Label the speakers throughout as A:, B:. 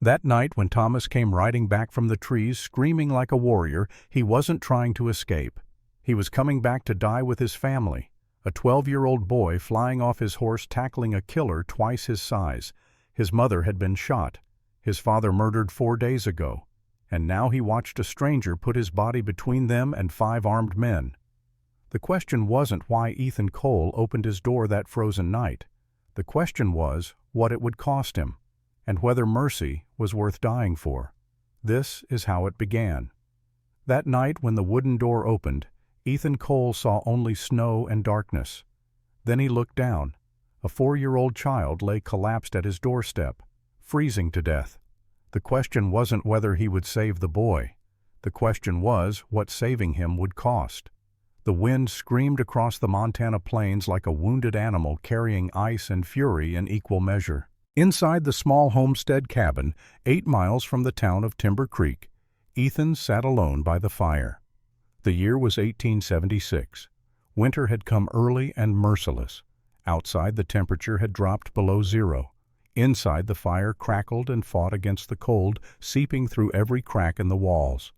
A: That night when Thomas came riding back from the trees screaming like a warrior, he wasn't trying to escape. He was coming back to die with his family. A 12-year-old boy flying off his horse tackling a killer twice his size. His mother had been shot. His father murdered 4 days ago. And now he watched a stranger put his body between them and 5 armed men. The question wasn't why Ethan Cole opened his door that frozen night. The question was what it would cost him, and whether mercy was worth dying for. This is how it began. That night when the wooden door opened, Ethan Cole saw only snow and darkness. Then he looked down. A 4-year-old child lay collapsed at his doorstep, freezing to death. The question wasn't whether he would save the boy. The question was what saving him would cost. The wind screamed across the Montana plains like a wounded animal carrying ice and fury in equal measure. Inside the small homestead cabin, 8 miles from the town of Timber Creek, Ethan sat alone by the fire. The year was 1876. Winter had come early and merciless. Outside, the temperature had dropped below 0. Inside, the fire crackled and fought against the cold, seeping through every crack in the walls.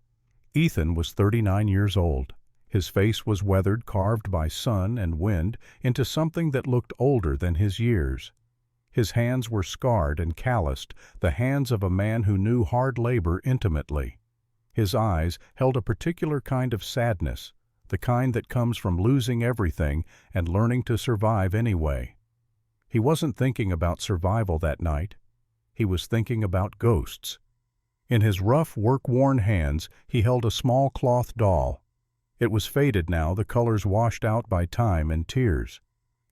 A: Ethan was 39 years old. His face was weathered, carved by sun and wind into something that looked older than his years. His hands were scarred and calloused, the hands of a man who knew hard labor intimately. His eyes held a particular kind of sadness, the kind that comes from losing everything and learning to survive anyway. He wasn't thinking about survival that night. He was thinking about ghosts. In his rough, work-worn hands, he held a small cloth doll. It was faded now, the colors washed out by time and tears.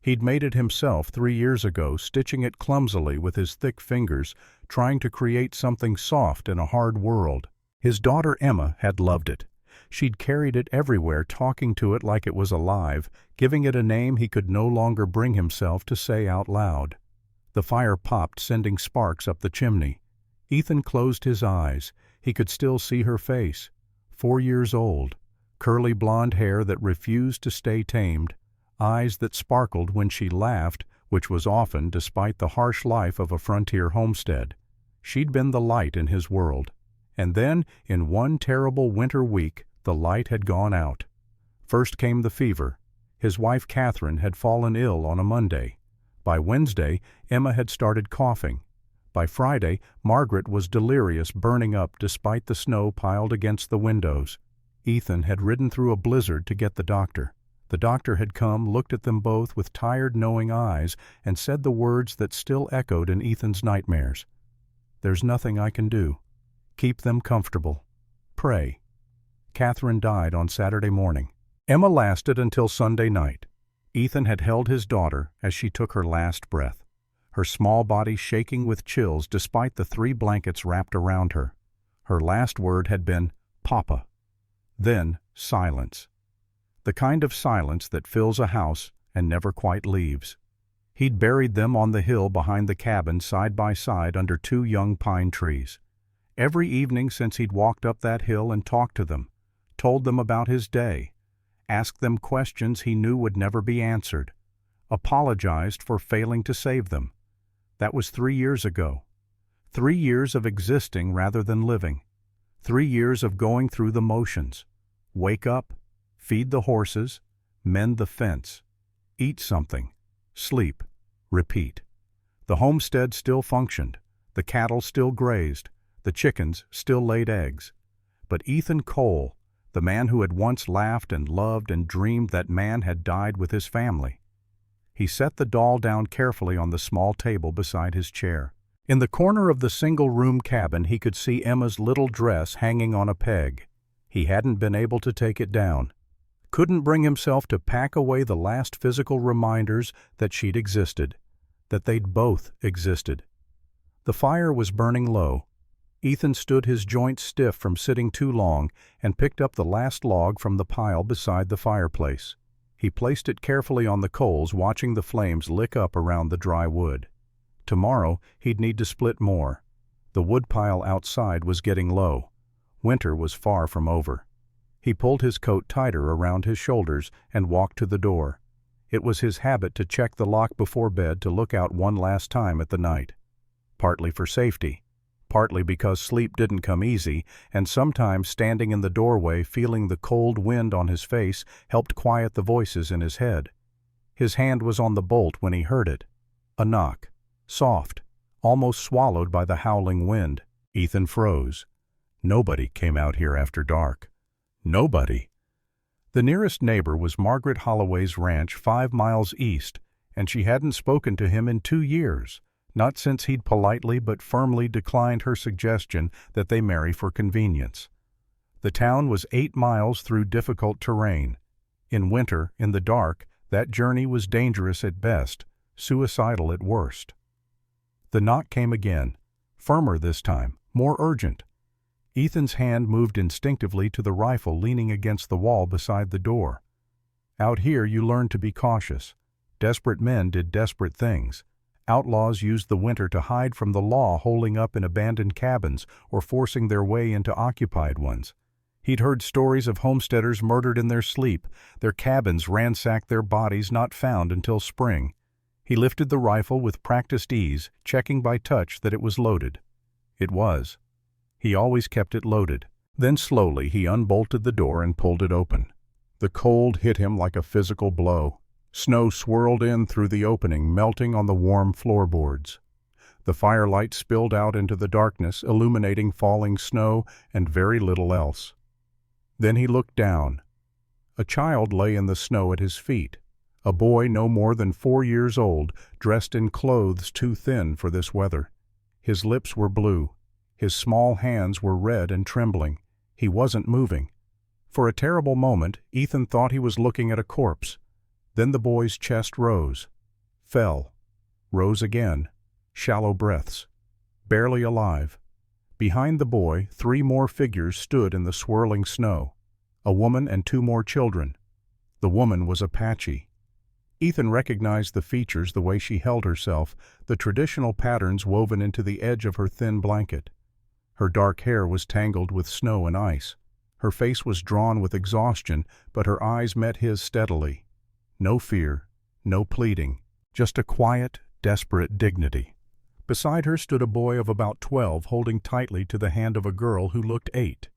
A: He'd made it himself 3 years ago, stitching it clumsily with his thick fingers, trying to create something soft in a hard world. His daughter Emma had loved it. She'd carried it everywhere, talking to it like it was alive, giving it a name he could no longer bring himself to say out loud. The fire popped, sending sparks up the chimney. Ethan closed his eyes. He could still see her face. 4 years old. Curly blonde hair that refused to stay tamed. Eyes that sparkled when she laughed, which was often despite the harsh life of a frontier homestead. She'd been the light in his world. And then, in one terrible winter week, the light had gone out. First came the fever. His wife Catherine had fallen ill on a Monday. By Wednesday, Emma had started coughing. By Friday, Margaret was delirious, burning up despite the snow piled against the windows. Ethan had ridden through a blizzard to get the doctor. The doctor had come, looked at them both with tired, knowing eyes, and said the words that still echoed in Ethan's nightmares. "There's nothing I can do. Keep them comfortable. Pray." Catherine died on Saturday morning. Emma lasted until Sunday night. Ethan had held his daughter as she took her last breath, her small body shaking with chills despite the 3 blankets wrapped around her. Her last word had been, "Papa." Then silence. The kind of silence that fills a house and never quite leaves. He'd buried them on the hill behind the cabin side by side under 2 young pine trees. Every evening since he'd walked up that hill and talked to them, told them about his day, asked them questions he knew would never be answered, apologized for failing to save them. That was 3 years ago. 3 years of existing rather than living. 3 years of going through the motions. Wake up, feed the horses, mend the fence, eat something, sleep, repeat. The homestead still functioned. The cattle still grazed. The chickens still laid eggs. But Ethan Cole, the man who had once laughed and loved and dreamed that man, had died with his family. He set the doll down carefully on the small table beside his chair. In the corner of the single-room cabin he could see Emma's little dress hanging on a peg. He hadn't been able to take it down. Couldn't bring himself to pack away the last physical reminders that she'd existed, that they'd both existed. The fire was burning low. Ethan stood his joints stiff from sitting too long and picked up the last log from the pile beside the fireplace. He placed it carefully on the coals, watching the flames lick up around the dry wood. Tomorrow he'd need to split more. The woodpile outside was getting low. Winter was far from over. He pulled his coat tighter around his shoulders and walked to the door. It was his habit to check the lock before bed to look out one last time at the night. Partly for safety, partly because sleep didn't come easy, and sometimes standing in the doorway feeling the cold wind on his face helped quiet the voices in his head. His hand was on the bolt when he heard it. A knock. Soft, almost swallowed by the howling wind. Ethan froze. Nobody came out here after dark. Nobody. The nearest neighbor was Margaret Holloway's ranch 5 miles east, and she hadn't spoken to him in 2 years, not since he'd politely but firmly declined her suggestion that they marry for convenience. The town was 8 miles through difficult terrain. In winter, in the dark, that journey was dangerous at best, suicidal at worst. The knock came again, firmer this time, more urgent. Ethan's hand moved instinctively to the rifle leaning against the wall beside the door. Out here you learned to be cautious. Desperate men did desperate things. Outlaws used the winter to hide from the law, holing up in abandoned cabins or forcing their way into occupied ones. He'd heard stories of homesteaders murdered in their sleep, their cabins ransacked, their bodies not found until spring. He lifted the rifle with practiced ease, checking by touch that it was loaded. It was. He always kept it loaded. Then slowly he unbolted the door and pulled it open. The cold hit him like a physical blow. Snow swirled in through the opening, melting on the warm floorboards. The firelight spilled out into the darkness, illuminating falling snow and very little else. Then he looked down. A child lay in the snow at his feet, a boy no more than 4 years old, dressed in clothes too thin for this weather. His lips were blue. His small hands were red and trembling. He wasn't moving. For a terrible moment, Ethan thought he was looking at a corpse. Then the boy's chest rose, fell, rose again, shallow breaths. Barely alive. Behind the boy, 3 more figures stood in the swirling snow. A woman and 2 more children. The woman was Apache. Ethan recognized the features, the way she held herself, the traditional patterns woven into the edge of her thin blanket. Her dark hair was tangled with snow and ice. Her face was drawn with exhaustion, but her eyes met his steadily. No fear, no pleading, just a quiet, desperate dignity. Beside her stood a boy of about 12 holding tightly to the hand of a girl who looked 8.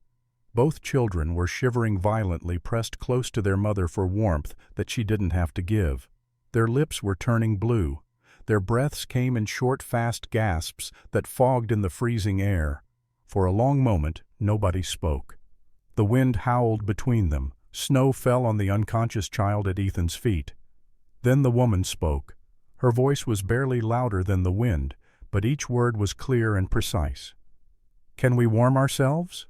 A: Both children were shivering violently, pressed close to their mother for warmth that she didn't have to give. Their lips were turning blue. Their breaths came in short, fast gasps that fogged in the freezing air. For a long moment, nobody spoke. The wind howled between them. Snow fell on the unconscious child at Ethan's feet. Then the woman spoke. Her voice was barely louder than the wind, but each word was clear and precise. "Can we warm ourselves?"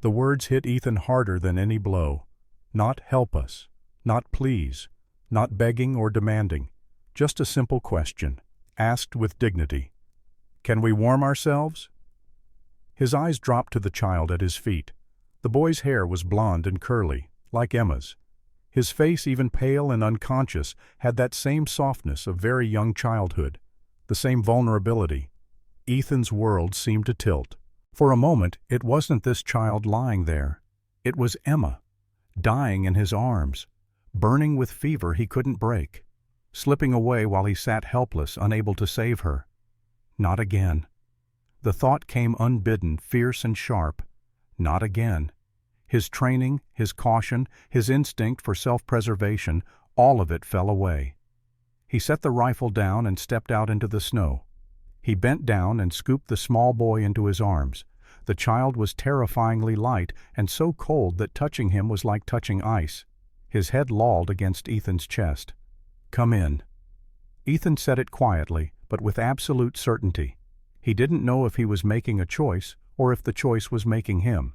A: The words hit Ethan harder than any blow. Not help us, not please, not begging or demanding, just a simple question, asked with dignity. "Can we warm ourselves?" His eyes dropped to the child at his feet. The boy's hair was blonde and curly, like Emma's. His face, even pale and unconscious, had that same softness of very young childhood, the same vulnerability. Ethan's world seemed to tilt. For a moment, it wasn't this child lying there. It was Emma, dying in his arms, burning with fever he couldn't break, slipping away while he sat helpless, unable to save her. Not again. The thought came unbidden, fierce and sharp. Not again. His training, his caution, his instinct for self-preservation, all of it fell away. He set the rifle down and stepped out into the snow. He bent down and scooped the small boy into his arms. The child was terrifyingly light and so cold that touching him was like touching ice. His head lolled against Ethan's chest. "Come in." Ethan said it quietly, but with absolute certainty. He didn't know if he was making a choice or if the choice was making him.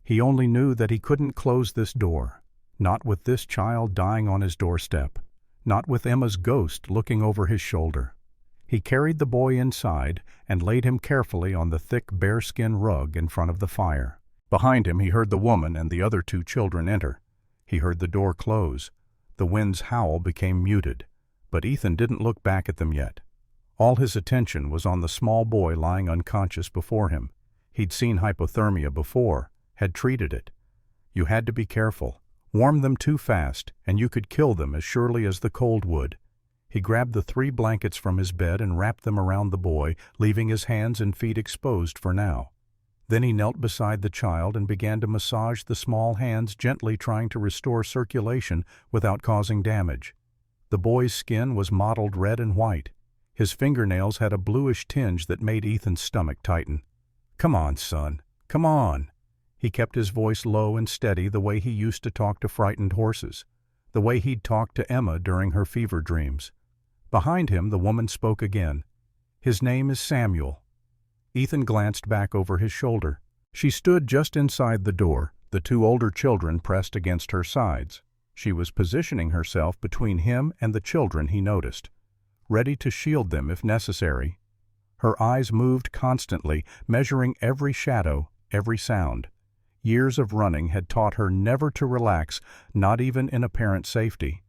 A: He only knew that he couldn't close this door, not with this child dying on his doorstep, not with Emma's ghost looking over his shoulder. He carried the boy inside and laid him carefully on the thick bearskin rug in front of the fire. Behind him he heard the woman and the other 2 children enter. He heard the door close. The wind's howl became muted, but Ethan didn't look back at them yet. All his attention was on the small boy lying unconscious before him. He'd seen hypothermia before, had treated it. You had to be careful. Warm them too fast, and you could kill them as surely as the cold would. He grabbed the 3 blankets from his bed and wrapped them around the boy, leaving his hands and feet exposed for now. Then he knelt beside the child and began to massage the small hands, gently trying to restore circulation without causing damage. The boy's skin was mottled red and white. His fingernails had a bluish tinge that made Ethan's stomach tighten. "Come on, son. Come on." He kept his voice low and steady, the way he used to talk to frightened horses, the way he'd talked to Emma during her fever dreams. Behind him, the woman spoke again. "His name is Samuel." Ethan glanced back over his shoulder. She stood just inside the door, the 2 older children pressed against her sides. She was positioning herself between him and the children he noticed, ready to shield them if necessary. Her eyes moved constantly, measuring every shadow, every sound. Years of running had taught her never to relax, not even in apparent safety.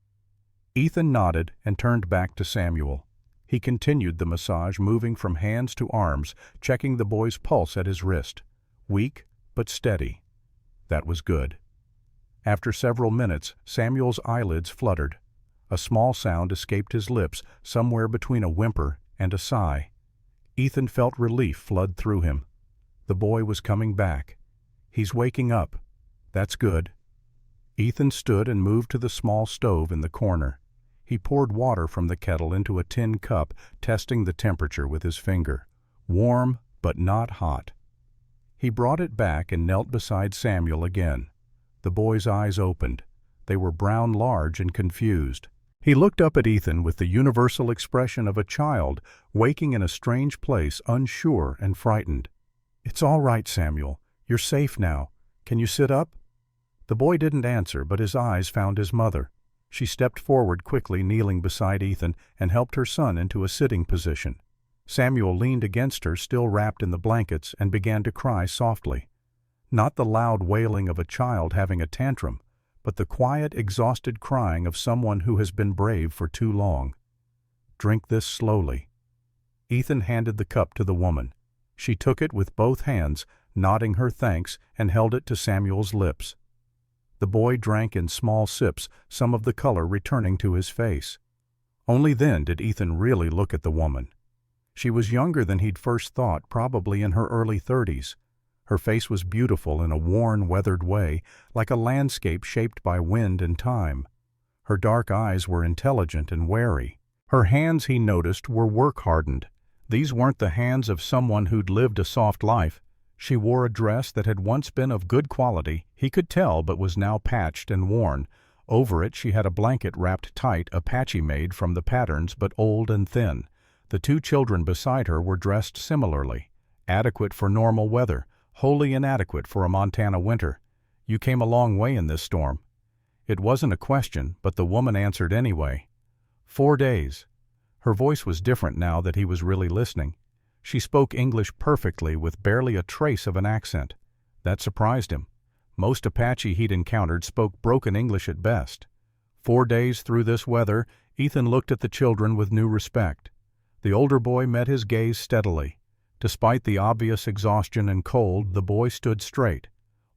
A: Ethan nodded and turned back to Samuel. He continued the massage, moving from hands to arms, checking the boy's pulse at his wrist. Weak, but steady. That was good. After several minutes, Samuel's eyelids fluttered. A small sound escaped his lips, somewhere between a whimper and a sigh. Ethan felt relief flood through him. The boy was coming back. He's waking up. That's good. Ethan stood and moved to the small stove in the corner. He poured water from the kettle into a tin cup, testing the temperature with his finger. Warm, but not hot. He brought it back and knelt beside Samuel again. The boy's eyes opened. They were brown, large, and confused. He looked up at Ethan with the universal expression of a child waking in a strange place, unsure and frightened. "It's all right, Samuel. You're safe now. Can you sit up?" The boy didn't answer, but his eyes found his mother. She stepped forward quickly, kneeling beside Ethan, and helped her son into a sitting position. Samuel leaned against her, still wrapped in the blankets, and began to cry softly. Not the loud wailing of a child having a tantrum, but the quiet, exhausted crying of someone who has been brave for too long. "Drink this slowly." Ethan handed the cup to the woman. She took it with both hands, nodding her thanks, and held it to Samuel's lips. The boy drank in small sips, some of the color returning to his face. Only then did Ethan really look at the woman. She was younger than he'd first thought, probably in her early 30s. Her face was beautiful in a worn, weathered way, like a landscape shaped by wind and time. Her dark eyes were intelligent and wary. Her hands, he noticed, were work-hardened. These weren't the hands of someone who'd lived a soft life. She wore a dress that had once been of good quality, he could tell, but was now patched and worn. Over it she had a blanket wrapped tight, Apache made from the patterns, but old and thin. The 2 children beside her were dressed similarly. Adequate for normal weather, wholly inadequate for a Montana winter. "You came a long way in this storm." It wasn't a question, but the woman answered anyway. 4 days. Her voice was different now that he was really listening. She spoke English perfectly, with barely a trace of an accent. That surprised him. Most Apache he'd encountered spoke broken English at best. 4 days through this weather, Ethan looked at the children with new respect. The older boy met his gaze steadily. Despite the obvious exhaustion and cold, the boy stood straight.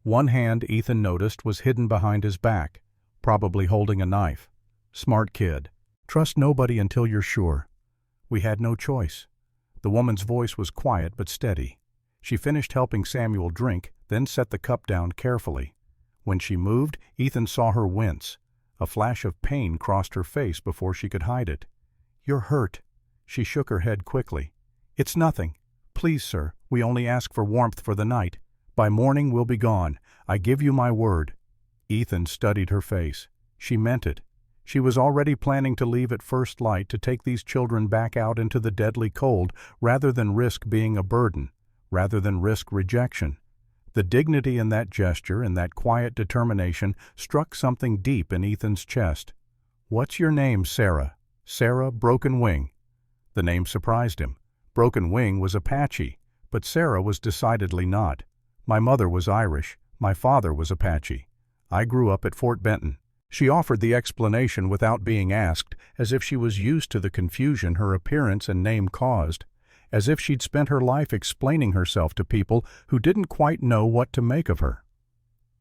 A: One hand, Ethan noticed, was hidden behind his back, probably holding a knife. Smart kid. "Trust nobody until you're sure." "We had no choice." The woman's voice was quiet but steady. She finished helping Samuel drink, then set the cup down carefully. When she moved, Ethan saw her wince. A flash of pain crossed her face before she could hide it. "You're hurt." She shook her head quickly. "It's nothing. Please, sir, we only ask for warmth for the night. By morning we'll be gone. I give you my word." Ethan studied her face. She meant it. She was already planning to leave at first light to take these children back out into the deadly cold, rather than risk being a burden, rather than risk rejection. The dignity in that gesture and that quiet determination struck something deep in Ethan's chest. "What's your name, Sarah?" "Sarah Broken Wing." The name surprised him. Broken Wing was Apache, but Sarah was decidedly not. "My mother was Irish. My father was Apache. I grew up at Fort Benton." She offered the explanation without being asked, as if she was used to the confusion her appearance and name caused, as if she'd spent her life explaining herself to people who didn't quite know what to make of her.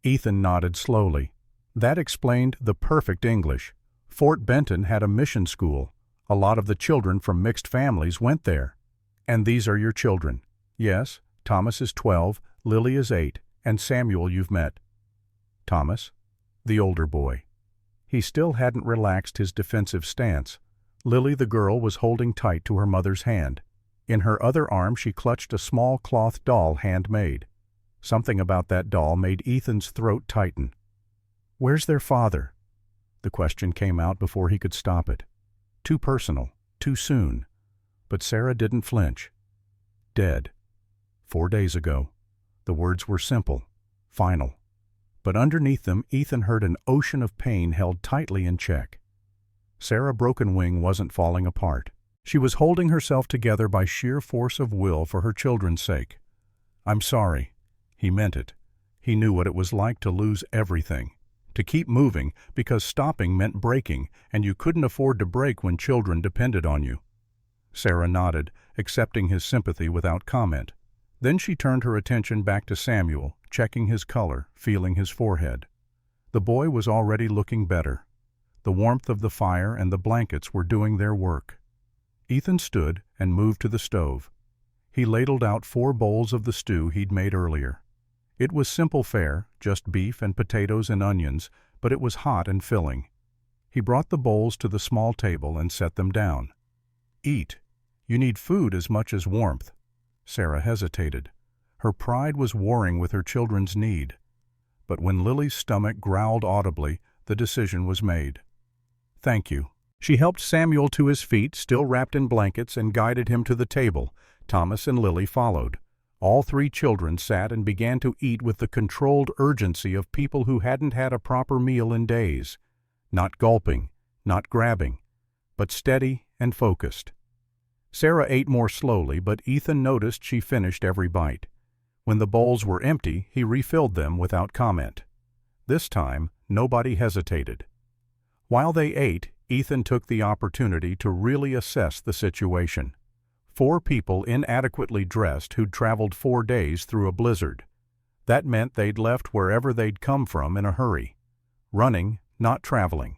A: Ethan nodded slowly. That explained the perfect English. Fort Benton had a mission school. A lot of the children from mixed families went there. And these are your children. Yes, Thomas is 12, Lily is 8, and Samuel you've met. Thomas, the older boy. He still hadn't relaxed his defensive stance. Lily the girl was holding tight to her mother's hand. In her other arm she clutched a small cloth doll handmade. Something about that doll made Ethan's throat tighten. Where's their father? The question came out before he could stop it. Too personal, too soon. But Sarah didn't flinch. Dead. 4 days ago. The words were simple, final. But underneath them Ethan heard an ocean of pain held tightly in check. Sarah Broken Wing wasn't falling apart. She was holding herself together by sheer force of will for her children's sake. I'm sorry. He meant it. He knew what it was like to lose everything. To keep moving because stopping meant breaking, and you couldn't afford to break when children depended on you. Sarah nodded, accepting his sympathy without comment. Then she turned her attention back to Samuel, checking his color, feeling his forehead. The boy was already looking better. The warmth of the fire and the blankets were doing their work. Ethan stood and moved to the stove. He ladled out 4 bowls of the stew he'd made earlier. It was simple fare, just beef and potatoes and onions, but it was hot and filling. He brought the bowls to the small table and set them down. Eat. You need food as much as warmth. Sarah hesitated. Her pride was warring with her children's need. But when Lily's stomach growled audibly, the decision was made. Thank you. She helped Samuel to his feet, still wrapped in blankets, and guided him to the table. Thomas and Lily followed. All 3 children sat and began to eat with the controlled urgency of people who hadn't had a proper meal in days. Not gulping, not grabbing, but steady and focused. Sarah ate more slowly, but Ethan noticed she finished every bite. When the bowls were empty, he refilled them without comment. This time, nobody hesitated. While they ate, Ethan took the opportunity to really assess the situation. 4 people inadequately dressed who'd traveled 4 days through a blizzard. That meant they'd left wherever they'd come from in a hurry. Running, not traveling.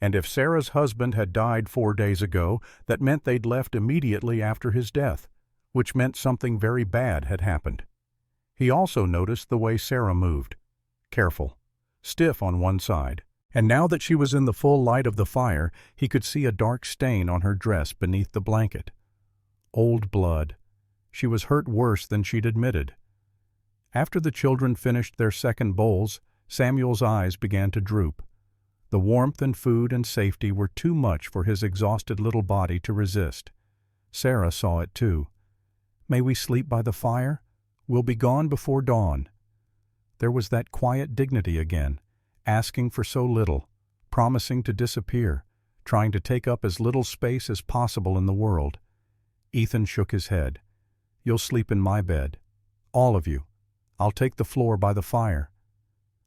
A: And if Sarah's husband had died 4 days ago, that meant they'd left immediately after his death, which meant something very bad had happened. He also noticed the way Sarah moved. Careful, stiff on one side. And now that she was in the full light of the fire, he could see a dark stain on her dress beneath the blanket. Old blood. She was hurt worse than she'd admitted. After the children finished their second bowls, Samuel's eyes began to droop. The warmth and food and safety were too much for his exhausted little body to resist. Sarah saw it too. May we sleep by the fire? We'll be gone before dawn. There was that quiet dignity again, asking for so little, promising to disappear, trying to take up as little space as possible in the world. Ethan shook his head. You'll sleep in my bed. All of you. I'll take the floor by the fire.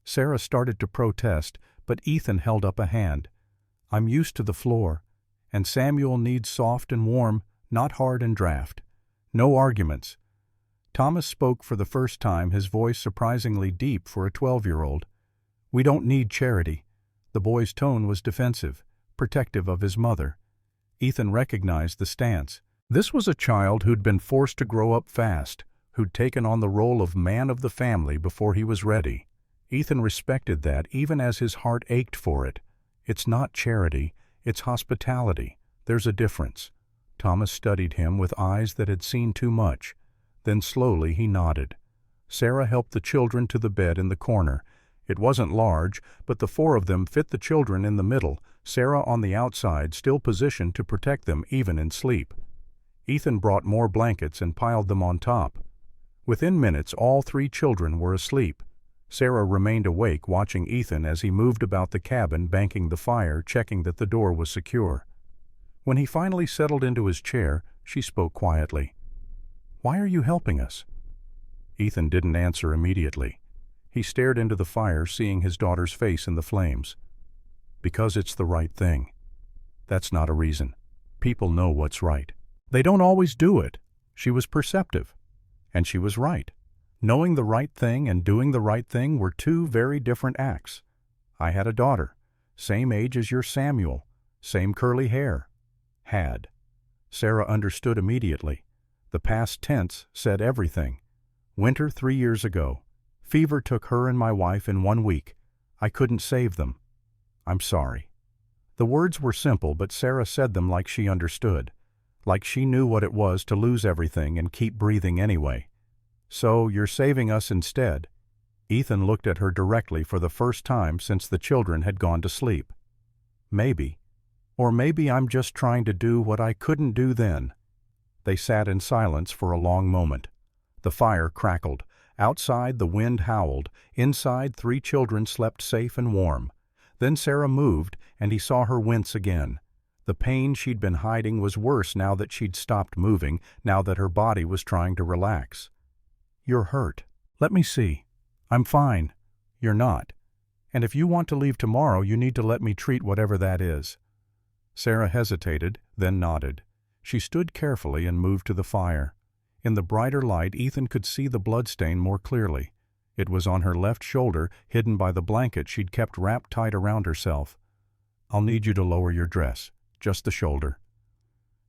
A: Sarah started to protest, but Ethan held up a hand. I'm used to the floor, and Samuel needs soft and warm, not hard and draft. No arguments. Thomas spoke for the first time, his voice surprisingly deep for a 12-year-old. We don't need charity. The boy's tone was defensive, protective of his mother. Ethan recognized the stance. This was a child who'd been forced to grow up fast, who'd taken on the role of man of the family before he was ready. Ethan respected that even as his heart ached for it. It's not charity, it's hospitality. There's a difference. Thomas studied him with eyes that had seen too much. Then slowly he nodded. Sarah helped the children to the bed in the corner. It wasn't large, but the 4 of them fit the children in the middle, Sarah on the outside, still positioned to protect them even in sleep. Ethan brought more blankets and piled them on top. Within minutes, all 3 children were asleep. Sarah remained awake, watching Ethan as he moved about the cabin, banking the fire, checking that the door was secure. When he finally settled into his chair, she spoke quietly. Why are you helping us? Ethan didn't answer immediately. He stared into the fire, seeing his daughter's face in the flames. Because it's the right thing. That's not a reason. People know what's right. They don't always do it. She was perceptive. And she was right. Knowing the right thing and doing the right thing were 2 very different acts. I had a daughter, same age as your Samuel, same curly hair. Had. Sarah understood immediately. The past tense said everything. Winter 3 years ago. Fever took her and my wife in 1 week. I couldn't save them. I'm sorry. The words were simple, but Sarah said them like she understood. Like she knew what it was to lose everything and keep breathing anyway. So, you're saving us instead. Ethan looked at her directly for the first time since the children had gone to sleep. Maybe. Or maybe I'm just trying to do what I couldn't do then. They sat in silence for a long moment. The fire crackled. Outside, the wind howled. Inside, 3 children slept safe and warm. Then Sarah moved, and he saw her wince again. The pain she'd been hiding was worse now that she'd stopped moving, now that her body was trying to relax. You're hurt. Let me see. I'm fine. You're not. And if you want to leave tomorrow, you need to let me treat whatever that is. Sarah hesitated, then nodded. She stood carefully and moved to the fire. In the brighter light, Ethan could see the bloodstain more clearly. It was on her left shoulder, hidden by the blanket she'd kept wrapped tight around herself. I'll need you to lower your dress. Just the shoulder.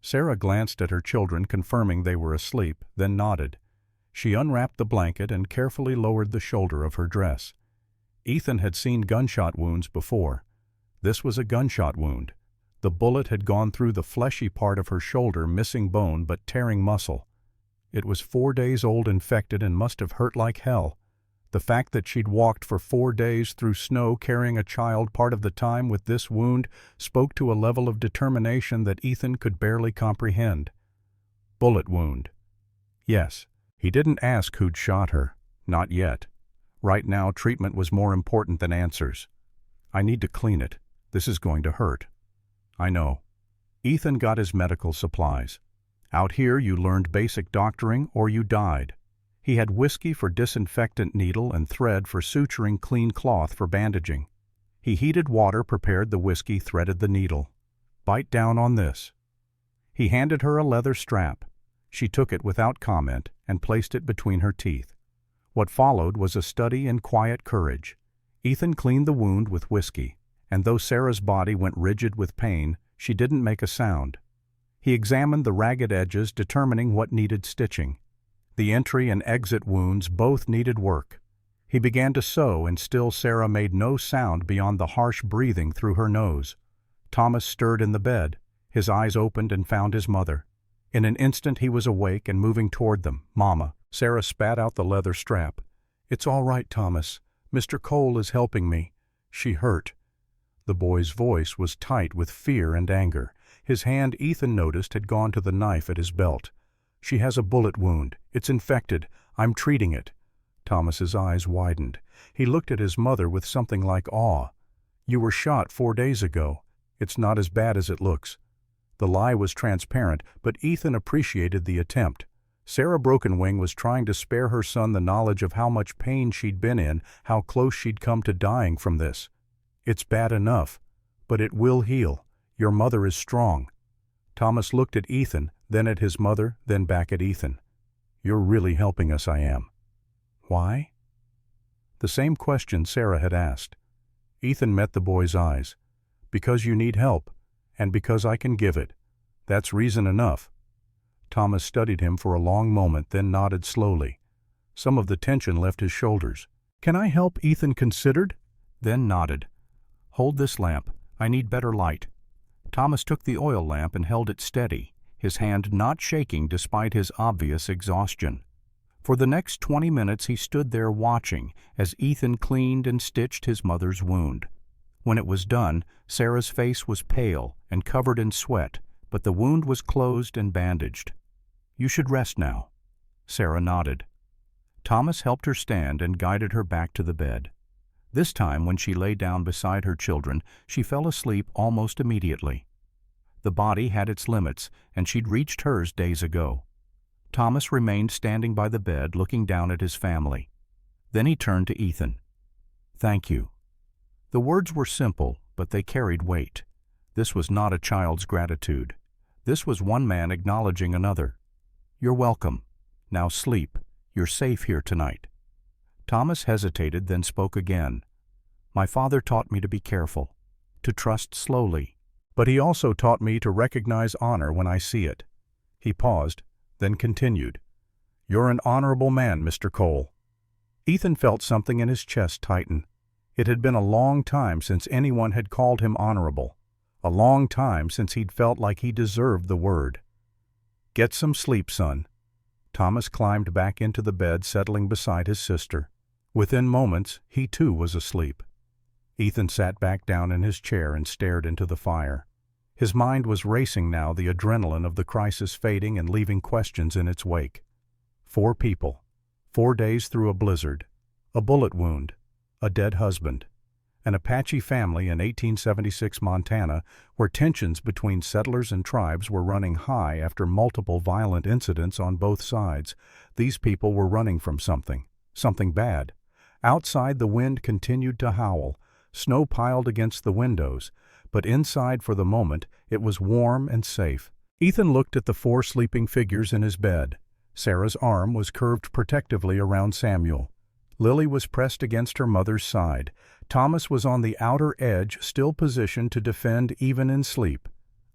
A: Sarah glanced at her children, confirming they were asleep, then nodded. She unwrapped the blanket and carefully lowered the shoulder of her dress. Ethan had seen gunshot wounds before. This was a gunshot wound. The bullet had gone through the fleshy part of her shoulder, missing bone but tearing muscle. It was 4 days old, infected, and must have hurt like hell. The fact that she'd walked for 4 days through snow carrying a child part of the time with this wound spoke to a level of determination that Ethan could barely comprehend. Bullet wound. Yes, he didn't ask who'd shot her. Not yet. Right now, treatment was more important than answers. I need to clean it. This is going to hurt. I know. Ethan got his medical supplies. Out here, you learned basic doctoring or you died. He had whiskey for disinfectant needle and thread for suturing, clean cloth for bandaging. He heated water, prepared the whiskey, threaded the needle. Bite down on this. He handed her a leather strap. She took it without comment and placed it between her teeth. What followed was a study in quiet courage. Ethan cleaned the wound with whiskey, and though Sarah's body went rigid with pain, she didn't make a sound. He examined the ragged edges, determining what needed stitching. The entry and exit wounds both needed work. He began to sew, and still Sarah made no sound beyond the harsh breathing through her nose. Thomas stirred in the bed. His eyes opened and found his mother. In an instant he was awake and moving toward them. Mama. Sarah spat out the leather strap. It's all right, Thomas. Mr. Cole is helping me. She hurt. The boy's voice was tight with fear and anger. His hand, Ethan noticed, had gone to the knife at his belt. She has a bullet wound. It's infected. I'm treating it. Thomas's eyes widened. He looked at his mother with something like awe. You were shot 4 days ago. It's not as bad as it looks. The lie was transparent, but Ethan appreciated the attempt. Sarah Brokenwing was trying to spare her son the knowledge of how much pain she'd been in, how close she'd come to dying from this. It's bad enough, but it will heal. Your mother is strong. Thomas looked at Ethan, then at his mother, then back at Ethan. You're really helping us, I am. Why? The same question Sarah had asked. Ethan met the boy's eyes. Because you need help, and because I can give it. That's reason enough. Thomas studied him for a long moment, then nodded slowly. Some of the tension left his shoulders. Can I help? Ethan considered, then nodded. Hold this lamp. I need better light. Thomas took the oil lamp and held it steady, his hand not shaking despite his obvious exhaustion. For the next 20 minutes he stood there watching as Ethan cleaned and stitched his mother's wound. When it was done, Sarah's face was pale and covered in sweat, but the wound was closed and bandaged. You should rest now. Sarah nodded. Thomas helped her stand and guided her back to the bed. This time, when she lay down beside her children, she fell asleep almost immediately. The body had its limits, and she'd reached hers days ago. Thomas remained standing by the bed, looking down at his family. Then he turned to Ethan. Thank you. The words were simple, but they carried weight. This was not a child's gratitude. This was one man acknowledging another. You're welcome. Now sleep. You're safe here tonight. Thomas hesitated, then spoke again. My father taught me to be careful, to trust slowly, But he also taught me to recognize honor when I see it." He paused, then continued, "You're an honorable man, Mr. Cole." Ethan felt something in his chest tighten. It had been a long time since anyone had called him honorable, a long time since he'd felt like he deserved the word. "Get some sleep, son." Thomas climbed back into the bed, settling beside his sister. Within moments, he too was asleep. Ethan sat back down in his chair and stared into the fire. His mind was racing now, the adrenaline of the crisis fading and leaving questions in its wake. 4 people, 4 days through a blizzard, a bullet wound, a dead husband, an Apache family in 1876 Montana, where tensions between settlers and tribes were running high after multiple violent incidents on both sides. These people were running from something bad. Outside, the wind continued to howl. Snow piled against the windows, but inside for the moment it was warm and safe. Ethan looked at the 4 sleeping figures in his bed. Sarah's arm was curved protectively around Samuel. Lily was pressed against her mother's side. Thomas was on the outer edge, still positioned to defend even in sleep.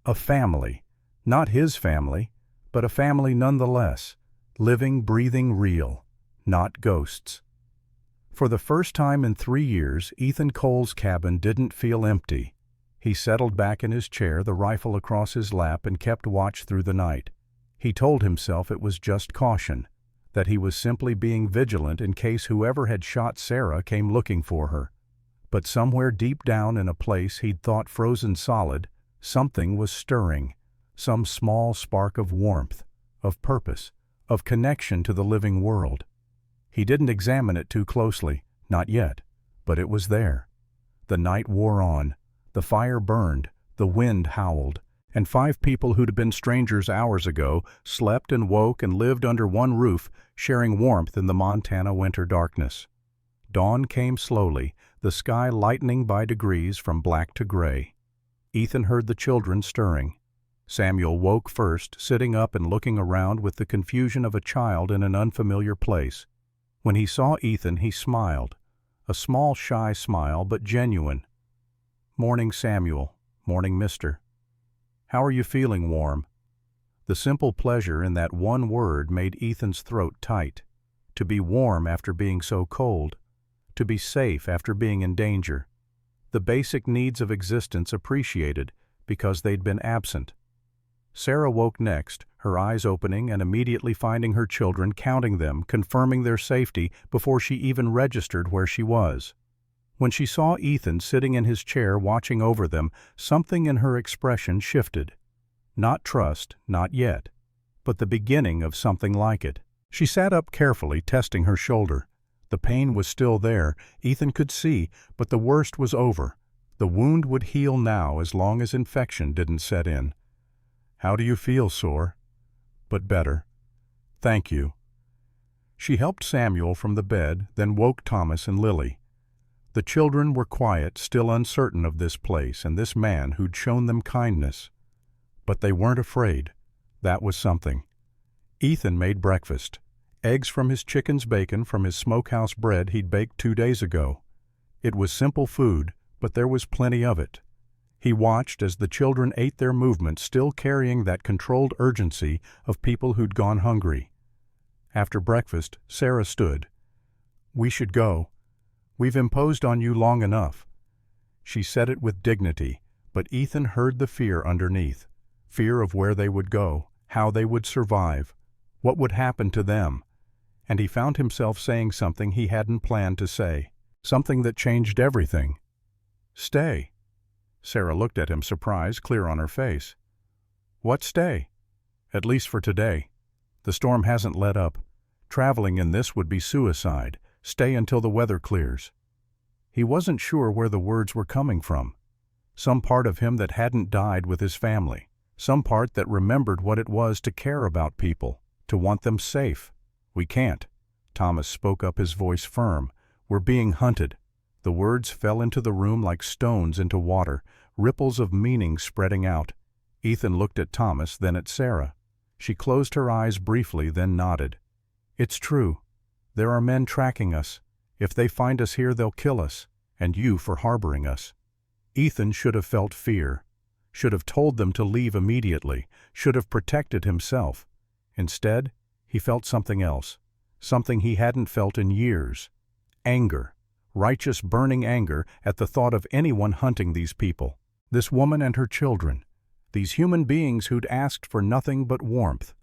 A: A family. Not his family, but a family nonetheless. Living, breathing, real. Not ghosts. For the first time in 3 years, Ethan Cole's cabin didn't feel empty. He settled back in his chair, the rifle across his lap, and kept watch through the night. He told himself it was just caution, that he was simply being vigilant in case whoever had shot Sarah came looking for her. But somewhere deep down in a place he'd thought frozen solid, something was stirring, some small spark of warmth, of purpose, of connection to the living world. He didn't examine it too closely, not yet, but it was there. The night wore on, the fire burned, the wind howled, and 5 people who'd been strangers hours ago slept and woke and lived under one roof, sharing warmth in the Montana winter darkness. Dawn came slowly, the sky lightening by degrees from black to gray. Ethan heard the children stirring. Samuel woke first, sitting up and looking around with the confusion of a child in an unfamiliar place. When he saw Ethan, he smiled, a small, shy smile, but genuine. "Morning, Samuel. Morning, mister. How are you feeling, Warm?" The simple pleasure in that one word made Ethan's throat tight. To be warm after being so cold. To be safe after being in danger. The basic needs of existence appreciated because they'd been absent. Sarah woke next, her eyes opening and immediately finding her children, counting them, confirming their safety before she even registered where she was. When she saw Ethan sitting in his chair watching over them, something in her expression shifted. Not trust, not yet, but the beginning of something like it. She sat up carefully, testing her shoulder. The pain was still there, Ethan could see, but the worst was over. The wound would heal now as long as infection didn't set in. "How do you feel, sore?" "But better. Thank you." She helped Samuel from the bed, then woke Thomas and Lily. The children were quiet, still uncertain of this place and this man who'd shown them kindness. But they weren't afraid. That was something. Ethan made breakfast. Eggs from his chicken's bacon from his smokehouse bread he'd baked 2 days ago. It was simple food, but there was plenty of it. He watched as the children ate their movements, still carrying that controlled urgency of people who'd gone hungry. After breakfast, Sarah stood. "We should go. We've imposed on you long enough." She said it with dignity, but Ethan heard the fear underneath. Fear of where they would go, how they would survive, what would happen to them. And he found himself saying something he hadn't planned to say, something that changed everything. "Stay." Sarah looked at him, surprise clear on her face. "What stay?" "At least for today. The storm hasn't let up. Traveling in this would be suicide. Stay until the weather clears." He wasn't sure where the words were coming from. Some part of him that hadn't died with his family. Some part that remembered what it was to care about people, to want them safe. "We can't." Thomas spoke up, his voice firm. "We're being hunted." The words fell into the room like stones into water, ripples of meaning spreading out. Ethan looked at Thomas, then at Sarah. She closed her eyes briefly, then nodded. "It's true. There are men tracking us. If they find us here, they'll kill us, and you for harboring us." Ethan should have felt fear. should have told them to leave immediately, should have protected himself. Instead, he felt something else, something he hadn't felt in years. Anger, righteous burning anger at the thought of anyone hunting these people, this woman and her children, these human beings who'd asked for nothing but warmth.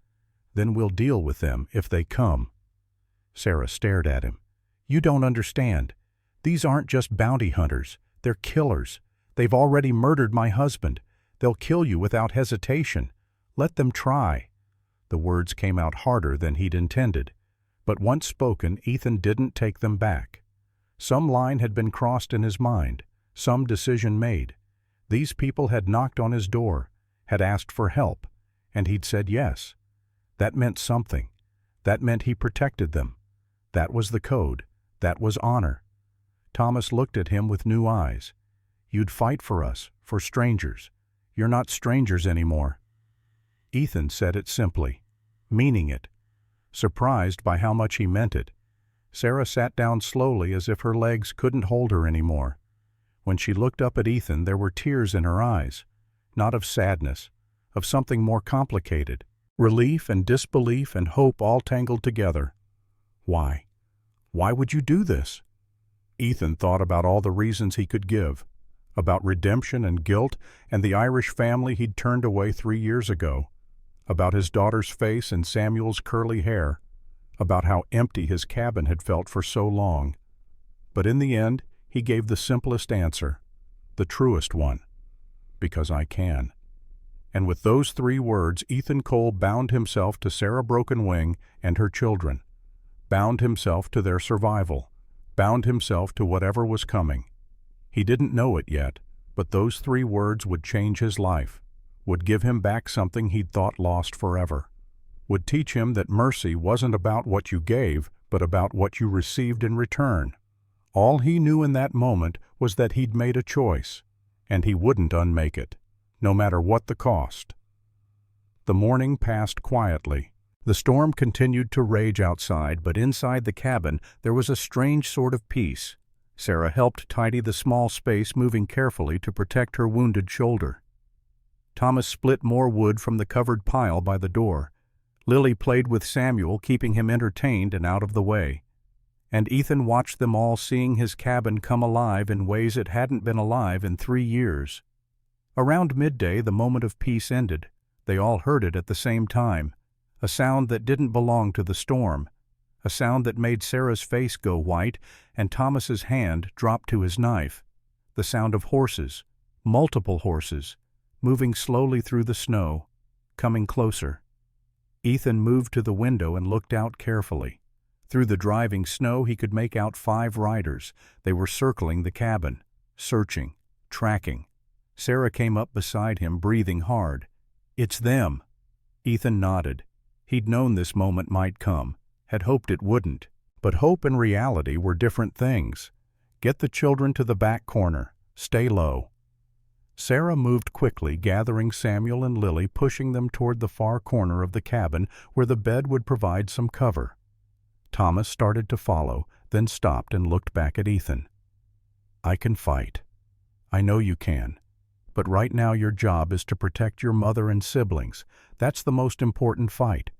A: Then we'll deal with them if they come. Sarah stared at him. You don't understand. These aren't just bounty hunters. They're killers. They've already murdered my husband. They'll kill you without hesitation. Let them try. The words came out harder than he'd intended. But once spoken, Ethan didn't take them back. Some line had been crossed in his mind, some decision made. These people had knocked on his door, had asked for help, and he'd said yes. That meant something. That meant he protected them. That was the code. That was honor. Thomas looked at him with new eyes. You'd fight for us, for strangers. You're not strangers anymore. Ethan said it simply, meaning it, surprised by how much he meant it. Sarah sat down slowly as if her legs couldn't hold her anymore. When she looked up at Ethan, there were tears in her eyes, not of sadness, of something more complicated, relief and disbelief and hope all tangled together. Why? Why would you do this? Ethan thought about all the reasons he could give, about redemption and guilt and the Irish family he'd turned away 3 years ago, about his daughter's face and Samuel's curly hair, about how empty his cabin had felt for so long. But in the end, he gave the simplest answer, the truest one, because I can. And with those 3 words, Ethan Cole bound himself to Sarah Broken Wing and her children, bound himself to their survival, bound himself to whatever was coming. He didn't know it yet, but those 3 words would change his life, would give him back something he'd thought lost forever, would teach him that mercy wasn't about what you gave, but about what you received in return. All he knew in that moment was that he'd made a choice, and he wouldn't unmake it, no matter what the cost. The morning passed quietly. The storm continued to rage outside, but inside the cabin there was a strange sort of peace. Sarah helped tidy the small space, moving carefully to protect her wounded shoulder. Thomas split more wood from the covered pile by the door. Lily played with Samuel, keeping him entertained and out of the way. And Ethan watched them all, seeing his cabin come alive in ways it hadn't been alive in 3 years. Around midday, the moment of peace ended. They all heard it at the same time, a sound that didn't belong to the storm, a sound that made Sarah's face go white and Thomas's hand drop to his knife, the sound of horses, multiple horses, moving slowly through the snow, coming closer. Ethan moved to the window and looked out carefully. Through the driving snow he could make out 5 riders. They were circling the cabin, searching, tracking. Sarah came up beside him, breathing hard. It's them. Ethan nodded. He'd known this moment might come, had hoped it wouldn't. But hope and reality were different things. Get the children to the back corner. Stay low. Sarah moved quickly, gathering Samuel and Lily, pushing them toward the far corner of the cabin where the bed would provide some cover. Thomas started to follow, then stopped and looked back at Ethan. I can fight. I know you can. But right now your job is to protect your mother and siblings. That's the most important fight.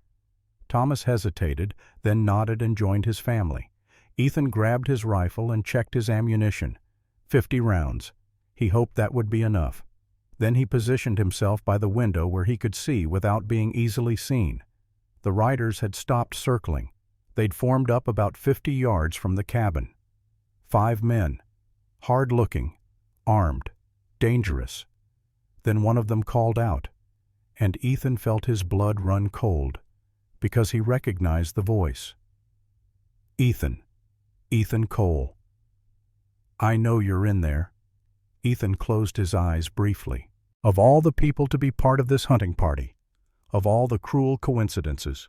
A: Thomas hesitated, then nodded and joined his family. Ethan grabbed his rifle and checked his ammunition. 50 rounds. He hoped that would be enough. Then he positioned himself by the window where he could see without being easily seen. The riders had stopped circling. They'd formed up about 50 yards from the cabin. 5 men, hard-looking, armed, dangerous. Then one of them called out, and Ethan felt his blood run cold, because he recognized the voice. Ethan. Ethan Cole. I know you're in there. Ethan closed his eyes briefly. Of all the people to be part of this hunting party, of all the cruel coincidences,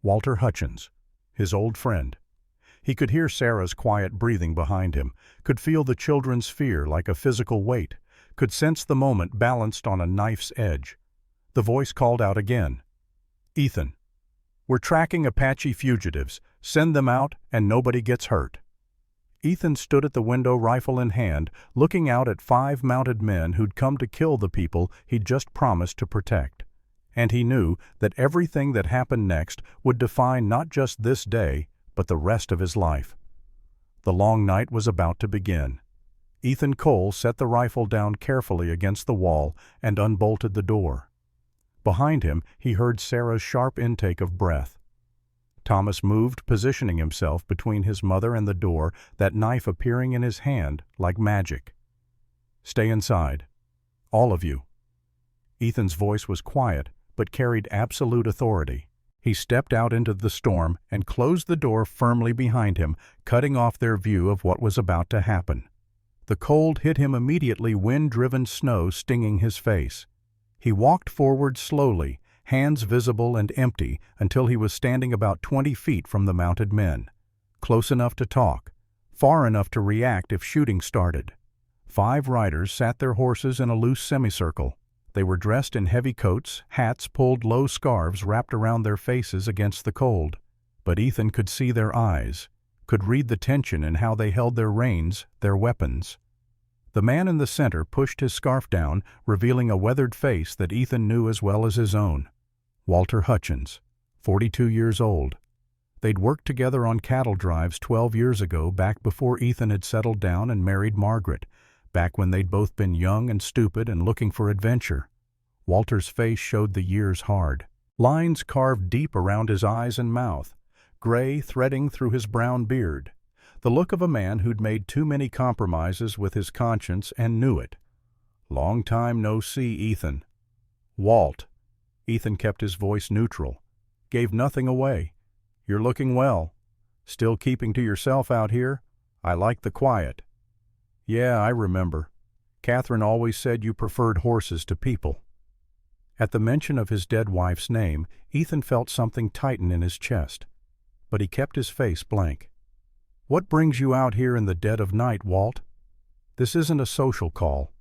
A: Walter Hutchins, his old friend. He could hear Sarah's quiet breathing behind him, could feel the children's fear like a physical weight, could sense the moment balanced on a knife's edge. The voice called out again. Ethan, we're tracking Apache fugitives. Send them out and nobody gets hurt. Ethan stood at the window, rifle in hand, looking out at 5 mounted men who'd come to kill the people he'd just promised to protect. And he knew that everything that happened next would define not just this day, but the rest of his life. The long night was about to begin. Ethan Cole set the rifle down carefully against the wall and unbolted the door. Behind him, he heard Sarah's sharp intake of breath. Thomas moved, positioning himself between his mother and the door, that knife appearing in his hand like magic. "Stay inside. All of you." Ethan's voice was quiet, but carried absolute authority. He stepped out into the storm and closed the door firmly behind him, cutting off their view of what was about to happen. The cold hit him immediately, wind-driven snow stinging his face. He walked forward slowly, hands visible and empty, until he was standing about 20 feet from the mounted men. Close enough to talk, far enough to react if shooting started. 5 riders sat their horses in a loose semicircle. They were dressed in heavy coats, hats pulled low, scarves wrapped around their faces against the cold. But Ethan could see their eyes, could read the tension in how they held their reins, their weapons. The man in the center pushed his scarf down, revealing a weathered face that Ethan knew as well as his own. Walter Hutchins, 42 years old. They'd worked together on cattle drives 12 years ago, back before Ethan had settled down and married Margaret, back when they'd both been young and stupid and looking for adventure. Walter's face showed the years hard. Lines carved deep around his eyes and mouth, gray threading through his brown beard. The look of a man who'd made too many compromises with his conscience and knew it. "Long time no see, Ethan." "Walt." Ethan kept his voice neutral. "Gave nothing away. You're looking well. Still keeping to yourself out here? I like the quiet." "Yeah, I remember. Catherine always said you preferred horses to people." At the mention of his dead wife's name, Ethan felt something tighten in his chest. But he kept his face blank. "What brings you out here in the dead of night, Walt? This isn't a social call."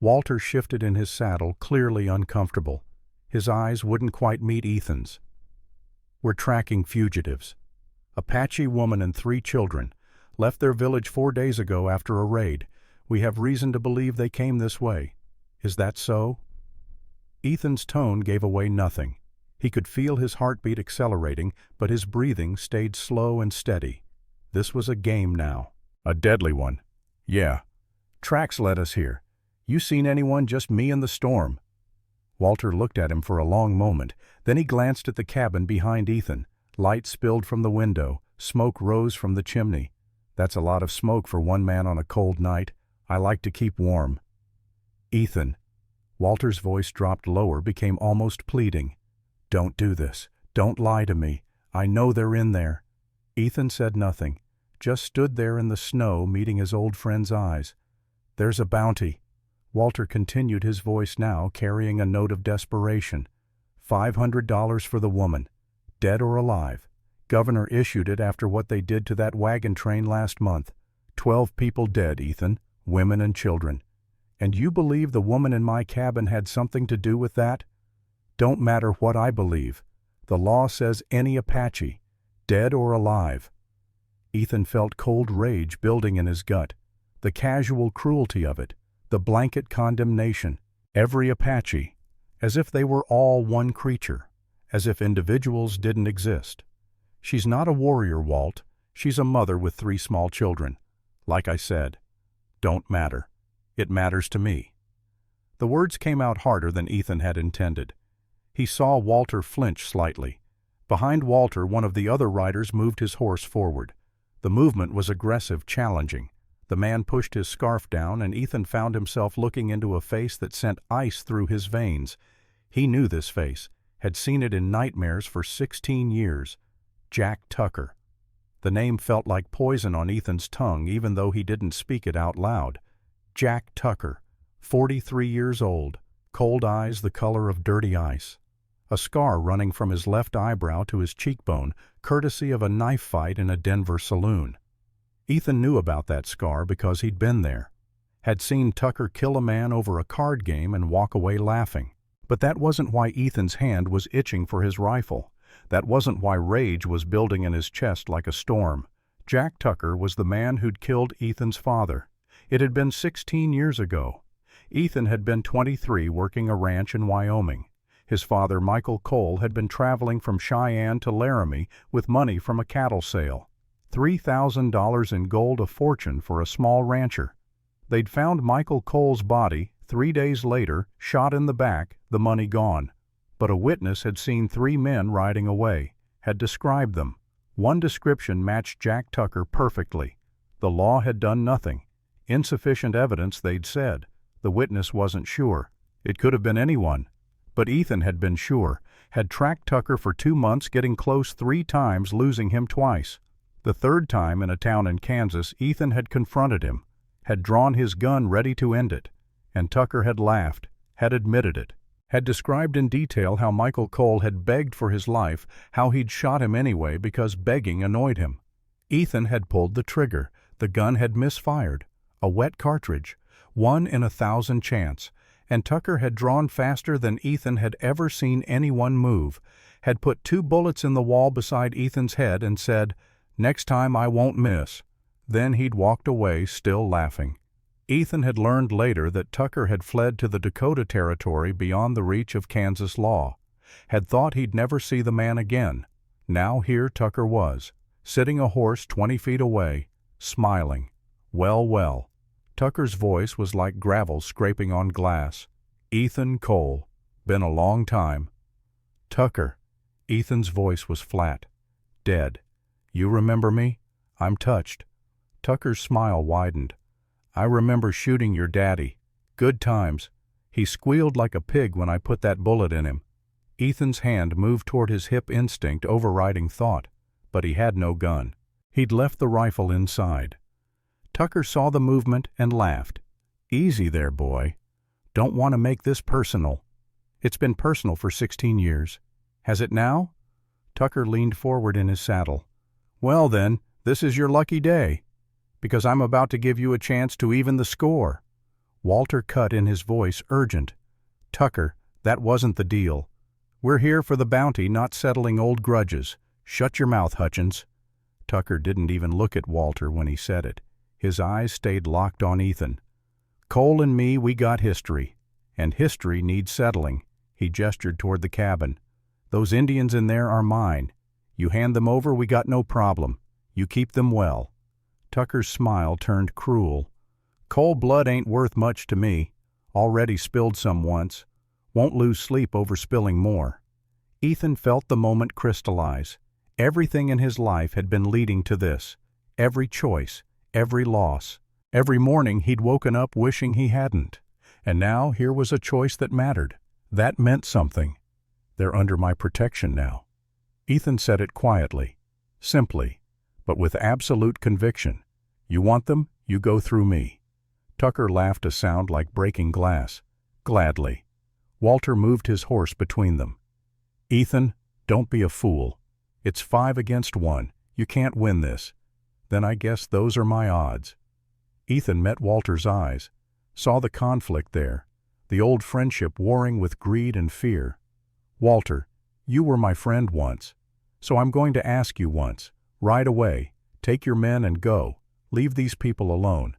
A: Walter shifted in his saddle, clearly uncomfortable. His eyes wouldn't quite meet Ethan's. "We're tracking fugitives. Apache woman and 3 children. Left their village 4 days ago after a raid. We have reason to believe they came this way. Is that so?" Ethan's tone gave away nothing. He could feel his heartbeat accelerating, but his breathing stayed slow and steady. This was a game now. "A deadly one." "Yeah. Tracks led us here. You seen anyone? Just me and the storm." Walter looked at him for a long moment. Then he glanced at the cabin behind Ethan. Light spilled from the window. Smoke rose from the chimney. "That's a lot of smoke for one man on a cold night. I like to keep warm." "Ethan." Walter's voice dropped lower, became almost pleading. "Don't do this. Don't lie to me. I know they're in there." Ethan said nothing, just stood there in the snow, meeting his old friend's eyes. "There's a bounty." Walter continued, his voice now carrying a note of desperation. $500 for the woman, dead or alive. Governor issued it after what they did to that wagon train last month. 12 people dead, Ethan, women and children. And you believe the woman in my cabin had something to do with that? Don't matter what I believe. The law says any Apache, dead or alive. Ethan felt cold rage building in his gut. The casual cruelty of it, the blanket condemnation. Every Apache, as if they were all one creature, as if individuals didn't exist. She's not a warrior, Walt. She's a mother with 3 small children. Like I said, don't matter. It matters to me. The words came out harder than Ethan had intended. He saw Walter flinch slightly. Behind Walter, one of the other riders moved his horse forward. The movement was aggressive, challenging. The man pushed his scarf down, and Ethan found himself looking into a face that sent ice through his veins. He knew this face, had seen it in nightmares for 16 years. Jack Tucker. The name felt like poison on Ethan's tongue, even though he didn't speak it out loud. Jack Tucker, 43 years old, cold eyes the color of dirty ice. A scar running from his left eyebrow to his cheekbone, courtesy of a knife fight in a Denver saloon. Ethan knew about that scar because he'd been there. Had seen Tucker kill a man over a card game and walk away laughing. But that wasn't why Ethan's hand was itching for his rifle. That wasn't why rage was building in his chest like a storm. Jack Tucker was the man who'd killed Ethan's father. It had been 16 years ago. Ethan had been 23 working a ranch in Wyoming. His father, Michael Cole, had been traveling from Cheyenne to Laramie with money from a cattle sale. $3,000 in gold, a fortune for a small rancher. They'd found Michael Cole's body 3 days later, shot in the back, the money gone. But a witness had seen 3 men riding away, had described them. One description matched Jack Tucker perfectly. The law had done nothing. Insufficient evidence, they'd said. The witness wasn't sure. It could have been anyone. But Ethan had been sure, had tracked Tucker for 2 months, getting close 3 times, losing him twice. The 3rd time in a town in Kansas, Ethan had confronted him, had drawn his gun ready to end it, and Tucker had laughed, had admitted it, had described in detail how Michael Cole had begged for his life, how he'd shot him anyway because begging annoyed him. Ethan had pulled the trigger. The gun had misfired. A wet cartridge. 1 in 1,000 chance. And Tucker had drawn faster than Ethan had ever seen anyone move, had put 2 bullets in the wall beside Ethan's head and said, "Next time I won't miss." Then he'd walked away, still laughing. Ethan had learned later that Tucker had fled to the Dakota Territory beyond the reach of Kansas law, had thought he'd never see the man again. Now here Tucker was, sitting a horse 20 feet away, smiling. Well, well. Tucker's voice was like gravel scraping on glass. "Ethan Cole. Been a long time." "Tucker." Ethan's voice was flat. "Dead. You remember me? I'm touched." Tucker's smile widened. "I remember shooting your daddy. Good times. He squealed like a pig when I put that bullet in him." Ethan's hand moved toward his hip, instinct overriding thought, but he had no gun. He'd left the rifle inside. Tucker saw the movement and laughed. "Easy there, boy. Don't want to make this personal." "It's been personal for 16 years. Has it now?" Tucker leaned forward in his saddle. "Well then, this is your lucky day, because I'm about to give you a chance to even the score." Walter cut in, his voice urgent. "Tucker, that wasn't the deal. We're here for the bounty, not settling old grudges. Shut your mouth, Hutchins." Tucker didn't even look at Walter when he said it. His eyes stayed locked on Ethan. "Cole and me, we got history. And history needs settling." He gestured toward the cabin. "Those Indians in there are mine. You hand them over, we got no problem. You keep them well." Tucker's smile turned cruel. "Cole blood ain't worth much to me. Already spilled some once. Won't lose sleep over spilling more." Ethan felt the moment crystallize. Everything in his life had been leading to this. Every choice, every loss. Every morning he'd woken up wishing he hadn't. And now here was a choice that mattered. That meant something. "They're under my protection now." Ethan said it quietly, simply, but with absolute conviction. "You want them, you go through me." Tucker laughed, a sound like breaking glass. "Gladly." Walter moved his horse between them. "Ethan, don't be a fool. It's 5 against 1. You can't win this." "Then I guess those are my odds." Ethan met Walter's eyes, saw the conflict there, the old friendship warring with greed and fear. "Walter, you were my friend once, so I'm going to ask you once, right away, take your men and go. Leave these people alone."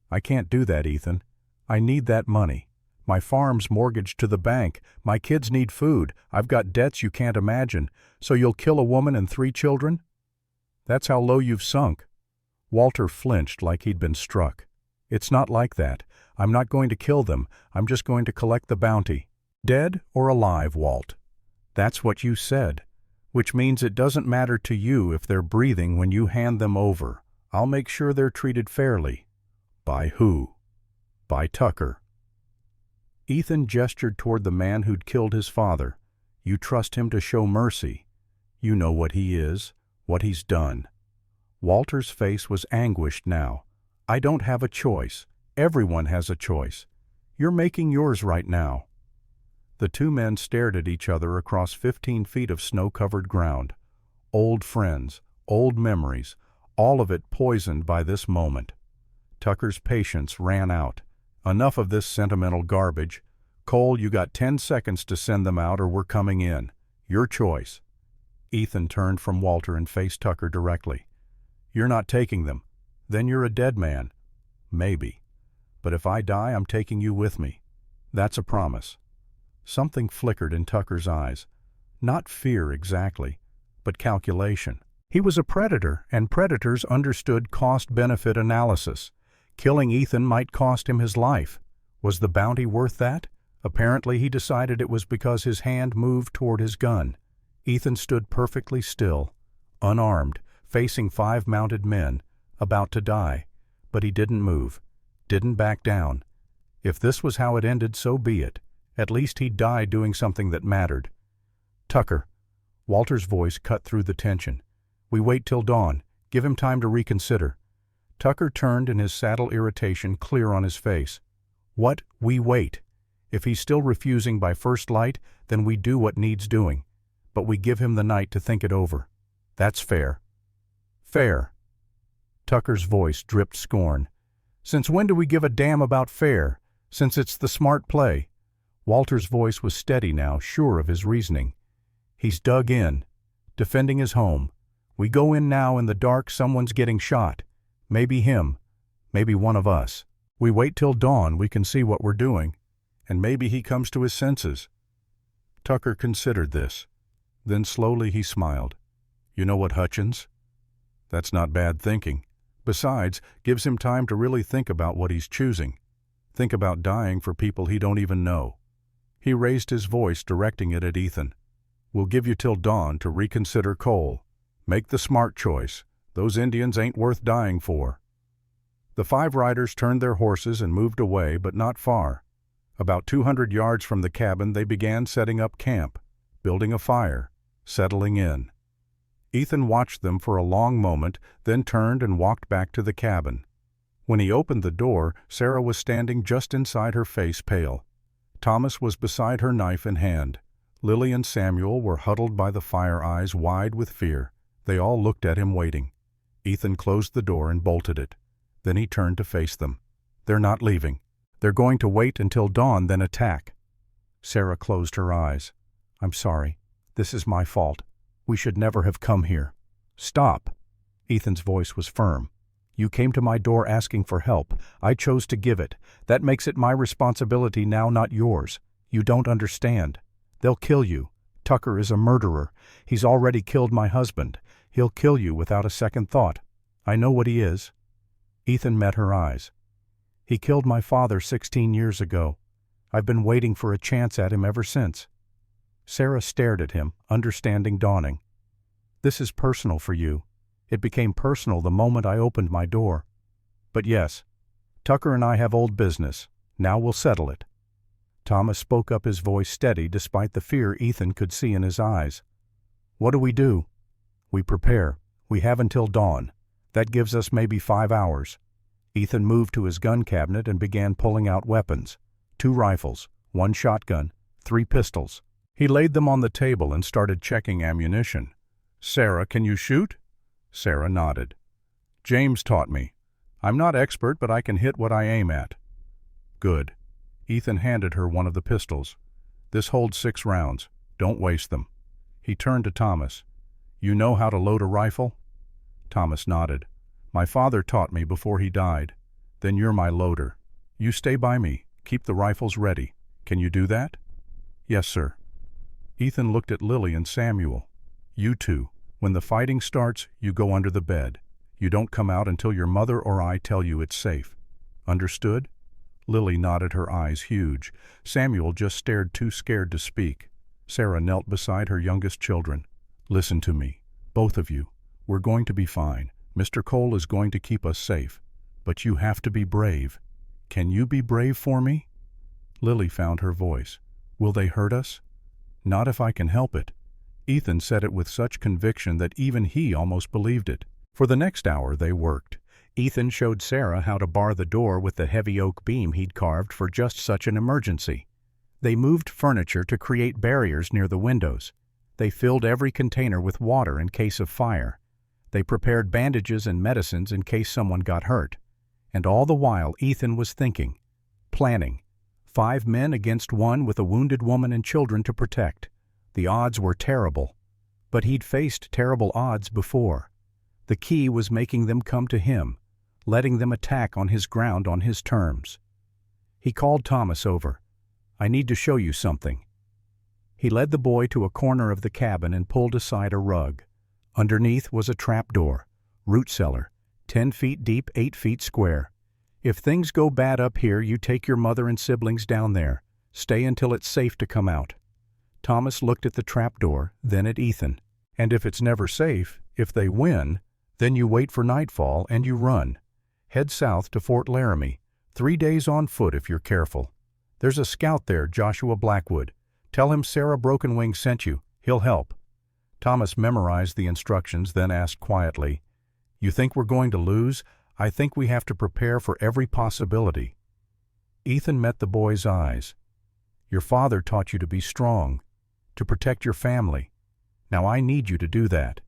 A: "I can't do that, Ethan. I need that money. My farm's mortgaged to the bank. My kids need food. I've got debts you can't imagine. So you'll kill a woman and 3 children? That's how low you've sunk." Walter flinched like he'd been struck. "It's not like that. I'm not going to kill them. I'm just going to collect the bounty." "Dead or alive, Walt?" "That's what you said. Which means it doesn't matter to you if they're breathing when you hand them over. I'll make sure they're treated fairly." "By who?" "By Tucker." Ethan gestured toward the man who'd killed his father. "You trust him to show mercy. You know what he is, what he's done." Walter's face was anguished now. "I don't have a choice. Everyone has a choice. You're making yours right now." The 2 men stared at each other across 15 feet of snow-covered ground. Old friends, old memories, all of it poisoned by this moment. Tucker's patience ran out. "Enough of this sentimental garbage. Cole, you got 10 seconds to send them out or we're coming in. Your choice." Ethan turned from Walter and faced Tucker directly. You're not taking them. Then you're a dead man. Maybe. But if I die, I'm taking you with me. That's a promise. Something flickered in Tucker's eyes. Not fear exactly, but calculation. He was a predator, and predators understood cost-benefit analysis. Killing Ethan might cost him his life. Was the bounty worth that? Apparently he decided it was because his hand moved toward his gun. Ethan stood perfectly still, unarmed, facing 5 mounted men, about to die. But he didn't move, didn't back down. If this was how it ended, so be it. At least he died doing something that mattered. Tucker. Walter's voice cut through the tension. We wait till dawn. Give him time to reconsider. Tucker turned in his saddle, irritation clear on his face. What? We wait. If he's still refusing by first light, then we do what needs doing. But we give him the night to think it over. That's fair. Fair. Tucker's voice dripped scorn. Since when do we give a damn about fair? Since it's the smart play. Walter's voice was steady now, sure of his reasoning. He's dug in, defending his home. We go in now in the dark, someone's getting shot. Maybe him, maybe one of us. We wait till dawn, we can see what we're doing, and maybe he comes to his senses. Tucker considered this. Then slowly he smiled. You know what, Hutchins? That's not bad thinking. Besides, gives him time to really think about what he's choosing. Think about dying for people he don't even know. He raised his voice, directing it at Ethan. We'll give you till dawn to reconsider Cole. Make the smart choice. Those Indians ain't worth dying for. The 5 riders turned their horses and moved away, but not far. About 200 yards from the cabin, they began setting up camp, building a fire, settling in. Ethan watched them for a long moment, then turned and walked back to the cabin. When he opened the door, Sarah was standing just inside her, face pale. Thomas was beside her, knife in hand. Lily and Samuel were huddled by the fire, eyes wide with fear. They all looked at him, waiting. Ethan closed the door and bolted it. Then he turned to face them. They're not leaving. They're going to wait until dawn, then attack. Sarah closed her eyes. I'm sorry. This is my fault. We should never have come here. Stop. Ethan's voice was firm. You came to my door asking for help. I chose to give it. That makes it my responsibility now, not yours. You don't understand. They'll kill you. Tucker is a murderer. He's already killed my husband. He'll kill you without a second thought. I know what he is. Ethan met her eyes. He killed my father 16 years ago. I've been waiting for a chance at him ever since. Sarah stared at him, understanding dawning. This is personal for you. It became personal the moment I opened my door. But yes, Tucker and I have old business. Now we'll settle it. Thomas spoke up, his voice steady despite the fear Ethan could see in his eyes. What do? We prepare. We have until dawn. That gives us maybe 5 hours. Ethan moved to his gun cabinet and began pulling out weapons. 2 rifles, 1 shotgun, 3 pistols. He laid them on the table and started checking ammunition. Sarah, can you shoot? Sarah nodded. James taught me. I'm not expert, but I can hit what I aim at. Good. Ethan handed her one of the pistols. This holds 6 rounds. Don't waste them. He turned to Thomas. You know how to load a rifle? Thomas nodded. My father taught me before he died. Then you're my loader. You stay by me. Keep the rifles ready. Can you do that? Yes, sir. Ethan looked at Lily and Samuel. You two. When the fighting starts, you go under the bed. You don't come out until your mother or I tell you it's safe. Understood? Lily nodded, her eyes huge. Samuel just stared, too scared to speak. Sarah knelt beside her youngest children. Listen to me, both of you. We're going to be fine. Mr. Cole is going to keep us safe. But you have to be brave. Can you be brave for me? Lily found her voice. Will they hurt us? Not if I can help it. Ethan said it with such conviction that even he almost believed it. For the next hour they worked. Ethan showed Sarah how to bar the door with the heavy oak beam he'd carved for just such an emergency. They moved furniture to create barriers near the windows. They filled every container with water in case of fire. They prepared bandages and medicines in case someone got hurt. And all the while Ethan was thinking, planning. 5 men against 1 with a wounded woman and children to protect. The odds were terrible. But he'd faced terrible odds before. The key was making them come to him, letting them attack on his ground on his terms. He called Thomas over. "I need to show you something." He led the boy to a corner of the cabin and pulled aside a rug. Underneath was a trapdoor, root cellar, 10 feet deep, 8 feet square. "If things go bad up here, you take your mother and siblings down there. Stay until it's safe to come out." Thomas looked at the trapdoor, then at Ethan. "And if it's never safe, if they win, then you wait for nightfall and you run. Head south to Fort Laramie, 3 days on foot if you're careful. There's a scout there, Joshua Blackwood. Tell him Sarah Brokenwing sent you. He'll help." Thomas memorized the instructions, then asked quietly, "You think we're going to lose? I think we have to prepare for every possibility." Ethan met the boy's eyes. "Your father taught you to be strong, to protect your family. Now I need you to do that.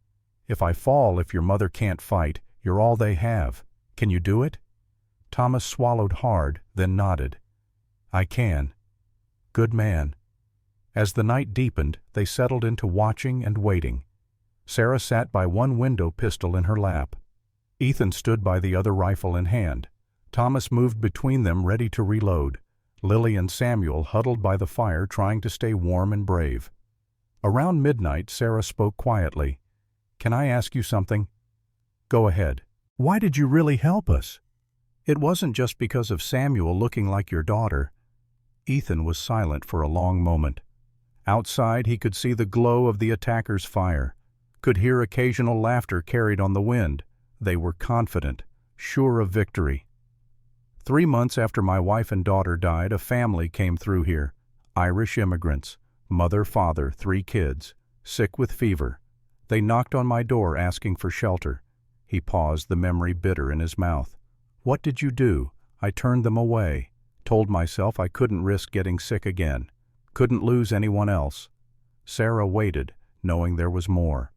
A: If I fall, if your mother can't fight, you're all they have. Can you do it?" Thomas swallowed hard, then nodded. "I can." "Good man." As the night deepened, they settled into watching and waiting. Sarah sat by one window, pistol in her lap. Ethan stood by the other, rifle in hand. Thomas moved between them, ready to reload. Lily and Samuel huddled by the fire, trying to stay warm and brave. Around midnight, Sarah spoke quietly. "Can I ask you something?" "Go ahead." "Why did you really help us?" "It wasn't just because of Samuel looking like your daughter." Ethan was silent for a long moment. Outside, he could see the glow of the attackers' fire, could hear occasional laughter carried on the wind. They were confident, sure of victory. 3 months after my wife and daughter died, a family came through here. Irish immigrants, mother, father, 3 kids, sick with fever. They knocked on my door asking for shelter. He paused, the memory bitter in his mouth. "What did you do?" "I turned them away. Told myself I couldn't risk getting sick again. Couldn't lose anyone else." Sarah waited, knowing there was more.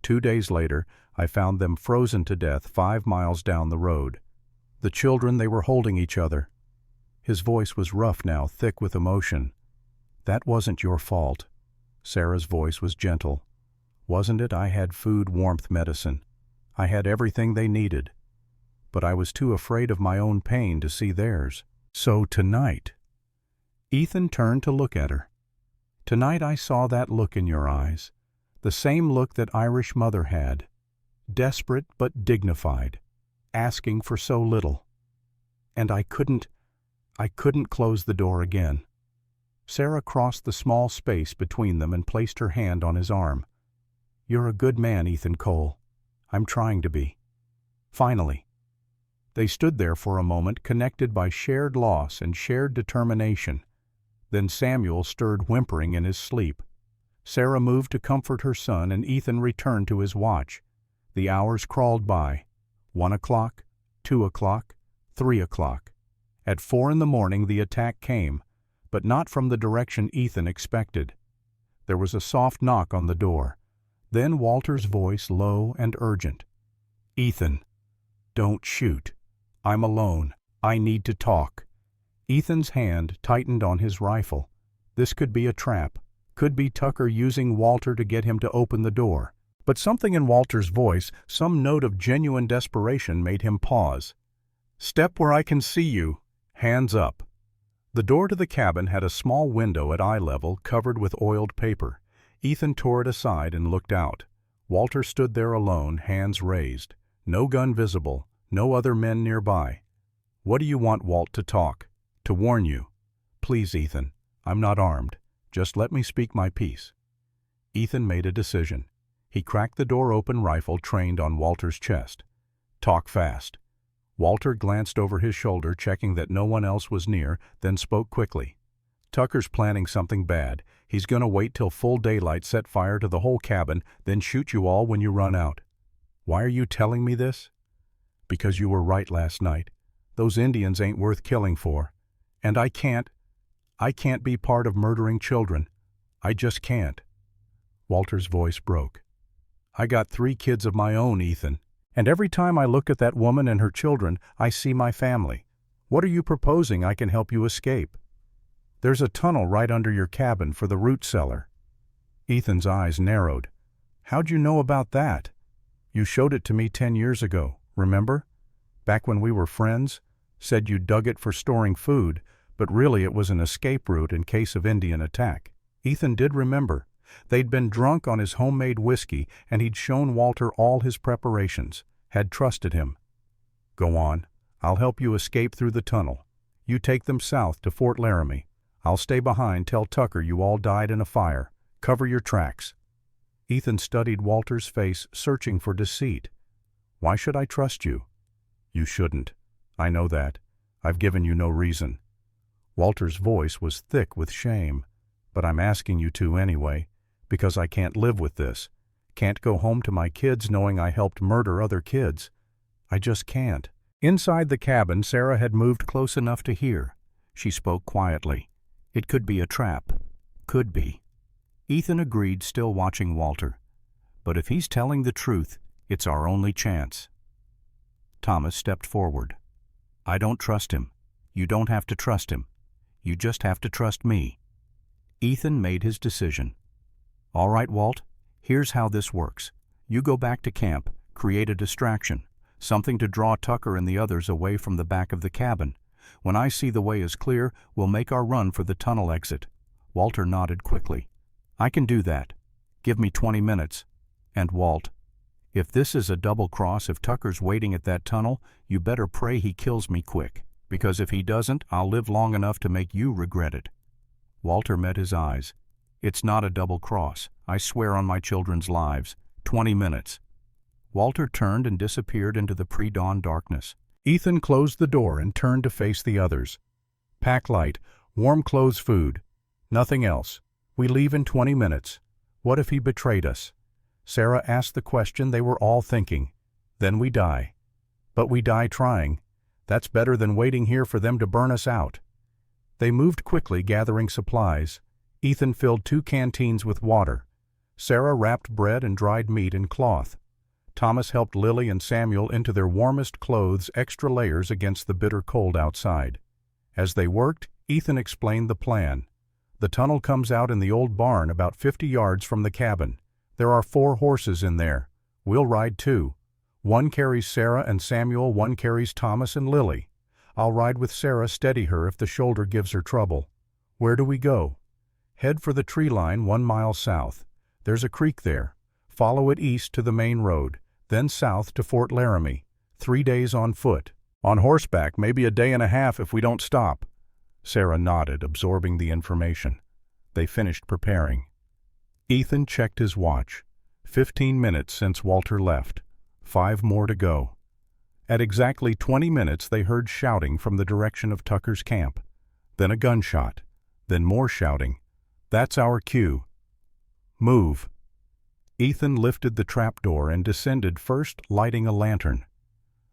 A: 2 days later, I found them frozen to death 5 miles down the road. The children, they were holding each other. His voice was rough now, thick with emotion. "That wasn't your fault." Sarah's voice was gentle. "Wasn't it? I had food, warmth, medicine. I had everything they needed. But I was too afraid of my own pain to see theirs. So tonight—" Ethan turned to look at her. "Tonight I saw that look in your eyes, the same look that Irish mother had, desperate but dignified, asking for so little. And I couldn't close the door again." Sarah crossed the small space between them and placed her hand on his arm. "You're a good man, Ethan Cole. I'm trying to be." Finally. They stood there for a moment, connected by shared loss and shared determination. Then Samuel stirred, whimpering in his sleep. Sarah moved to comfort her son, and Ethan returned to his watch. The hours crawled by. 1 o'clock, 2 o'clock, 3 o'clock. At 4 in the morning the attack came, but not from the direction Ethan expected. There was a soft knock on the door. Then Walter's voice, low and urgent. "Ethan, don't shoot. I'm alone. I need to talk." Ethan's hand tightened on his rifle. This could be a trap, could be Tucker using Walter to get him to open the door. But something in Walter's voice, some note of genuine desperation, made him pause. "Step where I can see you. Hands up." The door to the cabin had a small window at eye level covered with oiled paper. Ethan tore it aside and looked out. Walter stood there alone, hands raised. No gun visible, no other men nearby. "What do you want, Walt, to talk?" "To warn you." "Please, Ethan, I'm not armed. Just let me speak my piece." Ethan made a decision. He cracked the door open, rifle trained on Walter's chest. "Talk fast." Walter glanced over his shoulder, checking that no one else was near, then spoke quickly. "Tucker's planning something bad. He's gonna wait till full daylight, set fire to the whole cabin, then shoot you all when you run out." "Why are you telling me this?" "Because you were right last night. Those Indians ain't worth killing for. And I can't be part of murdering children. I just can't." Walter's voice broke. "I got 3 kids of my own, Ethan. And every time I look at that woman and her children, I see my family. What are you proposing I can help you escape?" "There's a tunnel right under your cabin for the root cellar." Ethan's eyes narrowed. "How'd you know about that?" You showed it to me 10 years ago, remember? Back when we were friends? Said you dug it for storing food, but really it was an escape route in case of Indian attack. Ethan did remember. They'd been drunk on his homemade whiskey, and he'd shown Walter all his preparations, had trusted him. Go on. I'll help you escape through the tunnel. You take them south to Fort Laramie. I'll stay behind, tell Tucker you all died in a fire. Cover your tracks. Ethan studied Walter's face, searching for deceit. Why should I trust you? You shouldn't. I know that. I've given you no reason. Walter's voice was thick with shame. But I'm asking you to anyway, because I can't live with this. Can't go home to my kids knowing I helped murder other kids. I just can't. Inside the cabin, Sarah had moved close enough to hear. She spoke quietly. It could be a trap. Could be. Ethan agreed, still watching Walter. But if he's telling the truth, it's our only chance. Thomas stepped forward. I don't trust him. You don't have to trust him. You just have to trust me. Ethan made his decision. All right, Walt, here's how this works. You go back to camp, create a distraction, something to draw Tucker and the others away from the back of the cabin. When I see the way is clear, we'll make our run for the tunnel exit. Walter nodded quickly. I can do that. Give me 20 minutes. And Walt, if this is a double cross, if Tucker's waiting at that tunnel, you better pray he kills me quick, because if he doesn't, I'll live long enough to make you regret it. Walter met his eyes. It's not a double cross. I swear on my children's lives. 20 minutes. Walter turned and disappeared into the pre-dawn darkness. Ethan closed the door and turned to face the others. Pack light, warm clothes, food. Nothing else. We leave in 20 minutes. What if he betrayed us? Sarah asked the question they were all thinking. Then we die. But we die trying. That's better than waiting here for them to burn us out. They moved quickly, gathering supplies. Ethan filled 2 canteens with water. Sarah wrapped bread and dried meat in cloth. Thomas helped Lily and Samuel into their warmest clothes, extra layers against the bitter cold outside. As they worked, Ethan explained the plan. The tunnel comes out in the old barn about 50 yards from the cabin. There are 4 horses in there. We'll ride 2. 1 carries Sarah and Samuel, 1 carries Thomas and Lily. I'll ride with Sarah, steady her if the shoulder gives her trouble. Where do we go? Head for the tree line 1 mile south. There's a creek there. Follow it east to the main road, then south to Fort Laramie. 3 days on foot. On horseback, maybe a day and a half if we don't stop. Sarah nodded, absorbing the information. They finished preparing. Ethan checked his watch. 15 minutes since Walter left. 5 more to go. At exactly 20 minutes they heard shouting from the direction of Tucker's camp. Then a gunshot. Then more shouting. That's our cue. Move. Ethan lifted the trapdoor and descended, first lighting a lantern.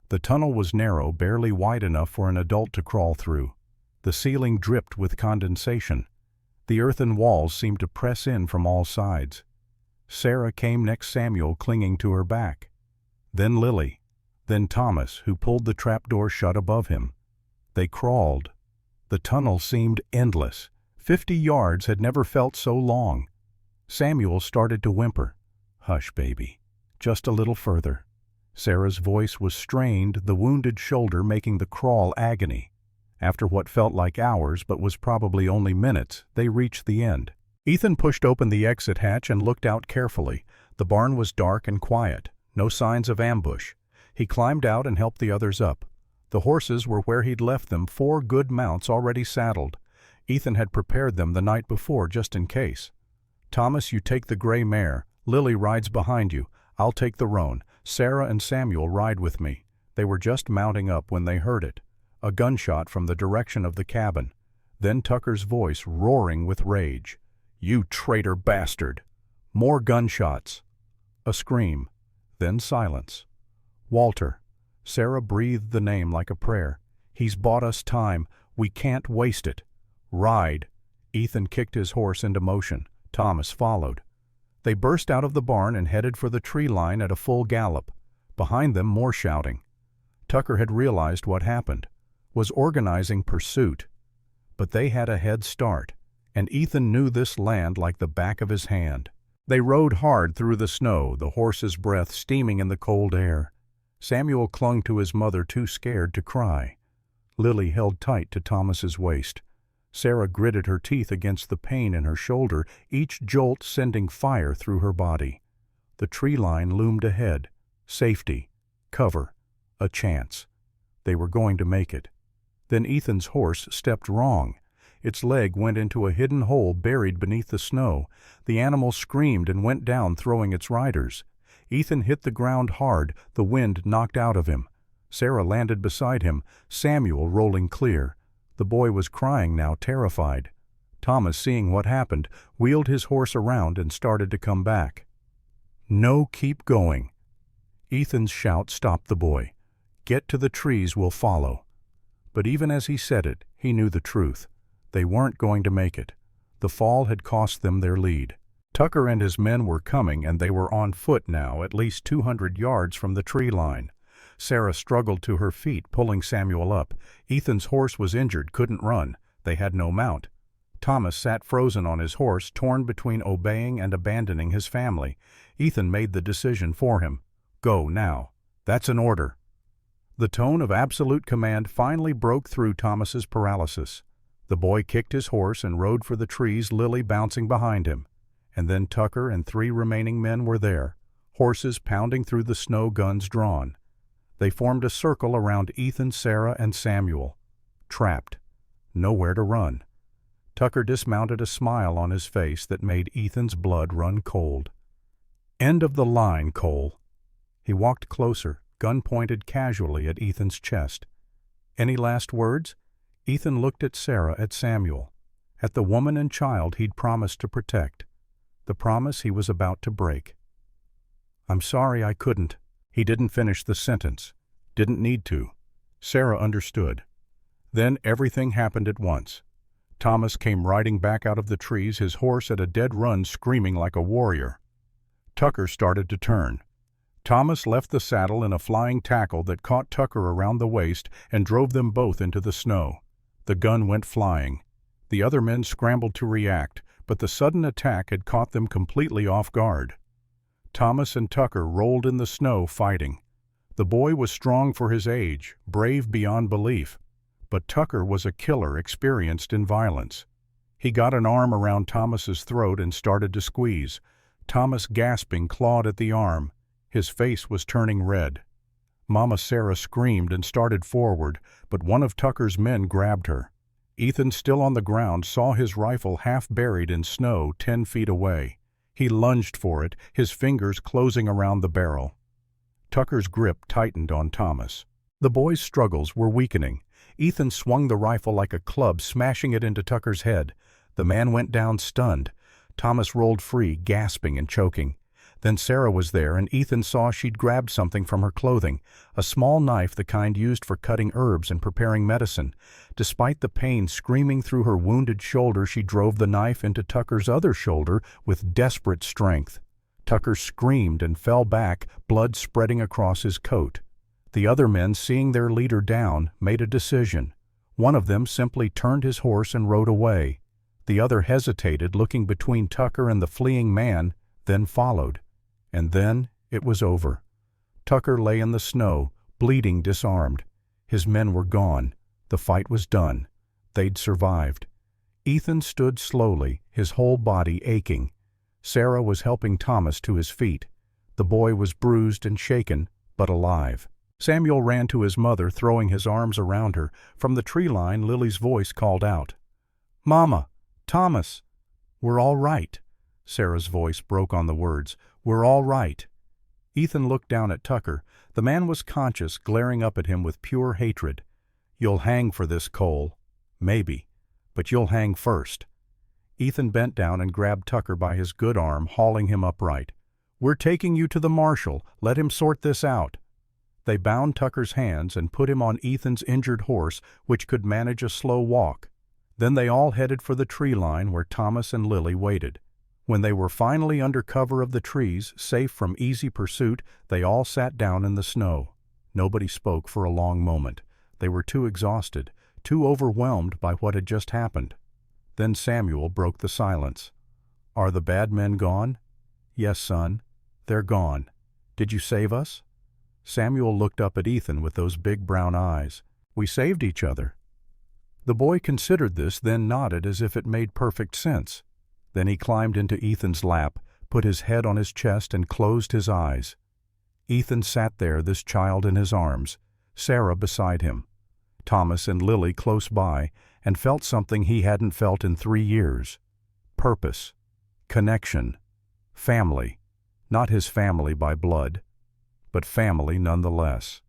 A: The tunnel was narrow, barely wide enough for an adult to crawl through. The ceiling dripped with condensation. The earthen walls seemed to press in from all sides. Sarah came next, Samuel clinging to her back. Then Lily. Then Thomas, who pulled the trapdoor shut above him. They crawled. The tunnel seemed endless. 50 yards had never felt so long. Samuel started to whimper. Hush, baby. Just a little further. Sarah's voice was strained, the wounded shoulder making the crawl agony. After what felt like hours but was probably only minutes, they reached the end. Ethan pushed open the exit hatch and looked out carefully. The barn was dark and quiet. No signs of ambush. He climbed out and helped the others up. The horses were where he'd left them, 4 good mounts already saddled. Ethan had prepared them the night before just in case. Thomas, you take the gray mare. Lily rides behind you. I'll take the roan. Sarah and Samuel ride with me. They were just mounting up when they heard it. A gunshot from the direction of the cabin. Then Tucker's voice roaring with rage. You traitor bastard! More gunshots. A scream. Then silence. Walter. Sarah breathed the name like a prayer. He's bought us time. We can't waste it. Ride. Ethan kicked his horse into motion. Thomas followed. They burst out of the barn and headed for the tree line at a full gallop. Behind them, more shouting. Tucker had realized what happened, was organizing pursuit. But they had a head start, and Ethan knew this land like the back of his hand. They rode hard through the snow, the horse's breath steaming in the cold air. Samuel clung to his mother, too scared to cry. Lily held tight to Thomas's waist. Sarah gritted her teeth against the pain in her shoulder, each jolt sending fire through her body. The tree line loomed ahead. Safety, cover, a chance. They were going to make it. Then Ethan's horse stepped wrong. Its leg went into a hidden hole buried beneath the snow. The animal screamed and went down, throwing its riders. Ethan hit the ground hard, the wind knocked out of him. Sarah landed beside him, Samuel rolling clear. The boy was crying now, terrified. Thomas, seeing what happened, wheeled his horse around and started to come back. "No, keep going." Ethan's shout stopped the boy. "Get to the trees, we'll follow." But even as he said it, he knew the truth. They weren't going to make it. The fall had cost them their lead. Tucker and his men were coming, and they were on foot now, at least 200 yards from the tree line. Sarah struggled to her feet, pulling Samuel up. Ethan's horse was injured, couldn't run. They had no mount. Thomas sat frozen on his horse, torn between obeying and abandoning his family. Ethan made the decision for him. "Go now. That's an order." The tone of absolute command finally broke through Thomas's paralysis. The boy kicked his horse and rode for the trees, Lily bouncing behind him. And then Tucker and 3 remaining men were there, horses pounding through the snow, guns drawn. They formed a circle around Ethan, Sarah, and Samuel. Trapped. Nowhere to run. Tucker dismounted, a smile on his face that made Ethan's blood run cold. "End of the line, Cole." He walked closer, gun pointed casually at Ethan's chest. "Any last words?" Ethan looked at Sarah, at Samuel, at the woman and child he'd promised to protect. The promise he was about to break. "I'm sorry I couldn't." He didn't finish the sentence. Didn't need to. Sarah understood. Then everything happened at once. Thomas came riding back out of the trees, his horse at a dead run, screaming like a warrior. Tucker started to turn. Thomas left the saddle in a flying tackle that caught Tucker around the waist and drove them both into the snow. The gun went flying. The other men scrambled to react, but the sudden attack had caught them completely off guard. Thomas and Tucker rolled in the snow, fighting. The boy was strong for his age, brave beyond belief. But Tucker was a killer experienced in violence. He got an arm around Thomas's throat and started to squeeze. Thomas, gasping, clawed at the arm. His face was turning red. Mama Sarah screamed and started forward, but one of Tucker's men grabbed her. Ethan, still on the ground, saw his rifle half buried in snow 10 feet away. He lunged for it, his fingers closing around the barrel. Tucker's grip tightened on Thomas. The boy's struggles were weakening. Ethan swung the rifle like a club, smashing it into Tucker's head. The man went down stunned. Thomas rolled free, gasping and choking. Then Sarah was there, and Ethan saw she'd grabbed something from her clothing, a small knife, the kind used for cutting herbs and preparing medicine. Despite the pain screaming through her wounded shoulder, she drove the knife into Tucker's other shoulder with desperate strength. Tucker screamed and fell back, blood spreading across his coat. The other men, seeing their leader down, made a decision. One of them simply turned his horse and rode away. The other hesitated, looking between Tucker and the fleeing man, then followed. And then it was over. Tucker lay in the snow, bleeding, disarmed. His men were gone. The fight was done. They'd survived. Ethan stood slowly, his whole body aching. Sarah was helping Thomas to his feet. The boy was bruised and shaken, but alive. Samuel ran to his mother, throwing his arms around her. From the tree line, Lily's voice called out, "Mama, Thomas." "We're all right." Sarah's voice broke on the words. "We're all right." Ethan looked down at Tucker. The man was conscious, glaring up at him with pure hatred. "You'll hang for this, Cole." "Maybe. But you'll hang first." Ethan bent down and grabbed Tucker by his good arm, hauling him upright. "We're taking you to the marshal. Let him sort this out." They bound Tucker's hands and put him on Ethan's injured horse, which could manage a slow walk. Then they all headed for the tree line where Thomas and Lily waited. When they were finally under cover of the trees, safe from easy pursuit, they all sat down in the snow. Nobody spoke for a long moment. They were too exhausted, too overwhelmed by what had just happened. Then Samuel broke the silence. "Are the bad men gone?" "Yes, son. They're gone. Did you save us?" Samuel looked up at Ethan with those big brown eyes. "We saved each other." The boy considered this, then nodded as if it made perfect sense. Then he climbed into Ethan's lap, put his head on his chest, and closed his eyes. Ethan sat there, this child in his arms, Sarah beside him, Thomas and Lily close by, and felt something he hadn't felt in 3 years. Purpose, connection, family. Not his family by blood, but family nonetheless.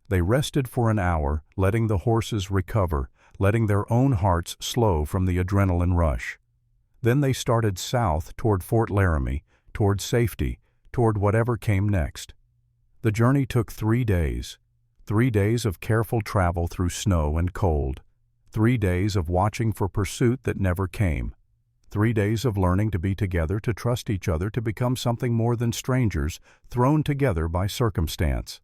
A: They rested for an hour, letting the horses recover, letting their own hearts slow from the adrenaline rush. Then they started south toward Fort Laramie, toward safety, toward whatever came next. The journey took 3 days. 3 days of careful travel through snow and cold. 3 days of watching for pursuit that never came. 3 days of learning to be together, to trust each other, to become something more than strangers, thrown together by circumstance.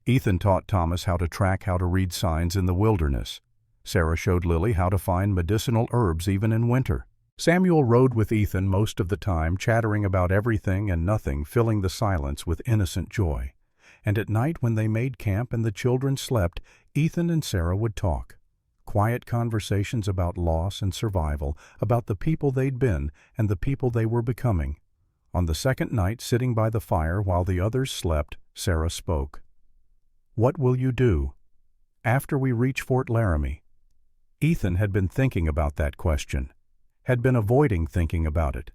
A: Ethan taught Thomas how to track, how to read signs in the wilderness. Sarah showed Lily how to find medicinal herbs even in winter. Samuel rode with Ethan most of the time, chattering about everything and nothing, filling the silence with innocent joy. And at night, when they made camp and the children slept, Ethan and Sarah would talk. Quiet conversations about loss and survival, about the people they'd been and the people they were becoming. On the second night, sitting by the fire while the others slept, Sarah spoke. "What will you do after we reach Fort Laramie?" Ethan had been thinking about that question, had been avoiding thinking about it,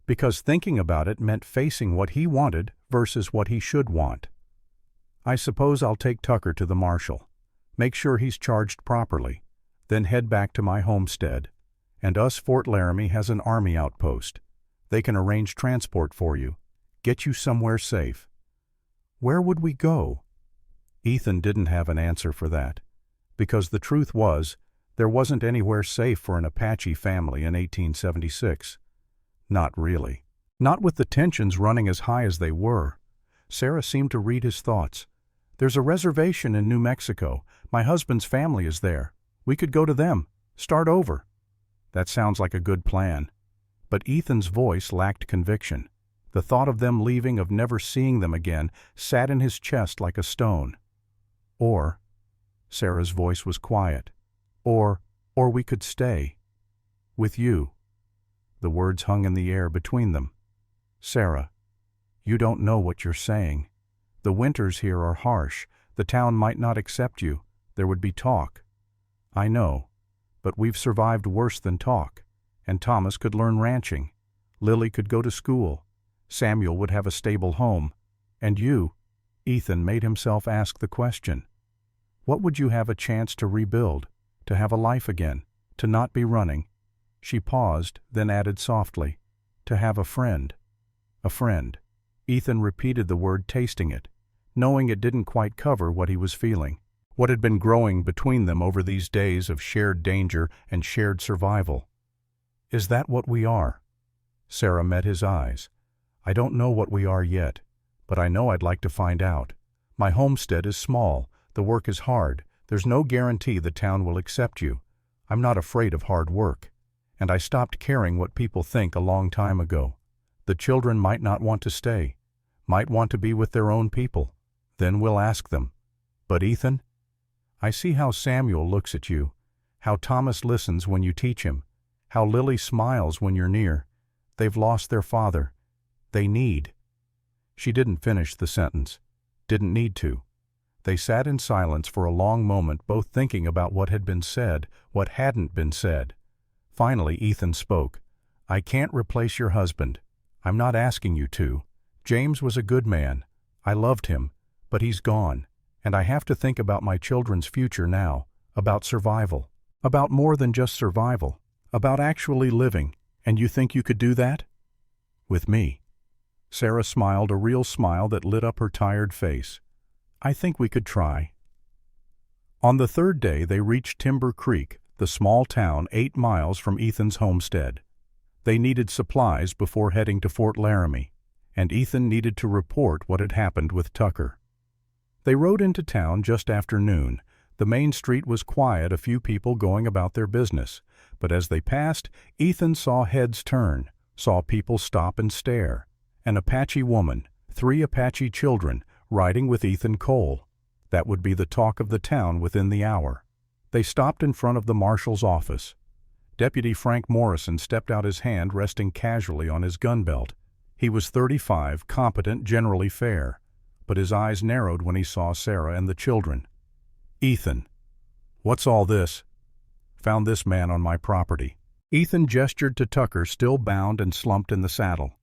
A: because thinking about it meant facing what he wanted versus what he should want. "I suppose I'll take Tucker to the marshal, make sure he's charged properly, then head back to my homestead. And Fort Laramie has an army outpost. They can arrange transport for you, get you somewhere safe." Where would we go? Ethan didn't have an answer for that, because the truth was, there wasn't anywhere safe for an Apache family in 1876. Not really. Not with the tensions running as high as they were. Sarah seemed to read his thoughts. "There's a reservation in New Mexico. My husband's family is there. We could go to them, start over." That sounds like a good plan. But Ethan's voice lacked conviction. The thought of them leaving, of never seeing them again, sat in his chest like a stone. Or, Sarah's voice was quiet, or we could stay. With you. The words hung in the air between them. "Sarah, you don't know what you're saying. The winters here are harsh. The town might not accept you. There would be talk." "I know, but we've survived worse than talk. And Thomas could learn ranching. Lily could go to school. Samuel would have a stable home. And you," Ethan made himself ask the question, "what would you have a chance to rebuild, to have a life again, to not be running?" She paused, then added softly, "To have a friend." A friend. Ethan repeated the word, tasting it, knowing it didn't quite cover what he was feeling, what had been growing between them over these days of shared danger and shared survival. "Is that what we are?" Sarah met his eyes. "I don't know what we are yet, but I know I'd like to find out. My homestead is small, the work is hard, there's no guarantee the town will accept you. I'm not afraid of hard work. And I stopped caring what people think a long time ago. The children might not want to stay, might want to be with their own people. Then we'll ask them. But Ethan, I see how Samuel looks at you, how Thomas listens when you teach him, how Lily smiles when you're near. They've lost their father. They need." She didn't finish the sentence, didn't need to. They sat in silence for a long moment, both thinking about what had been said, what hadn't been said. Finally, Ethan spoke. "I can't replace your husband. I'm not asking you to. James was a good man. I loved him, but he's gone, and I have to think about my children's future now, about survival, about more than just survival, about actually living. And you think you could do that? With me?" Sarah smiled, a real smile that lit up her tired face. "I think we could try." On the third day they reached Timber Creek, the small town 8 miles from Ethan's homestead. They needed supplies before heading to Fort Laramie, and Ethan needed to report what had happened with Tucker. They rode into town just after noon. The main street was quiet, a few people going about their business. But as they passed, Ethan saw heads turn, saw people stop and stare. An Apache woman, 3 Apache children, riding with Ethan Cole. That would be the talk of the town within the hour. They stopped in front of the marshal's office. Deputy Frank Morrison stepped out, his hand resting casually on his gun belt. He was 35, competent, generally fair, but his eyes narrowed when he saw Sarah and the children. "Ethan, what's all this?" "Found this man on my property." Ethan gestured to Tucker, still bound and slumped in the saddle.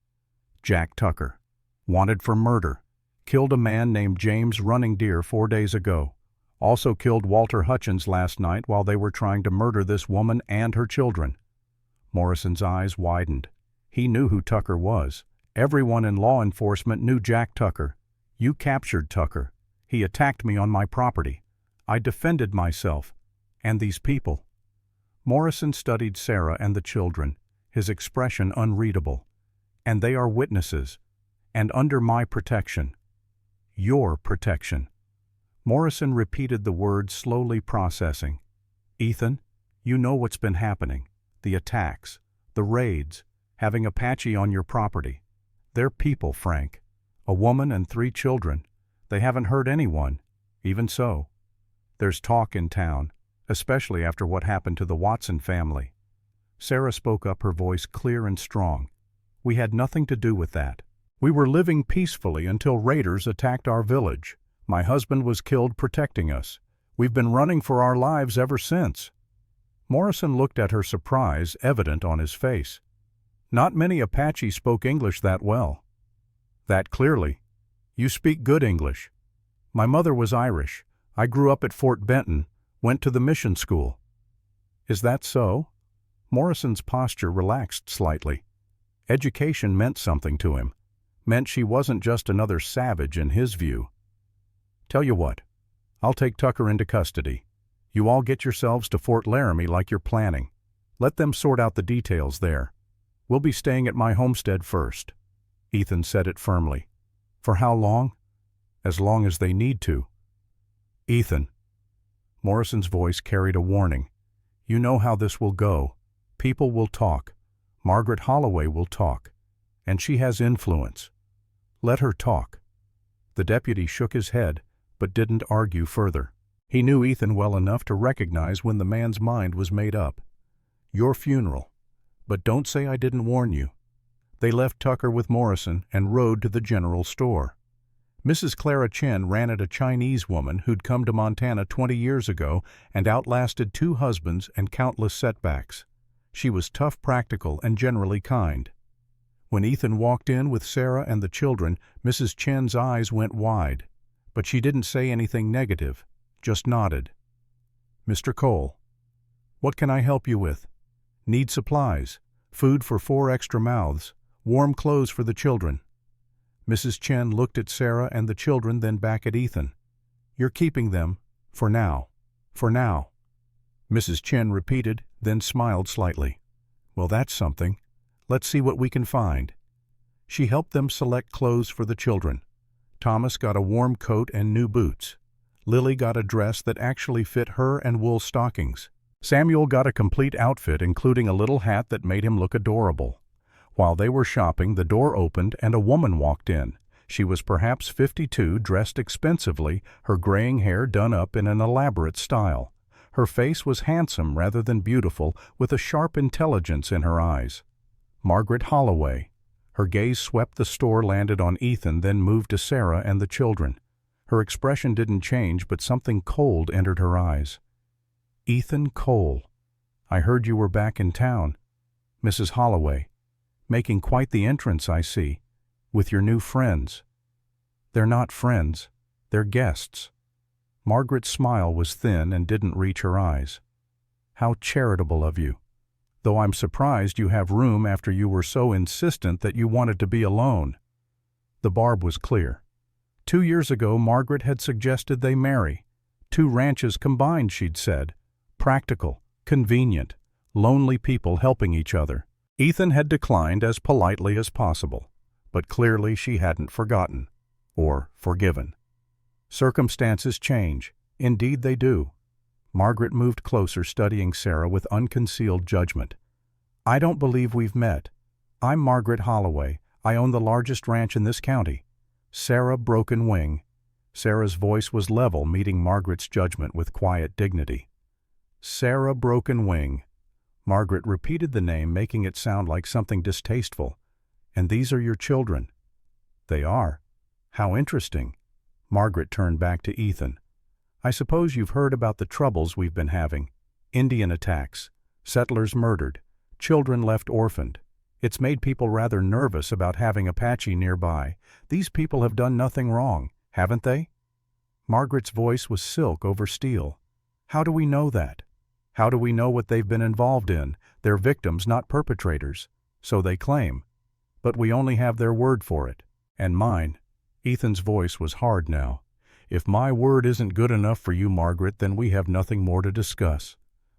A: "Jack Tucker, wanted for murder. Killed a man named James Running Deer 4 days ago. Also killed Walter Hutchins last night while they were trying to murder this woman and her children." Morrison's eyes widened. He knew who Tucker was. Everyone in law enforcement knew Jack Tucker. "You captured Tucker. He attacked me on my property. I defended myself. And these people." Morrison studied Sarah and the children, his expression unreadable. "And they are witnesses. And under my protection." "Your protection." Morrison repeated the words, slowly processing. "Ethan, you know what's been happening. The attacks, the raids, having Apache on your property. They're people, Frank. A woman and 3 children. They haven't hurt anyone. Even so. There's talk in town, especially after what happened to the Watson family." Sarah spoke up, her voice clear and strong. "We had nothing to do with that. We were living peacefully until raiders attacked our village. My husband was killed protecting us. We've been running for our lives ever since." Morrison looked at her, surprise evident on his face. "Not many Apache spoke English that well." "That clearly. You speak good English." "My mother was Irish. I grew up at Fort Benton, went to the mission school." "Is that so?" Morrison's posture relaxed slightly. Education meant something to him. Meant she wasn't just another savage in his view. "Tell you what, I'll take Tucker into custody. You all get yourselves to Fort Laramie like you're planning. Let them sort out the details there. We'll be staying at my homestead first." Ethan said it firmly. "For how long?" "As long as they need to." "Ethan." Morrison's voice carried a warning. "You know how this will go. People will talk. Margaret Holloway will talk. And she has influence. Let her talk." The deputy shook his head, but didn't argue further. He knew Ethan well enough to recognize when the man's mind was made up. "Your funeral. But don't say I didn't warn you." They left Tucker with Morrison and rode to the general store. Mrs. Clara Chen ran at a Chinese woman who'd come to Montana 20 years ago and outlasted 2 husbands and countless setbacks. She was tough, practical, and generally kind. When Ethan walked in with Sarah and the children, Mrs. Chen's eyes went wide. But she didn't say anything negative, just nodded. "Mr. Cole, what can I help you with?" "Need supplies, food for 4 extra mouths, warm clothes for the children." Mrs. Chen looked at Sarah and the children, then back at Ethan. "You're keeping them, for now. For now." Mrs. Chen repeated, then smiled slightly. "Well, that's something. Let's see what we can find." She helped them select clothes for the children. Thomas got a warm coat and new boots. Lily got a dress that actually fit her and wool stockings. Samuel got a complete outfit, including a little hat that made him look adorable. While they were shopping, the door opened and a woman walked in. She was perhaps 52, dressed expensively, her graying hair done up in an elaborate style. Her face was handsome rather than beautiful, with a sharp intelligence in her eyes. Margaret Holloway. Her gaze swept the store, landed on Ethan, then moved to Sarah and the children. Her expression didn't change, but something cold entered her eyes. "Ethan Cole. I heard you were back in town. Mrs. Holloway. Making quite the entrance, I see. With your new friends." "They're not friends. They're guests." Margaret's smile was thin and didn't reach her eyes. "How charitable of you. Though I'm surprised you have room after you were so insistent that you wanted to be alone." The barb was clear. 2 years ago, Margaret had suggested they marry. 2 ranches combined, she'd said. Practical, convenient, lonely people helping each other. Ethan had declined as politely as possible, but clearly she hadn't forgotten, or forgiven. Circumstances change. Indeed they do. Margaret moved closer, studying Sarah with unconcealed judgment. "I don't believe we've met. I'm Margaret Holloway. I own the largest ranch in this county. Sarah Broken Wing." Sarah's voice was level, meeting Margaret's judgment with quiet dignity. "Sarah Broken Wing." Margaret repeated the name, making it sound like something distasteful. "And these are your children?" "They are." "How interesting." Margaret turned back to Ethan. "I suppose you've heard about the troubles we've been having. Indian attacks, settlers murdered, children left orphaned. It's made people rather nervous about having Apache nearby. These people have done nothing wrong, haven't they?" Margaret's voice was silk over steel. "How do we know that? How do we know what they've been involved in? They're victims, not perpetrators. So they claim. But we only have their word for it. And mine." Ethan's voice was hard now. "If my word isn't good enough for you, Margaret, then we have nothing more to discuss."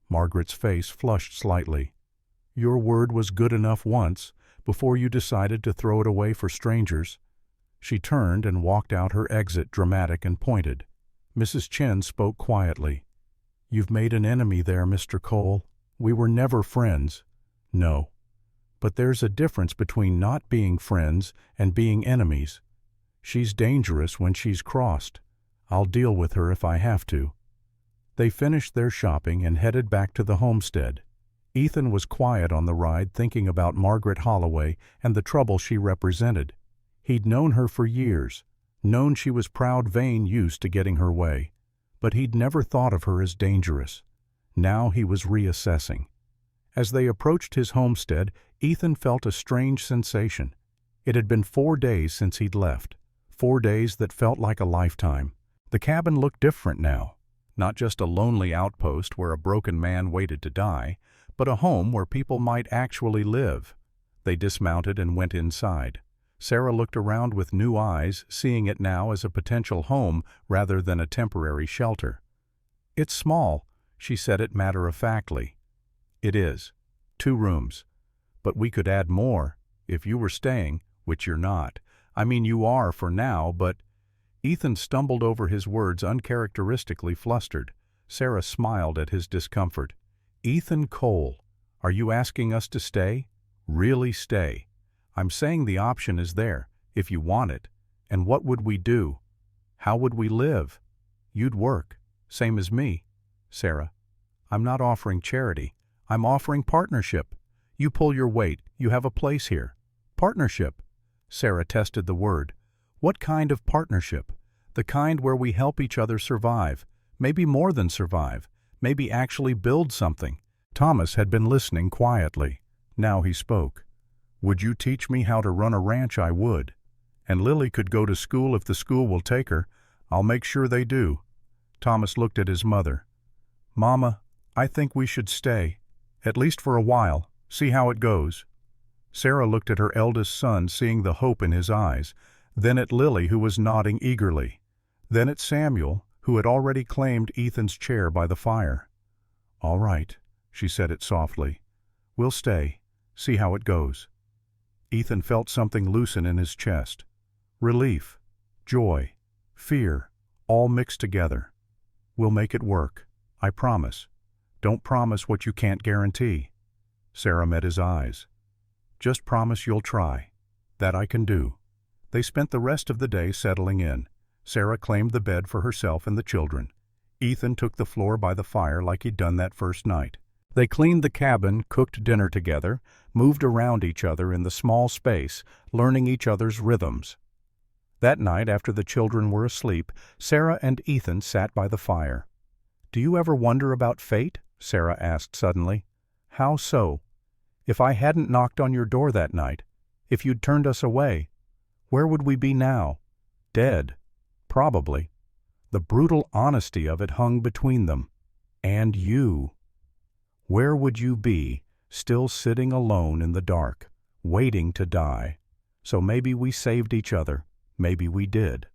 A: Margaret's face flushed slightly. "Your word was good enough once, before you decided to throw it away for strangers." She turned and walked out her exit, dramatic and pointed. Mrs. Chen spoke quietly. "You've made an enemy there, Mr. Cole. We were never friends." "No. But there's a difference between not being friends and being enemies. She's dangerous when she's crossed. I'll deal with her if I have to." They finished their shopping and headed back to the homestead. Ethan was quiet on the ride, thinking about Margaret Holloway and the trouble she represented. He'd known her for years, known she was proud, vain, used to getting her way. But he'd never thought of her as dangerous. Now he was reassessing. As they approached his homestead, Ethan felt a strange sensation. It had been 4 days since he'd left, 4 days that felt like a lifetime. The cabin looked different now. Not just a lonely outpost where a broken man waited to die, but a home where people might actually live. They dismounted and went inside. Sarah looked around with new eyes, seeing it now as a potential home rather than a temporary shelter. "It's small," she said it matter-of-factly. "It is. 2 rooms. But we could add more, if you were staying, which you're not. I mean, you are for now, but—" Ethan stumbled over his words, uncharacteristically flustered. Sarah smiled at his discomfort. "Ethan Cole, are you asking us to stay? Really stay? I'm saying the option is there, if you want it. And what would we do? How would we live? You'd work, same as me." "Sarah, I'm not offering charity. I'm offering partnership. You pull your weight, you have a place here." "Partnership?" Sarah tested the word. "What kind of partnership? The kind where we help each other survive, maybe more than survive, maybe actually build something." Thomas had been listening quietly. Now he spoke. "Would you teach me how to run a ranch? I would. And Lily could go to school if the school will take her. I'll make sure they do." Thomas looked at his mother. "Mama, I think we should stay, at least for a while, see how it goes." Sarah looked at her eldest son, seeing the hope in his eyes, then at Lily, who was nodding eagerly, then at Samuel, who had already claimed Ethan's chair by the fire. "All right," she said it softly. "We'll stay, see how it goes." Ethan felt something loosen in his chest. Relief, joy, fear, all mixed together. "We'll make it work. I promise. Don't promise what you can't guarantee." Sarah met his eyes. "Just promise you'll try. That I can do." They spent the rest of the day settling in. Sarah claimed the bed for herself and the children. Ethan took the floor by the fire like he'd done that first night. They cleaned the cabin, cooked dinner together, moved around each other in the small space, learning each other's rhythms. That night, after the children were asleep, Sarah and Ethan sat by the fire. "Do you ever wonder about fate?" Sarah asked suddenly. "How so? If I hadn't knocked on your door that night, if you'd turned us away, where would we be now? Dead. Probably." The brutal honesty of it hung between them. "And you. Where would you be, still sitting alone in the dark, waiting to die? So maybe we saved each other. Maybe we did."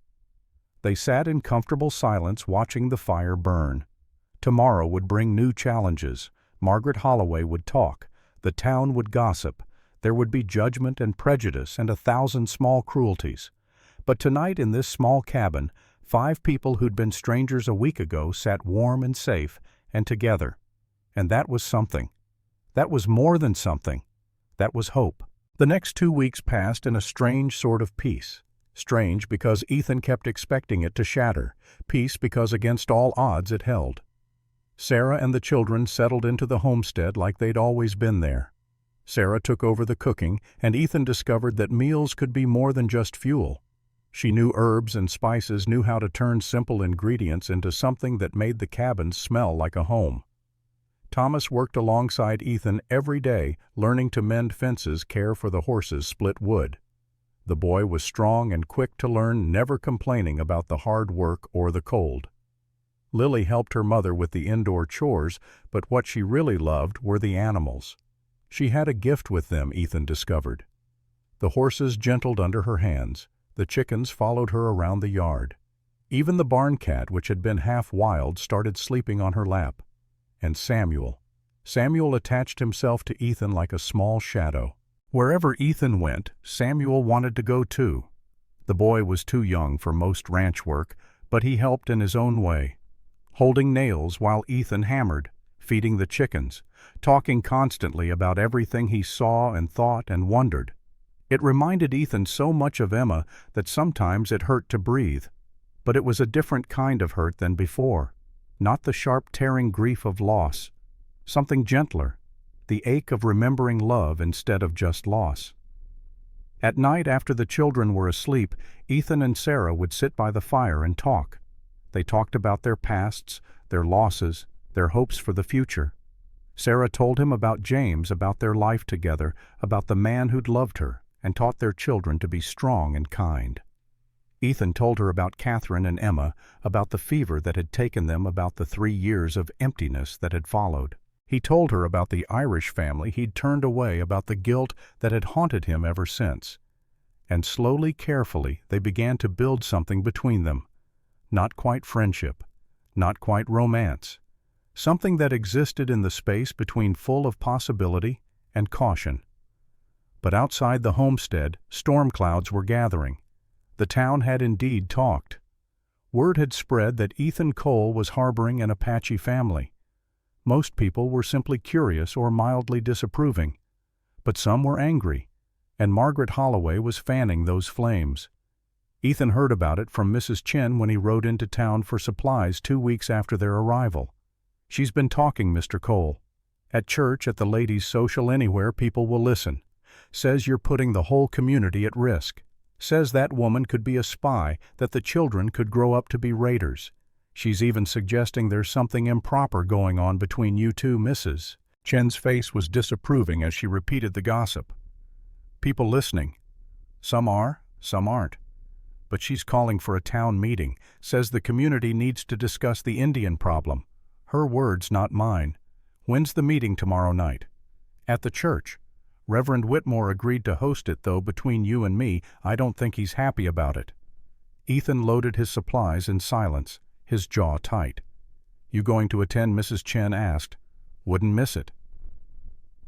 A: They sat in comfortable silence, watching the fire burn. Tomorrow would bring new challenges. Margaret Holloway would talk. The town would gossip. There would be judgment and prejudice and 1,000 small cruelties. But tonight in this small cabin, 5 people who'd been strangers a week ago sat warm and safe and together. And that was something. That was more than something. That was hope. The next 2 weeks passed in a strange sort of peace. Strange because Ethan kept expecting it to shatter, peace because against all odds it held. Sarah and the children settled into the homestead like they'd always been there. Sarah took over the cooking, and Ethan discovered that meals could be more than just fuel. She knew herbs and spices, knew how to turn simple ingredients into something that made the cabin smell like a home. Thomas worked alongside Ethan every day, learning to mend fences, care for the horses, split wood. The boy was strong and quick to learn, never complaining about the hard work or the cold. Lily helped her mother with the indoor chores, but what she really loved were the animals. She had a gift with them, Ethan discovered. The horses gentled under her hands. The chickens followed her around the yard. Even the barn cat, which had been half wild, started sleeping on her lap. And Samuel. Samuel attached himself to Ethan like a small shadow. Wherever Ethan went, Samuel wanted to go too. The boy was too young for most ranch work, but he helped in his own way, holding nails while Ethan hammered, feeding the chickens, talking constantly about everything he saw and thought and wondered. It reminded Ethan so much of Emma that sometimes it hurt to breathe. But it was a different kind of hurt than before. Not the sharp, tearing grief of loss. Something gentler, the ache of remembering love instead of just loss. At night, after the children were asleep, Ethan and Sarah would sit by the fire and talk. They talked about their pasts, their losses, their hopes for the future. Sarah told him about James, about their life together, about the man who'd loved her and taught their children to be strong and kind. Ethan told her about Catherine and Emma, about the fever that had taken them, about the 3 years of emptiness that had followed. He told her about the Irish family he'd turned away, about the guilt that had haunted him ever since. And slowly, carefully, they began to build something between them. Not quite friendship, not quite romance. Something that existed in the space between full of possibility and caution. But outside the homestead, storm clouds were gathering. The town had indeed talked. Word had spread that Ethan Cole was harboring an Apache family. Most people were simply curious or mildly disapproving, but some were angry, and Margaret Holloway was fanning those flames. Ethan heard about it from Mrs. Chen when he rode into town for supplies 2 weeks after their arrival. "She's been talking, Mr. Cole. At church, at the ladies' social, anywhere people will listen. Says you're putting the whole community at risk. Says that woman could be a spy, that the children could grow up to be raiders. She's even suggesting there's something improper going on between you two, Mrs." Chen's face was disapproving as she repeated the gossip. People listening. Some are, some aren't. But she's calling for a town meeting, says the community needs to discuss the Indian problem. Her words, not mine. When's the meeting tomorrow night? At the church. Reverend Whitmore agreed to host it, though between you and me, I don't think he's happy about it. Ethan loaded his supplies in silence, his jaw tight. "You going to attend?" Mrs. Chen asked. "Wouldn't miss it."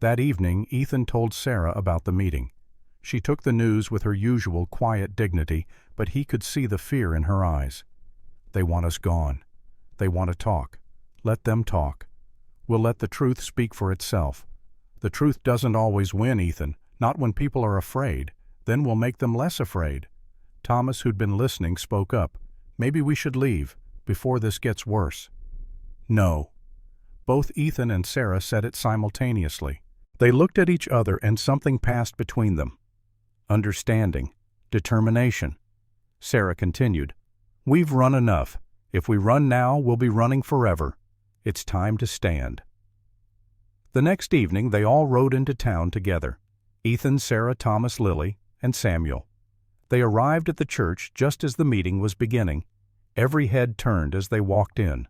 A: That evening, Ethan told Sarah about the meeting. She took the news with her usual quiet dignity, but he could see the fear in her eyes. "They want us gone. They want to talk. Let them talk. We'll let the truth speak for itself. The truth doesn't always win, Ethan, not when people are afraid. Then we'll make them less afraid." Thomas, who'd been listening, spoke up. "Maybe we should leave, before this gets worse." "No." Both Ethan and Sarah said it simultaneously. They looked at each other and something passed between them. Understanding. Determination. Sarah continued, "We've run enough. If we run now, we'll be running forever. It's time to stand." The next evening they all rode into town together. Ethan, Sarah, Thomas, Lily, and Samuel. They arrived at the church just as the meeting was beginning. Every head turned as they walked in.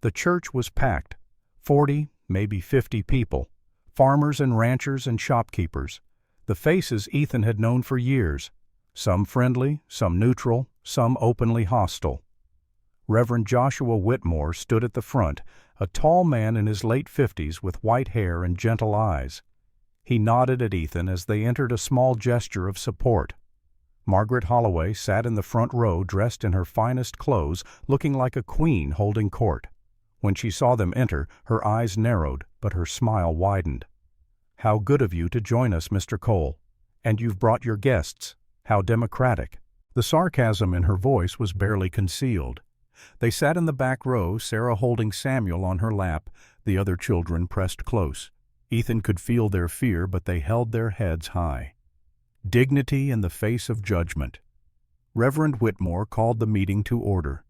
A: The church was packed. 40, maybe 50 people. Farmers and ranchers and shopkeepers. The faces Ethan had known for years. Some friendly, some neutral, some openly hostile. Reverend Joshua Whitmore stood at the front, a tall man in his late 50s with white hair and gentle eyes. He nodded at Ethan as they entered, a small gesture of support. Margaret Holloway sat in the front row dressed in her finest clothes, looking like a queen holding court. When she saw them enter, her eyes narrowed, but her smile widened. "How good of you to join us, Mr. Cole. And you've brought your guests. How democratic." The sarcasm in her voice was barely concealed. They sat in the back row, Sarah holding Samuel on her lap, the other children pressed close. Ethan could feel their fear, but they held their heads high. Dignity in the face of judgment. Reverend Whitmore called the meeting to order.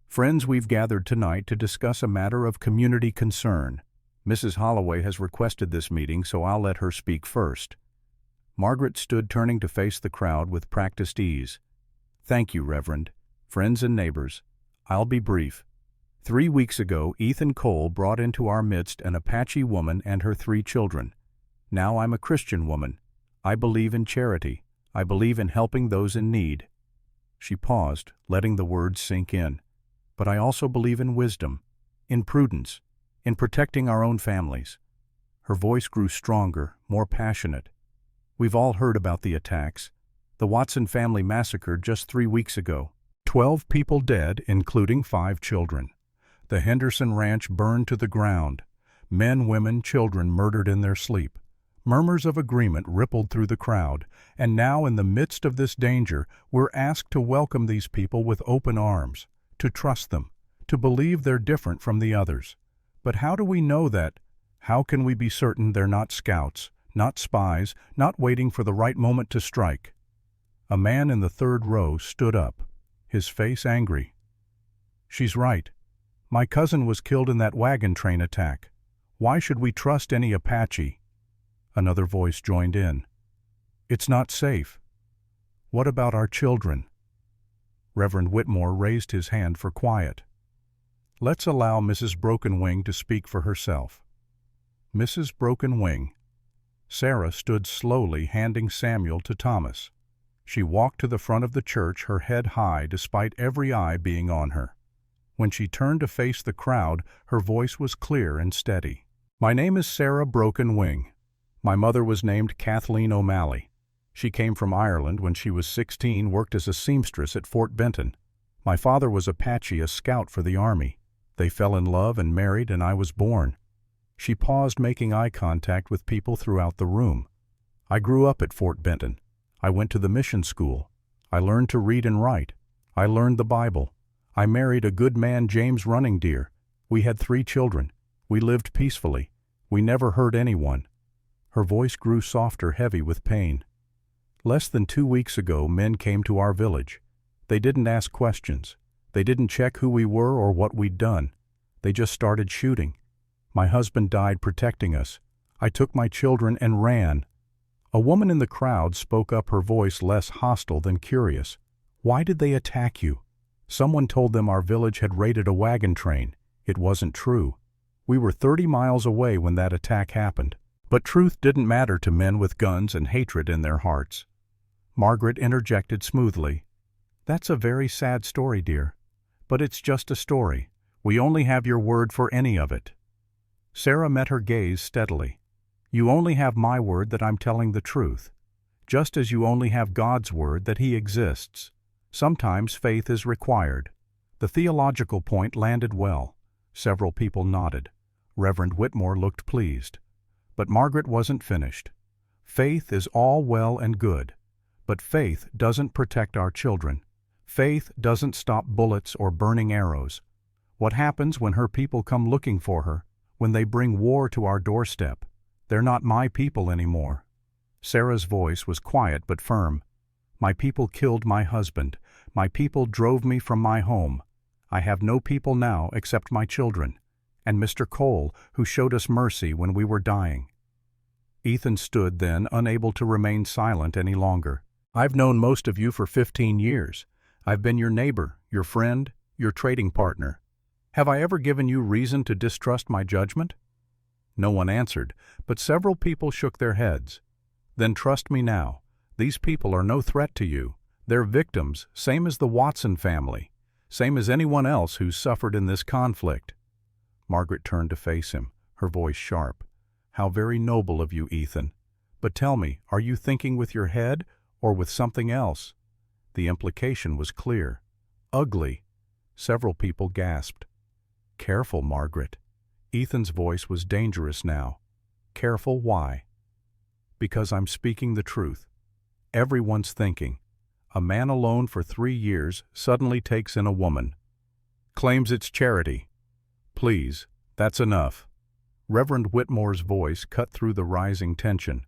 A: "Friends, we've gathered tonight to discuss a matter of community concern. Mrs. Holloway has requested this meeting, so I'll let her speak first." Margaret stood turning to face the crowd with practiced ease. "Thank you, Reverend. Friends and neighbors, I'll be brief. 3 weeks ago, Ethan Cole brought into our midst an Apache woman and her 3 children. Now I'm a Christian woman. I believe in charity. I believe in helping those in need." She paused, letting the words sink in. "But I also believe in wisdom, in prudence, in protecting our own families." Her voice grew stronger, more passionate. "We've all heard about the attacks. The Watson family massacred just 3 weeks ago. 12 people dead, including 5 children. The Henderson Ranch burned to the ground. Men, women, children murdered in their sleep. Murmurs of agreement rippled through the crowd, and now in the midst of this danger, we're asked to welcome these people with open arms, to trust them, to believe they're different from the others. But how do we know that? How can we be certain they're not scouts, not spies, not waiting for the right moment to strike?" A man in the third row stood up, his face angry. "She's right. My cousin was killed in that wagon train attack. Why should we trust any Apache?" Another voice joined in. "It's not safe. What about our children?" Reverend Whitmore raised his hand for quiet. "Let's allow Mrs. Broken Wing to speak for herself." Mrs. Broken Wing. Sarah stood slowly, handing Samuel to Thomas. She walked to the front of the church, her head high despite every eye being on her. When she turned to face the crowd, her voice was clear and steady. "My name is Sarah Broken Wing. My mother was named Kathleen O'Malley. She came from Ireland when she was 16, worked as a seamstress at Fort Benton. My father was Apache, a scout for the Army. They fell in love and married, and I was born." She paused, making eye contact with people throughout the room. "I grew up at Fort Benton. I went to the mission school. I learned to read and write. I learned the Bible. I married a good man, James Running Deer. We had 3 children. We lived peacefully. We never hurt anyone." Her voice grew softer, heavy with pain. "Less than 2 weeks ago, men came to our village. They didn't ask questions. They didn't check who we were or what we'd done. They just started shooting. My husband died protecting us. I took my children and ran." A woman in the crowd spoke up, her voice less hostile than curious. "Why did they attack you?" "Someone told them our village had raided a wagon train. It wasn't true. We were 30 miles away when that attack happened." But truth didn't matter to men with guns and hatred in their hearts. Margaret interjected smoothly. "That's a very sad story, dear. But it's just a story. We only have your word for any of it." Sarah met her gaze steadily. "You only have my word that I'm telling the truth, just as you only have God's word that He exists. Sometimes faith is required." The theological point landed well. Several people nodded. Reverend Whitmore looked pleased. But Margaret wasn't finished. "Faith is all well and good, but faith doesn't protect our children. Faith doesn't stop bullets or burning arrows. What happens when her people come looking for her, when they bring war to our doorstep? They're not my people anymore." Sarah's voice was quiet but firm. "My people killed my husband. My people drove me from my home. I have no people now except my children, and Mr. Cole, who showed us mercy when we were dying." Ethan stood then, unable to remain silent any longer. "I've known most of you for 15 years. I've been your neighbor, your friend, your trading partner. Have I ever given you reason to distrust my judgment?" No one answered, but several people shook their heads. "Then trust me now. These people are no threat to you. They're victims, same as the Watson family, same as anyone else who's suffered in this conflict." Margaret turned to face him, her voice sharp. "How very noble of you, Ethan. But tell me, are you thinking with your head or with something else?" The implication was clear. "Ugly." Several people gasped. "Careful, Margaret." Ethan's voice was dangerous now. "Careful, why?" "Because I'm speaking the truth. everyone's thinking. A man alone for 3 years suddenly takes in a woman. Claims it's charity. Please, that's enough. Reverend Whitmore's voice cut through the rising tension.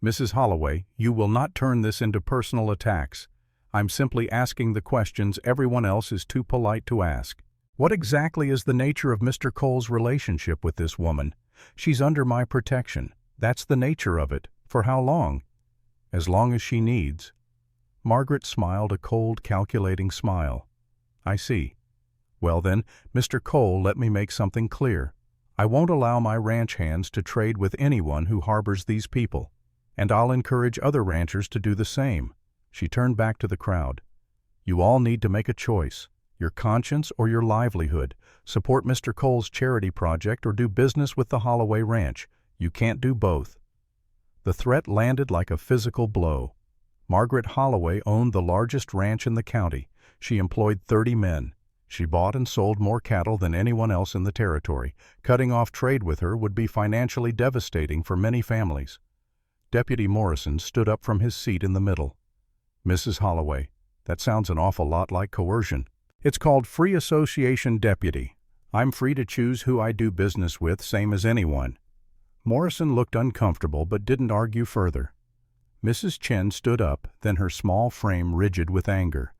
A: Mrs. Holloway, you will not turn this into personal attacks. I'm simply asking the questions everyone else is too polite to ask. What exactly is the nature of Mr. Cole's relationship with this woman? She's under my protection. That's the nature of it. For how long? As long as she needs. Margaret smiled a cold, calculating smile. I see. Well then, Mr. Cole, let me make something clear. I won't allow my ranch hands to trade with anyone who harbors these people, and I'll encourage other ranchers to do the same. She turned back to the crowd. You all need to make a choice, your conscience or your livelihood. Support Mr. Cole's charity project or do business with the Holloway Ranch. You can't do both. The threat landed like a physical blow. Margaret Holloway owned the largest ranch in the county. She employed 30 men. She bought and sold more cattle than anyone else in the territory. Cutting off trade with her would be financially devastating for many families. Deputy Morrison stood up from his seat in the middle. Mrs. Holloway, that sounds an awful lot like coercion. It's called free association, deputy. I'm free to choose who I do business with, same as anyone. Morrison looked uncomfortable but didn't argue further. Mrs. Chen stood up, then her small frame rigid with anger.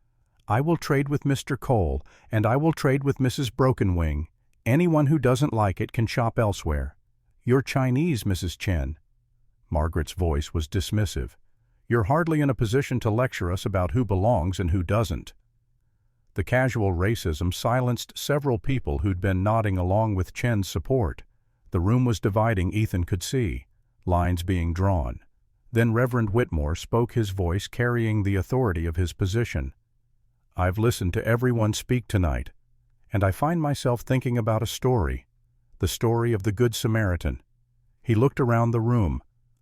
A: I will trade with Mr. Cole, and I will trade with Mrs. Brokenwing. Anyone who doesn't like it can shop elsewhere. You're Chinese, Mrs. Chen. Margaret's voice was dismissive. You're hardly in a position to lecture us about who belongs and who doesn't. The casual racism silenced several people who'd been nodding along with Chen's support. The room was dividing, Ethan could see, lines being drawn. Then Reverend Whitmore spoke, his voice carrying the authority of his position. I've listened to everyone speak tonight, and I find myself thinking about a story, the story of the Good Samaritan. He looked around the room.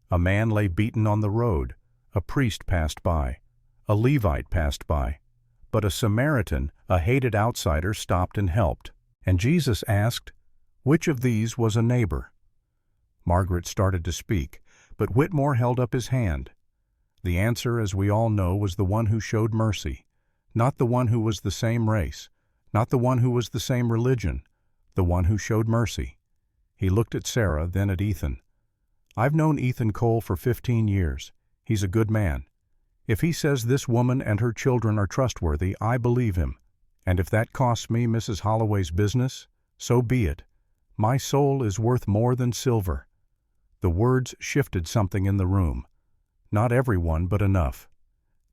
A: A man lay beaten on the road. A priest passed by. A Levite passed by. But a Samaritan, a hated outsider, stopped and helped. And Jesus asked, which of these was a neighbor? Margaret started to speak, but Whitmore held up his hand. The answer, as we all know, was the one who showed mercy. Not the one who was the same race, not the one who was the same religion, the one who showed mercy. He looked at Sarah, then at Ethan. I've known Ethan Cole for 15 years. He's a good man. If he says this woman and her children are trustworthy, I believe him. And if that costs me Mrs. Holloway's business, so be it. My soul is worth more than silver. The words shifted something in the room. Not everyone, but enough.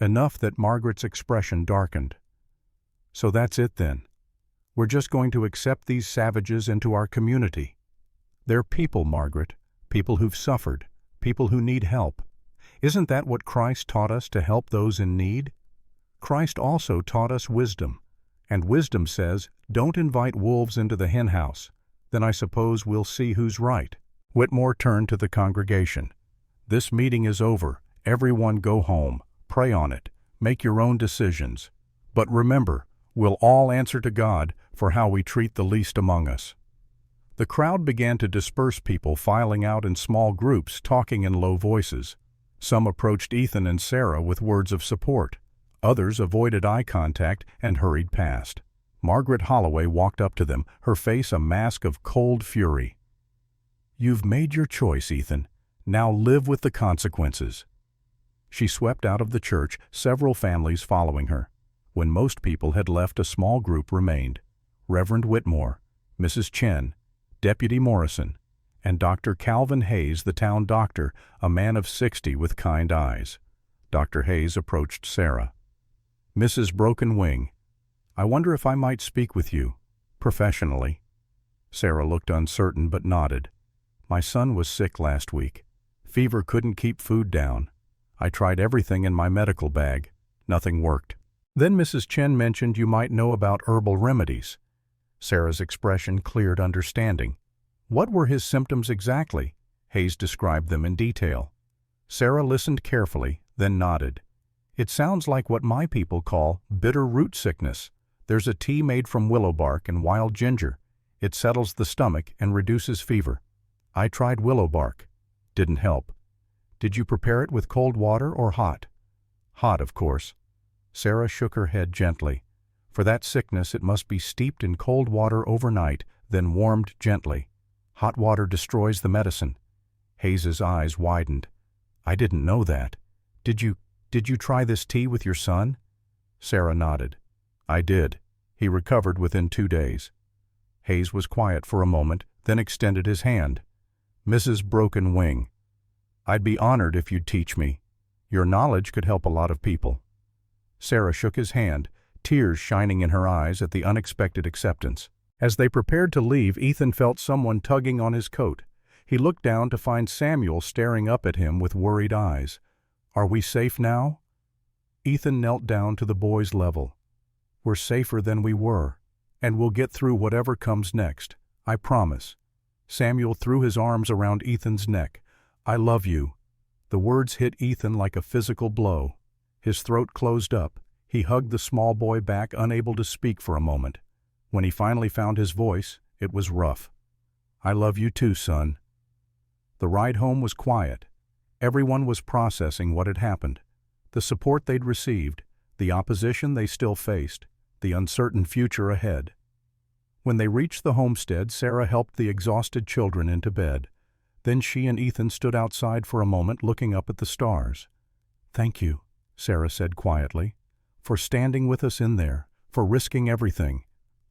A: Enough that Margaret's expression darkened. So that's it then. We're just going to accept these savages into our community. They're people, Margaret. People who've suffered. People who need help. Isn't that what Christ taught us, to help those in need? Christ also taught us wisdom. And wisdom says, don't invite wolves into the henhouse. Then I suppose we'll see who's right. Whitmore turned to the congregation. This meeting is over. Everyone go home. Pray on it. Make your own decisions. But remember, we'll all answer to God for how we treat the least among us. The crowd began to disperse, people filing out in small groups, talking in low voices. Some approached Ethan and Sarah with words of support. Others avoided eye contact and hurried past. Margaret Holloway walked up to them, her face a mask of cold fury. You've made your choice, Ethan. Now live with the consequences. She swept out of the church, several families following her. When most people had left, a small group remained. Reverend Whitmore, Mrs. Chen, Deputy Morrison, and Dr. Calvin Hayes, the town doctor, a man of 60 with kind eyes. Dr. Hayes approached Sarah. Mrs. Brokenwing, I wonder if I might speak with you, professionally. Sarah looked uncertain but nodded. My son was sick last week. Fever couldn't keep food down. I tried everything in my medical bag. Nothing worked. Then Mrs. Chen mentioned you might know about herbal remedies. Sarah's expression cleared understanding. What were his symptoms exactly? Hayes described them in detail. Sarah listened carefully, then nodded. It sounds like what my people call bitter root sickness. There's a tea made from willow bark and wild ginger. It settles the stomach and reduces fever. I tried willow bark. Didn't help. Did you prepare it with cold water or hot? Hot, of course. Sarah shook her head gently. For that sickness it must be steeped in cold water overnight, then warmed gently. Hot water destroys the medicine. Hayes's eyes widened. I didn't know that. Did you try this tea with your son? Sarah nodded. I did. He recovered within 2 days. Hayes was quiet for a moment, then extended his hand. Mrs. Broken Wing. I'd be honored if you'd teach me. Your knowledge could help a lot of people. Sarah shook his hand, tears shining in her eyes at the unexpected acceptance. As they prepared to leave, Ethan felt someone tugging on his coat. He looked down to find Samuel staring up at him with worried eyes. Are we safe now? Ethan knelt down to the boy's level. We're safer than we were, and we'll get through whatever comes next. I promise. Samuel threw his arms around Ethan's neck. I love you. The words hit Ethan like a physical blow. His throat closed up. He hugged the small boy back, unable to speak for a moment. When he finally found his voice, it was rough. I love you too, son. The ride home was quiet. Everyone was processing what had happened. The support they'd received, the opposition they still faced, the uncertain future ahead. When they reached the homestead, Sarah helped the exhausted children into bed. Then she and Ethan stood outside for a moment, looking up at the stars. Thank you, Sarah said quietly, for standing with us in there, for risking everything.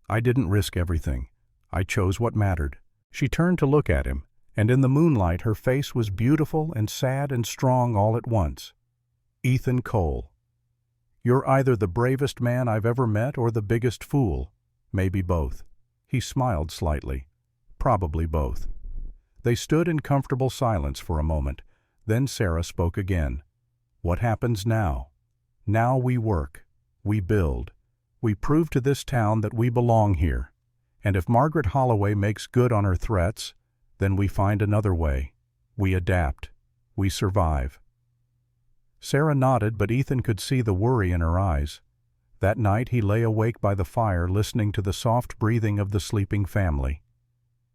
A: I didn't risk everything. I chose what mattered. She turned to look at him, and in the moonlight her face was beautiful and sad and strong all at once. Ethan Cole. You're either the bravest man I've ever met or the biggest fool. Maybe both. He smiled slightly. Probably both. They stood in comfortable silence for a moment. Then Sarah spoke again. What happens now? Now we work. We build. We prove to this town that we belong here. And if Margaret Holloway makes good on her threats, then we find another way. We adapt. We survive. Sarah nodded, but Ethan could see the worry in her eyes. That night he lay awake by the fire, listening to the soft breathing of the sleeping family.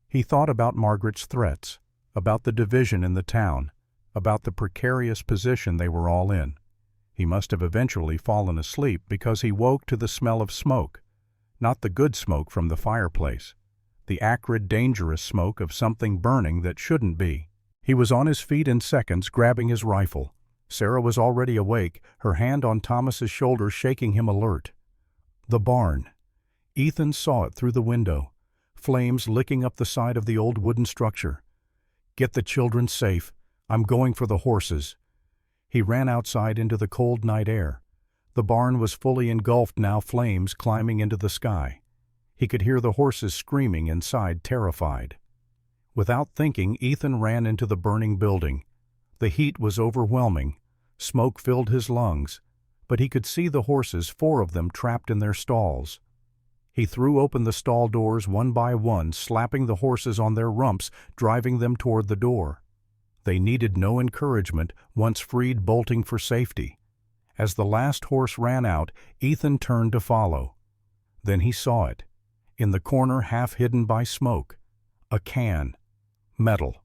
A: He thought about Margaret's threats, about the division in the town, about the precarious position they were all in. He must have eventually fallen asleep because he woke to the smell of smoke. Not the good smoke from the fireplace. The acrid, dangerous smoke of something burning that shouldn't be. He was on his feet in seconds, grabbing his rifle. Sarah was already awake, her hand on Thomas's shoulder, shaking him alert. The barn. Ethan saw it through the window. Flames licking up the side of the old wooden structure. Get the children safe. I'm going for the horses. He ran outside into the cold night air. The barn was fully engulfed now, flames climbing into the sky. He could hear the horses screaming inside, terrified. Without thinking, Ethan ran into the burning building. The heat was overwhelming. Smoke filled his lungs, but he could see the horses, 4 of them trapped in their stalls. He threw open the stall doors one by one, slapping the horses on their rumps, driving them toward the door. They needed no encouragement, once freed, bolting for safety. As the last horse ran out, Ethan turned to follow. Then he saw it. In the corner, half hidden by smoke. A can. Metal.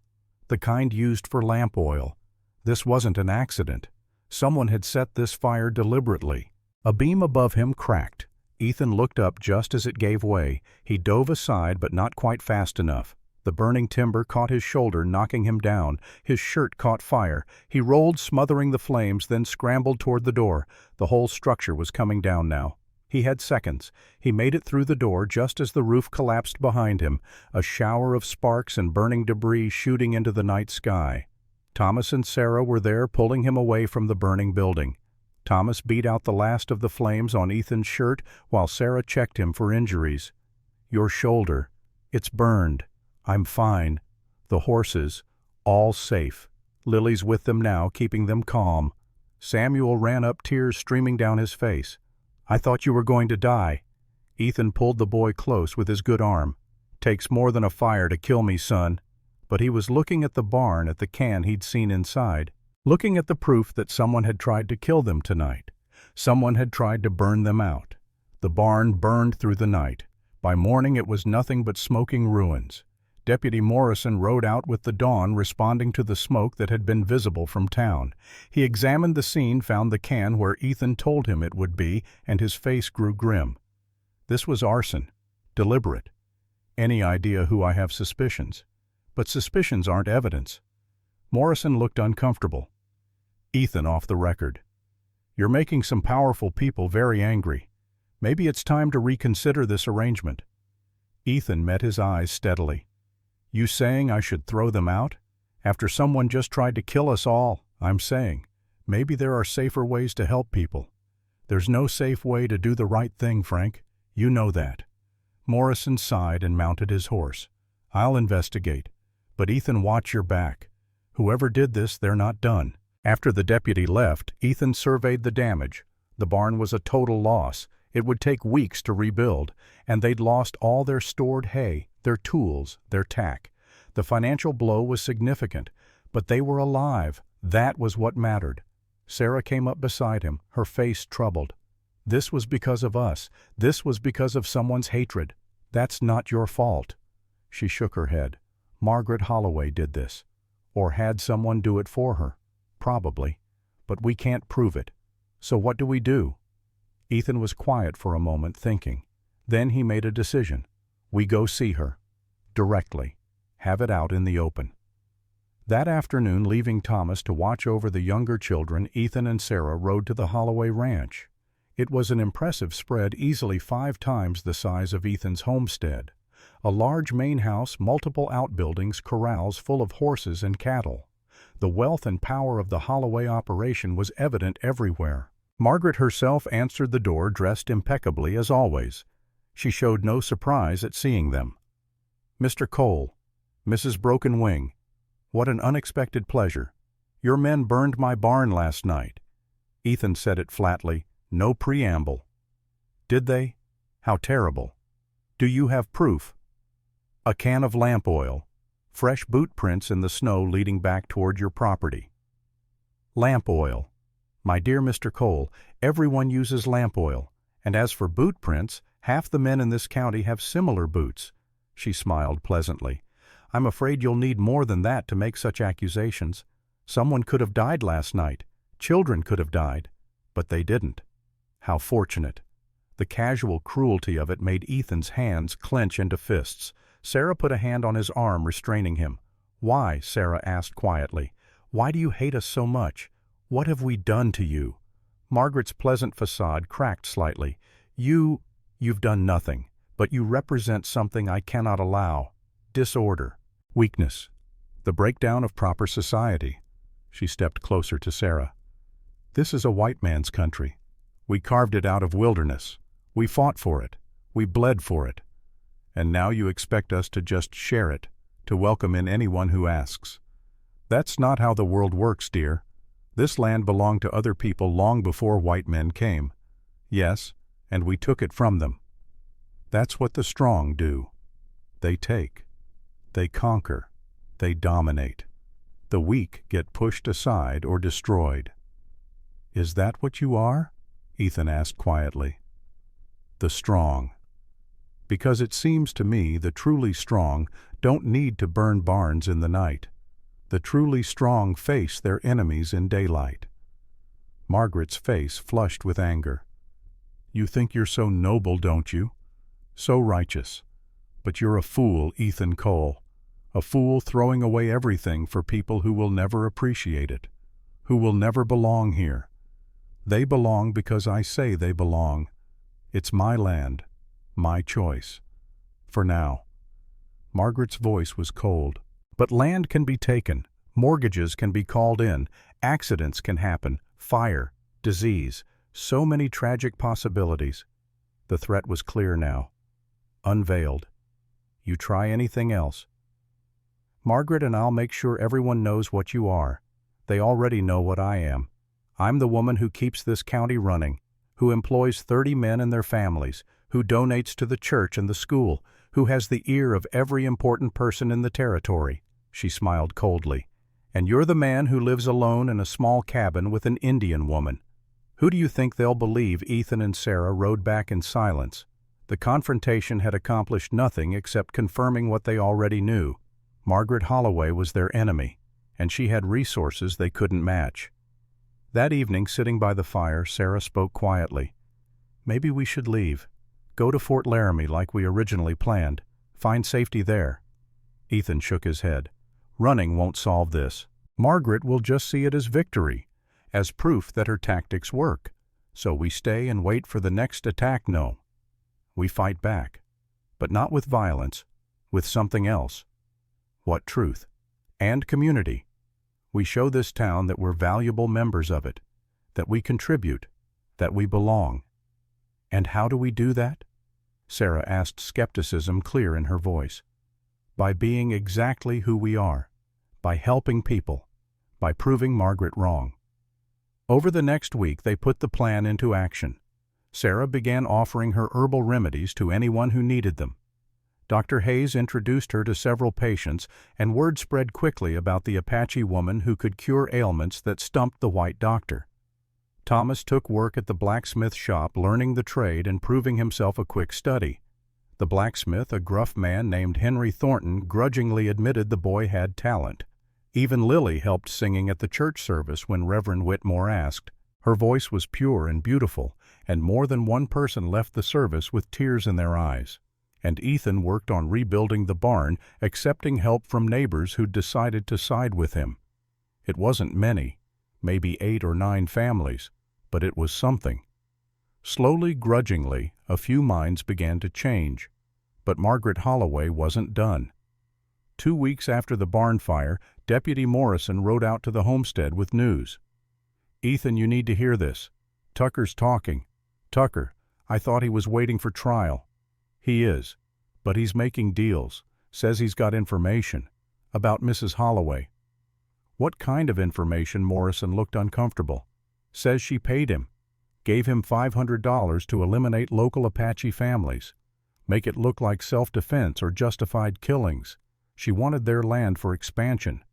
A: The kind used for lamp oil. This wasn't an accident. Someone had set this fire deliberately. A beam above him cracked. Ethan looked up just as it gave way. He dove aside, but not quite fast enough. The burning timber caught his shoulder, knocking him down. His shirt caught fire. He rolled, smothering the flames, then scrambled toward the door. The whole structure was coming down now. He had seconds. He made it through the door just as the roof collapsed behind him, a shower of sparks and burning debris shooting into the night sky. Thomas and Sarah were there, pulling him away from the burning building. Thomas beat out the last of the flames on Ethan's shirt while Sarah checked him for injuries. Your shoulder. It's burned. I'm fine. The horses. All safe. Lily's with them now, keeping them calm. Samuel ran up, tears streaming down his face. I thought you were going to die. Ethan pulled the boy close with his good arm. Takes more than a fire to kill me, son. But he was looking at the barn, at the can he'd seen inside. Looking at the proof that someone had tried to kill them tonight. Someone had tried to burn them out. The barn burned through the night. By morning it was nothing but smoking ruins. Deputy Morrison rode out with the dawn, responding to the smoke that had been visible from town. He examined the scene, found the can where Ethan told him it would be, and his face grew grim. This was arson. Deliberate. Any idea who I have suspicions? But suspicions aren't evidence. Morrison looked uncomfortable. Ethan off the record. You're making some powerful people very angry. Maybe it's time to reconsider this arrangement. Ethan met his eyes steadily. You saying I should throw them out? After someone just tried to kill us all, I'm saying, maybe there are safer ways to help people. There's no safe way to do the right thing, Frank. You know that. Morrison sighed and mounted his horse. I'll investigate. But Ethan, watch your back. Whoever did this, they're not done. After the deputy left, Ethan surveyed the damage. The barn was a total loss. It would take weeks to rebuild, and they'd lost all their stored hay, their tools, their tack. The financial blow was significant, but they were alive. That was what mattered. Sarah came up beside him, her face troubled. This was because of us. This was because of someone's hatred. That's not your fault. She shook her head. Margaret Holloway did this. Or had someone do it for her. Probably. But we can't prove it. So what do we do? Ethan was quiet for a moment, thinking. Then he made a decision. We go see her. Directly. Have it out in the open. That afternoon, leaving Thomas to watch over the younger children, Ethan and Sarah rode to the Holloway ranch. It was an impressive spread, easily 5 times the size of Ethan's homestead. A large main house, multiple outbuildings, corrals full of horses and cattle. The wealth and power of the Holloway operation was evident everywhere. Margaret herself answered the door, dressed impeccably as always. She showed no surprise at seeing them. Mr. Cole, Mrs. Broken Wing, what an unexpected pleasure. Your men burned my barn last night. Ethan said it flatly, no preamble. Did they? How terrible. Do you have proof? A can of lamp oil. Fresh boot prints in the snow leading back toward your property. Lamp oil. My dear Mr. Cole, everyone uses lamp oil, and as for boot prints, half the men in this county have similar boots. She smiled pleasantly. I'm afraid you'll need more than that to make such accusations. Someone could have died last night. Children could have died. But they didn't. How fortunate. The casual cruelty of it made Ethan's hands clench into fists. Sarah put a hand on his arm, restraining him. Why? Sarah asked quietly. Why do you hate us so much? What have we done to you? Margaret's pleasant facade cracked slightly. You've done nothing, but you represent something I cannot allow. Disorder. Weakness. The breakdown of proper society. She stepped closer to Sarah. This is a white man's country. We carved it out of wilderness. We fought for it. We bled for it. And now you expect us to just share it, to welcome in anyone who asks. That's not how the world works, dear. This land belonged to other people long before white men came. Yes, and we took it from them. That's what the strong do. They take. They conquer. They dominate. The weak get pushed aside or destroyed. Is that what you are? Ethan asked quietly. The strong. Because it seems to me the truly strong don't need to burn barns in the night. The truly strong face their enemies in daylight. Margaret's face flushed with anger. You think you're so noble, don't you? So righteous. But you're a fool, Ethan Cole. A fool throwing away everything for people who will never appreciate it, who will never belong here. They belong because I say they belong. It's my land, my choice. For now. Margaret's voice was cold. But land can be taken, mortgages can be called in, accidents can happen, fire, disease, so many tragic possibilities. The threat was clear now. Unveiled. You try anything else. Margaret and I'll make sure everyone knows what you are. They already know what I am. I'm the woman who keeps this county running, who employs 30 men and their families, who donates to the church and the school, who has the ear of every important person in the territory. She smiled coldly. And you're the man who lives alone in a small cabin with an Indian woman. Who do you think they'll believe? Ethan and Sarah rode back in silence. The confrontation had accomplished nothing except confirming what they already knew. Margaret Holloway was their enemy, and she had resources they couldn't match. That evening, sitting by the fire, Sarah spoke quietly. "Maybe we should leave. Go to Fort Laramie like we originally planned. Find safety there." Ethan shook his head. "Running won't solve this. Margaret will just see it as victory, as proof that her tactics work. So we stay and wait for the next attack? No. We fight back. But not with violence, with something else." "What truth?" "And community. We show this town that we're valuable members of it, that we contribute, that we belong." "And how do we do that?" Sarah asked, skepticism clear in her voice. "By being exactly who we are, by helping people, by proving Margaret wrong." Over the next week they put the plan into action. Sarah began offering her herbal remedies to anyone who needed them. Dr. Hayes introduced her to several patients, and word spread quickly about the Apache woman who could cure ailments that stumped the white doctor. Thomas took work at the blacksmith shop, learning the trade and proving himself a quick study. The blacksmith, a gruff man named Henry Thornton, grudgingly admitted the boy had talent. Even Lily helped singing at the church service when Reverend Whitmore asked. Her voice was pure and beautiful, and more than one person left the service with tears in their eyes. And Ethan worked on rebuilding the barn, accepting help from neighbors who'd decided to side with him. It wasn't many, maybe 8 or 9 families, but it was something. Slowly, grudgingly, a few minds began to change. But Margaret Holloway wasn't done. 2 weeks after the barn fire, Deputy Morrison rode out to the homestead with news. "Ethan, you need to hear this. Tucker's talking. Tucker, I thought he was waiting for trial. He is, but he's making deals, says he's got information about Mrs. Holloway." "What kind of information?" Morrison looked uncomfortable. "Says she paid him, gave him $500 to eliminate local Apache families, make it look like self-defense or justified killings. She wanted their land for expansion."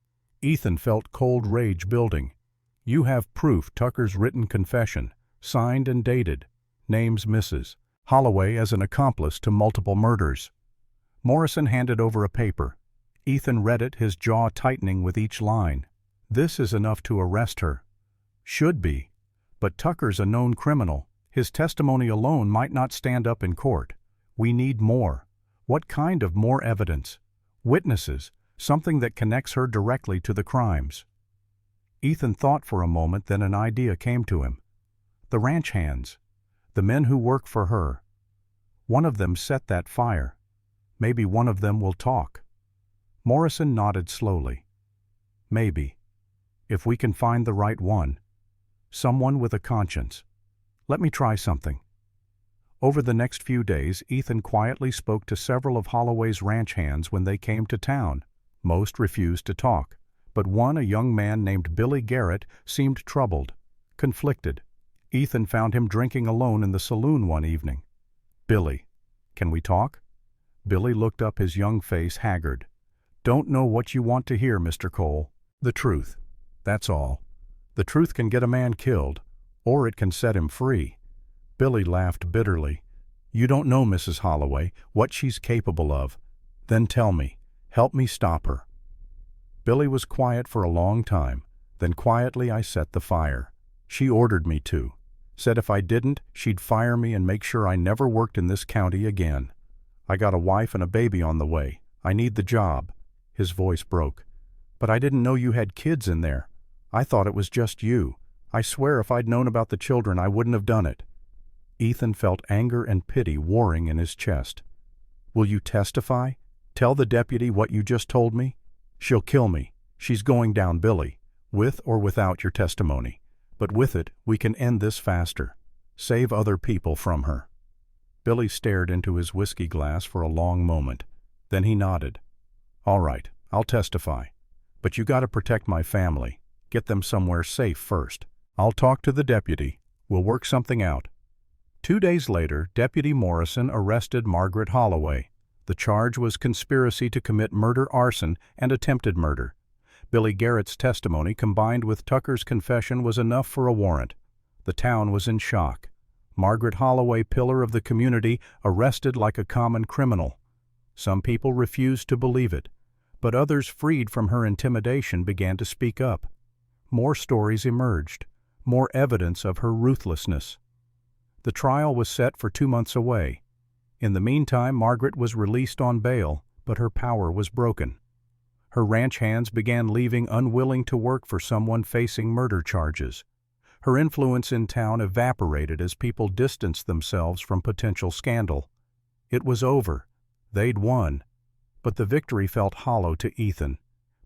A: Ethan felt cold rage building. "You have proof, Tucker's written confession, signed and dated, names Mrs. Holloway as an accomplice to multiple murders." Morrison handed over a paper. Ethan read it, his jaw tightening with each line. "This is enough to arrest her." "Should be. But Tucker's a known criminal. His testimony alone might not stand up in court. We need more." "What kind of more evidence?" "Witnesses, something that connects her directly to the crimes." Ethan thought for a moment, then an idea came to him. "The ranch hands. The men who work for her. One of them set that fire. Maybe one of them will talk." Morrison nodded slowly. "Maybe. If we can find the right one. Someone with a conscience. Let me try something." Over the next few days, Ethan quietly spoke to several of Holloway's ranch hands when they came to town. Most refused to talk, but one, a young man named Billy Garrett, seemed troubled, conflicted. Ethan found him drinking alone in the saloon one evening. "Billy, can we talk?" Billy looked up, his young face haggard. "Don't know what you want to hear, Mr. Cole. The truth. That's all. The truth can get a man killed, or it can set him free." Billy laughed bitterly. "You don't know Mrs. Holloway, what she's capable of. Then tell me. Help me stop her." Billy was quiet for a long time. Then quietly I set the fire. She ordered me to. Said if I didn't, she'd fire me and make sure I never worked in this county again. "I got a wife and a baby on the way. I need the job." His voice broke. "But I didn't know you had kids in there. I thought it was just you. I swear if I'd known about the children, I wouldn't have done it." Ethan felt anger and pity warring in his chest. "Will you testify? Tell the deputy what you just told me?" "She'll kill me. She's going down, Billy, with or without your testimony. But with it, we can end this faster. Save other people from her." Billy stared into his whiskey glass for a long moment. Then he nodded. "All right, I'll testify. But you gotta protect my family. Get them somewhere safe first. I'll talk to the deputy. We'll work something out." 2 days later, Deputy Morrison arrested Margaret Holloway. The charge was conspiracy to commit murder, arson, and attempted murder. Billy Garrett's testimony combined with Tucker's confession was enough for a warrant. The town was in shock. Margaret Holloway, pillar of the community, arrested like a common criminal. Some people refused to believe it, but others, freed from her intimidation, began to speak up. More stories emerged, more evidence of her ruthlessness. The trial was set for 2 months away. In the meantime, Margaret was released on bail, but her power was broken. Her ranch hands began leaving, unwilling to work for someone facing murder charges. Her influence in town evaporated as people distanced themselves from potential scandal. It was over. They'd won. But the victory felt hollow to Ethan,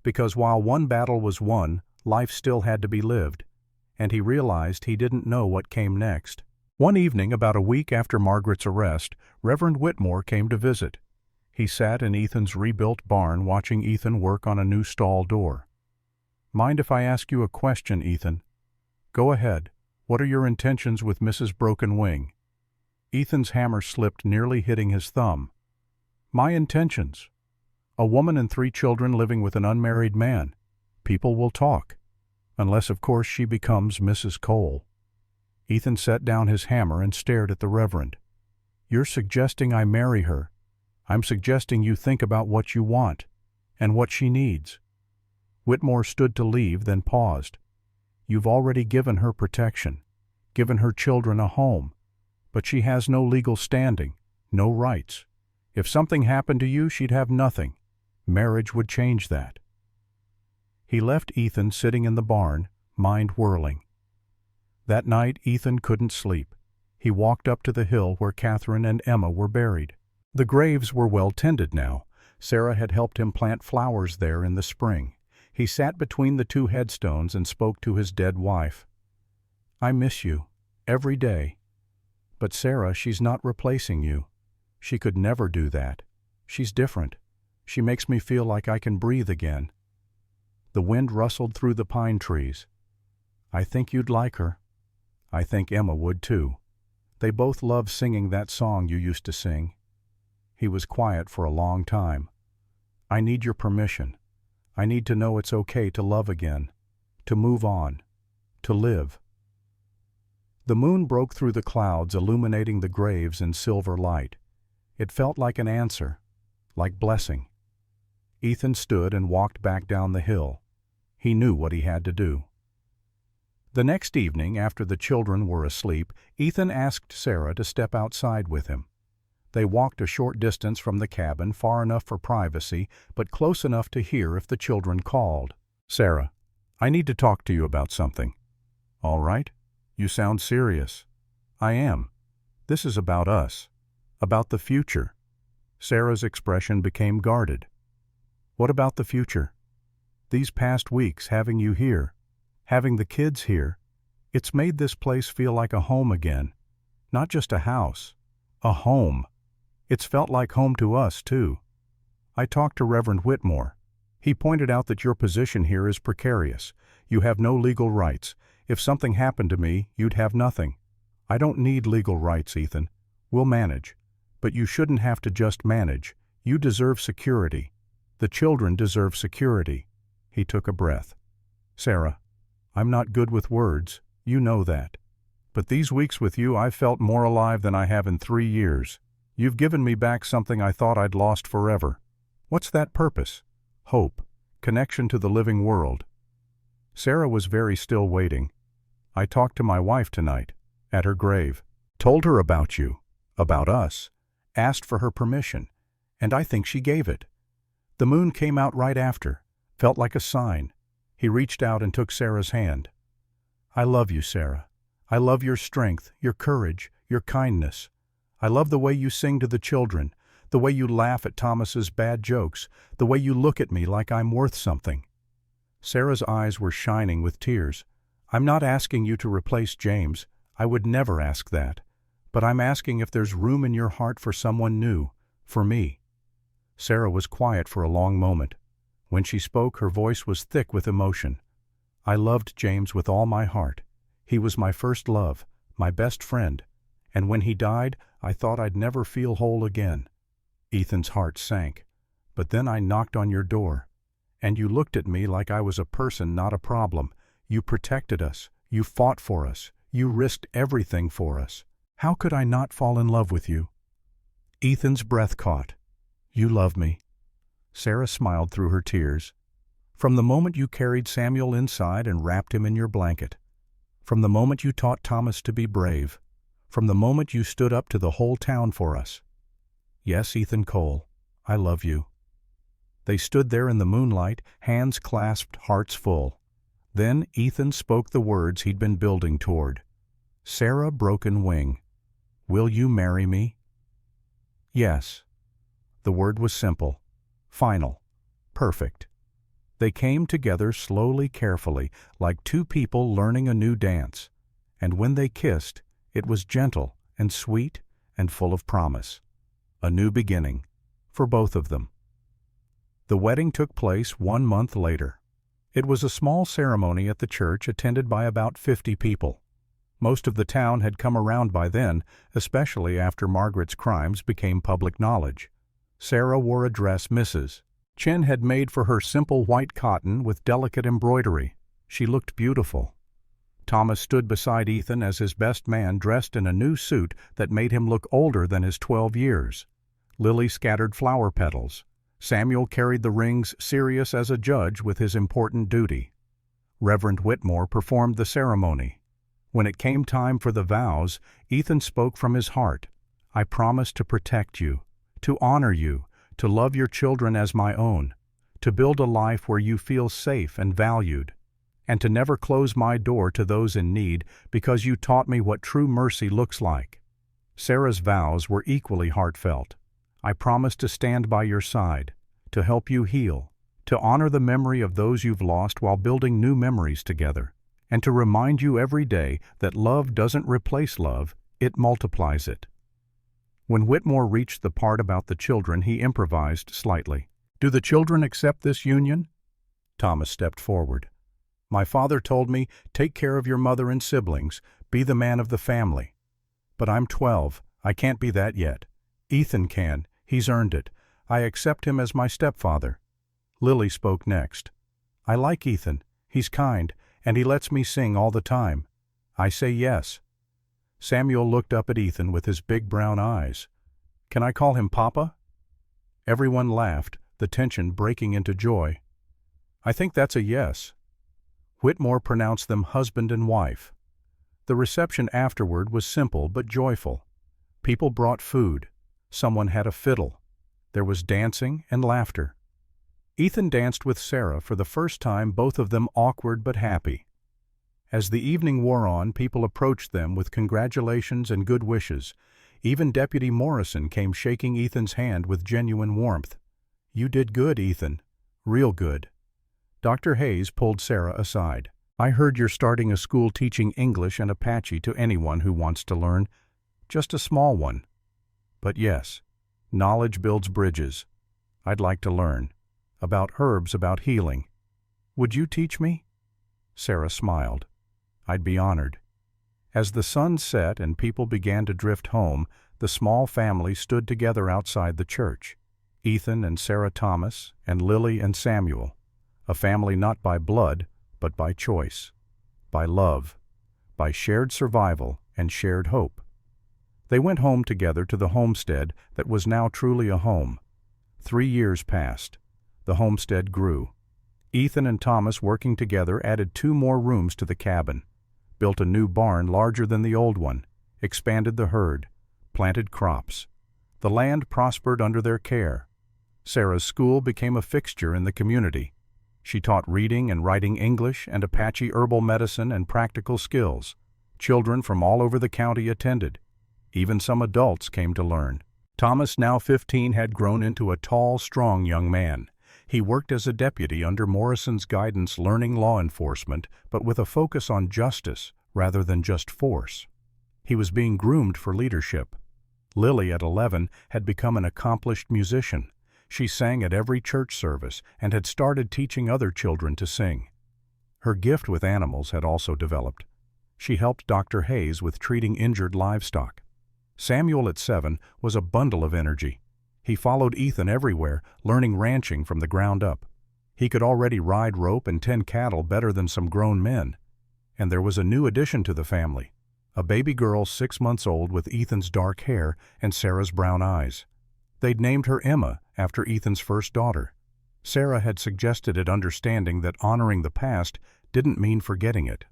A: because while one battle was won, life still had to be lived, and he realized he didn't know what came next. One evening, about a week after Margaret's arrest, Reverend Whitmore came to visit. He sat in Ethan's rebuilt barn watching Ethan work on a new stall door. "Mind if I ask you a question, Ethan?" "Go ahead. What are your intentions with Mrs. Broken Wing?" Ethan's hammer slipped, nearly hitting his thumb. "My intentions? A woman and 3 children living with an unmarried man. People will talk. Unless, of course, she becomes Mrs. Cole." Ethan set down his hammer and stared at the Reverend. "You're suggesting I marry her. I'm suggesting you think about what you want, and what she needs." Whitmore stood to leave, then paused. "You've already given her protection, given her children a home, but she has no legal standing, no rights. If something happened to you, she'd have nothing. Marriage would change that." He left Ethan sitting in the barn, mind whirling. That night, Ethan couldn't sleep. He walked up to the hill where Catherine and Emma were buried. The graves were well tended now. Sarah had helped him plant flowers there in the spring. He sat between the 2 headstones and spoke to his dead wife. "I miss you, every day. But Sarah, she's not replacing you. She could never do that. She's different. She makes me feel like I can breathe again." The wind rustled through the pine trees. "I think you'd like her. I think Emma would too. They both love singing that song you used to sing." He was quiet for a long time. "I need your permission. I need to know it's okay to love again, to move on, to live." The moon broke through the clouds, illuminating the graves in silver light. It felt like an answer, like blessing. Ethan stood and walked back down the hill. He knew what he had to do. The next evening, after the children were asleep, Ethan asked Sarah to step outside with him. They walked a short distance from the cabin, far enough for privacy, but close enough to hear if the children called. "Sarah, I need to talk to you about something." "All right. You sound serious." "I am. This is about us, about the future." Sarah's expression became guarded. "What about the future? These past weeks, having you here, having the kids here, it's made this place feel like a home again. Not just a house, a home. It's felt like home to us, too. I talked to Reverend Whitmore. He pointed out that your position here is precarious. You have no legal rights. If something happened to me, you'd have nothing. I don't need legal rights, Ethan. We'll manage. But you shouldn't have to just manage. You deserve security. The children deserve security." He took a breath. "Sarah, I'm not good with words. You know that. But these weeks with you, I've felt more alive than I have in 3 years. You've given me back something I thought I'd lost forever. What's that purpose? Hope. Connection to the living world." Sarah was very still, waiting. "I talked to my wife tonight, at her grave. Told her about you, about us, asked for her permission, and I think she gave it. The moon came out right after, felt like a sign." He reached out and took Sarah's hand. "I love you, Sarah. I love your strength, your courage, your kindness. I love the way you sing to the children, the way you laugh at Thomas's bad jokes, the way you look at me like I'm worth something." Sarah's eyes were shining with tears. "I'm not asking you to replace James. I would never ask that. But I'm asking if there's room in your heart for someone new, for me." Sarah was quiet for a long moment. When she spoke, her voice was thick with emotion. "I loved James with all my heart. He was my first love, my best friend. And when he died, I thought I'd never feel whole again." Ethan's heart sank. "But then I knocked on your door. And you looked at me like I was a person, not a problem. You protected us. You fought for us. You risked everything for us. How could I not fall in love with you? Ethan's breath caught. You love me. Sarah smiled through her tears. From the moment you carried Samuel inside and wrapped him in your blanket. From the moment you taught Thomas to be brave. From the moment you stood up to the whole town for us. Yes, Ethan Cole, I love you. They stood there in the moonlight, hands clasped, hearts full. Then Ethan spoke the words he'd been building toward. Sarah Broken Wing, will you marry me? Yes. The word was simple, final, perfect. They came together slowly, carefully, like two people learning a new dance. And when they kissed, it was gentle and sweet and full of promise. A new beginning, for both of them. The wedding took place 1 month later. It was a small ceremony at the church attended by about 50 people. Most of the town had come around by then, especially after Margaret's crimes became public knowledge. Sarah wore a dress Mrs. Chen had made for her, simple white cotton with delicate embroidery. She looked beautiful. Thomas stood beside Ethan as his best man, dressed in a new suit that made him look older than his 12 years. Lily scattered flower petals. Samuel carried the rings, serious as a judge with his important duty. Reverend Whitmore performed the ceremony. When it came time for the vows, Ethan spoke from his heart. I promise to protect you, to honor you, to love your children as my own, to build a life where you feel safe and valued, and to never close my door to those in need because you taught me what true mercy looks like. Sarah's vows were equally heartfelt. I promise to stand by your side, to help you heal, to honor the memory of those you've lost while building new memories together, and to remind you every day that love doesn't replace love, it multiplies it. When Whitmore reached the part about the children, he improvised slightly. Do the children accept this union? Thomas stepped forward. My father told me, take care of your mother and siblings, be the man of the family. But I'm 12, I can't be that yet. Ethan can, he's earned it. I accept him as my stepfather. Lily spoke next. I like Ethan, he's kind, and he lets me sing all the time. I say yes. Samuel looked up at Ethan with his big brown eyes. Can I call him Papa? Everyone laughed, the tension breaking into joy. I think that's a yes. Whitmore pronounced them husband and wife. The reception afterward was simple but joyful. People brought food. Someone had a fiddle. There was dancing and laughter. Ethan danced with Sarah for the first time, both of them awkward but happy. As the evening wore on, people approached them with congratulations and good wishes. Even Deputy Morrison came shaking Ethan's hand with genuine warmth. You did good, Ethan. Real good. Dr. Hayes pulled Sarah aside. I heard you're starting a school teaching English and Apache to anyone who wants to learn. Just a small one. But yes, knowledge builds bridges. I'd like to learn. About herbs, about healing. Would you teach me? Sarah smiled. I'd be honored. As the sun set and people began to drift home, the small family stood together outside the church. Ethan and Sarah Thomas, and Lily and Samuel. A family not by blood, but by choice. By love. By shared survival and shared hope. They went home together to the homestead that was now truly a home. 3 years passed. The homestead grew. Ethan and Thomas, working together, added 2 more rooms to the cabin, built a new barn larger than the old one, expanded the herd, planted crops. The land prospered under their care. Sarah's school became a fixture in the community. She taught reading and writing English and Apache herbal medicine and practical skills. Children from all over the county attended. Even some adults came to learn. Thomas, now 15, had grown into a tall, strong young man. He worked as a deputy under Morrison's guidance, learning law enforcement, but with a focus on justice rather than just force. He was being groomed for leadership. Lily, at 11, had become an accomplished musician. She sang at every church service and had started teaching other children to sing. Her gift with animals had also developed. She helped Dr. Hayes with treating injured livestock. Samuel, at 7, was a bundle of energy. He followed Ethan everywhere, learning ranching from the ground up. He could already ride rope and tend cattle better than some grown men. And there was a new addition to the family, a baby girl 6 months old with Ethan's dark hair and Sarah's brown eyes. They'd named her Emma after Ethan's first daughter. Sarah had suggested it, understanding that honoring the past didn't mean forgetting it.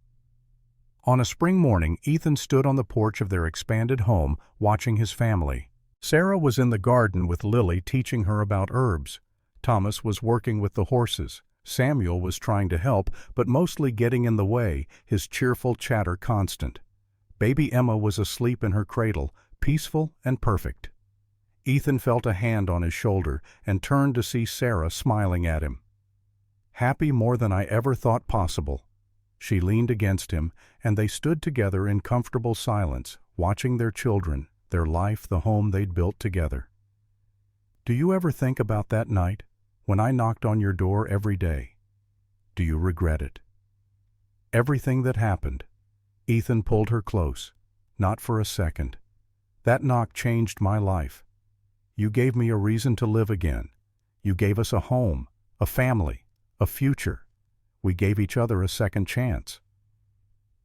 A: On a spring morning, Ethan stood on the porch of their expanded home, watching his family. Sarah was in the garden with Lily, teaching her about herbs. Thomas was working with the horses. Samuel was trying to help, but mostly getting in the way, his cheerful chatter constant. Baby Emma was asleep in her cradle, peaceful and perfect. Ethan felt a hand on his shoulder and turned to see Sarah smiling at him. Happy more than I ever thought possible. She leaned against him, and they stood together in comfortable silence, watching their children, their life, the home they'd built together. Do you ever think about that night, when I knocked on your door every day? Do you regret it? Everything that happened. Ethan pulled her close. Not for a second. That knock changed my life. You gave me a reason to live again. You gave us a home, a family, a future. We gave each other a second chance.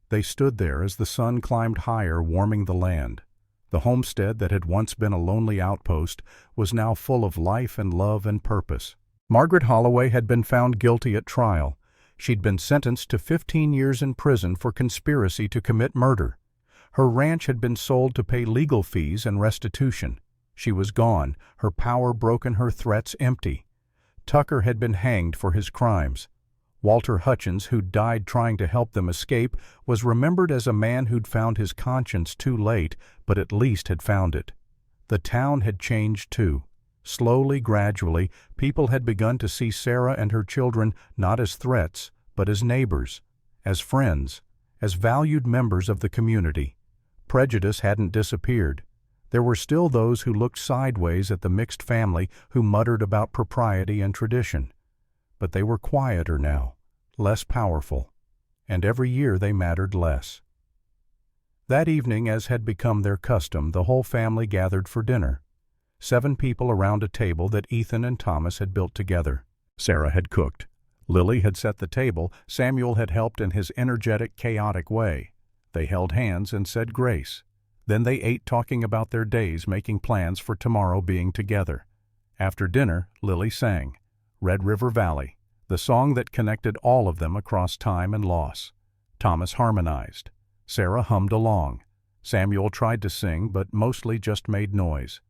A: They stood there as the sun climbed higher, warming the land. The homestead that had once been a lonely outpost was now full of life and love and purpose. Margaret Holloway had been found guilty at trial. She'd been sentenced to 15 years in prison for conspiracy to commit murder. Her ranch had been sold to pay legal fees and restitution. She was gone, her power broken, her threats empty. Tucker had been hanged for his crimes. Walter Hutchins, who'd died trying to help them escape, was remembered as a man who'd found his conscience too late, but at least had found it. The town had changed too. Slowly, gradually, people had begun to see Sarah and her children not as threats, but as neighbors, as friends, as valued members of the community. Prejudice hadn't disappeared. There were still those who looked sideways at the mixed family, who muttered about propriety and tradition. But they were quieter now, less powerful, and every year they mattered less. That evening, as had become their custom, the whole family gathered for dinner. 7 people around a table that Ethan and Thomas had built together. Sarah had cooked. Lily had set the table. Samuel had helped in his energetic, chaotic way. They held hands and said grace. Then they ate, talking about their days, making plans for tomorrow, being together. After dinner, Lily sang Red River Valley, the song that connected all of them across time and loss. Thomas harmonized. Sarah hummed along. Samuel tried to sing, but mostly just made noise.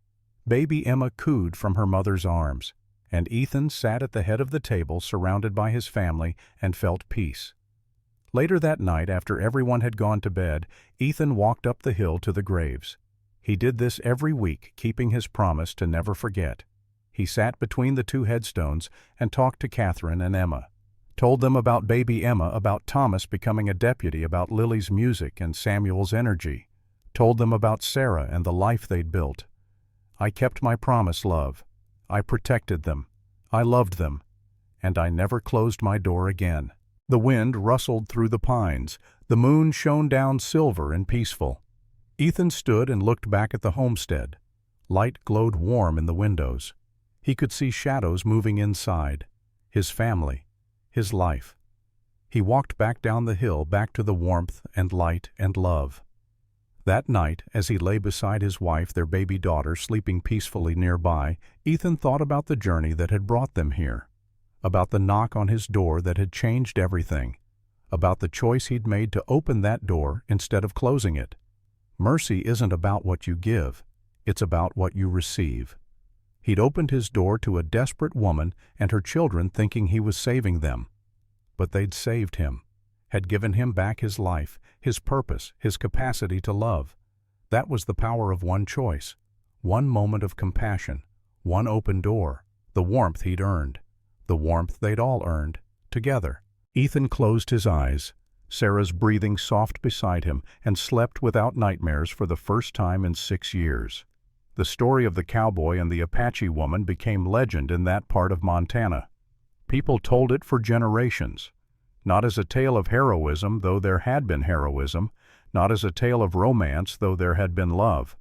A: Baby Emma cooed from her mother's arms, and Ethan sat at the head of the table surrounded by his family and felt peace. Later that night, after everyone had gone to bed, Ethan walked up the hill to the graves. He did this every week, keeping his promise to never forget. He sat between the 2 headstones and talked to Catherine and Emma. Told them about baby Emma, about Thomas becoming a deputy, about Lily's music and Samuel's energy. Told them about Sarah and the life they'd built. I kept my promise, love. I protected them. I loved them. And I never closed my door again. The wind rustled through the pines. The moon shone down silver and peaceful. Ethan stood and looked back at the homestead. Light glowed warm in the windows. He could see shadows moving inside. His family. His life. He walked back down the hill, back to the warmth and light and love. That night, as he lay beside his wife, their baby daughter sleeping peacefully nearby, Ethan thought about the journey that had brought them here, about the knock on his door that had changed everything, about the choice he'd made to open that door instead of closing it. Mercy isn't about what you give, it's about what you receive. He'd opened his door to a desperate woman and her children, thinking he was saving them. But they'd saved him, had given him back his life, his purpose, his capacity to love. That was the power of one choice, one moment of compassion, one open door, the warmth he'd earned, the warmth they'd all earned, together. Ethan closed his eyes, Sarah's breathing soft beside him, and slept without nightmares for the first time in 6 years. The story of the cowboy and the Apache woman became legend in that part of Montana. People told it for generations. Not as a tale of heroism, though there had been heroism, not as a tale of romance, though there had been love,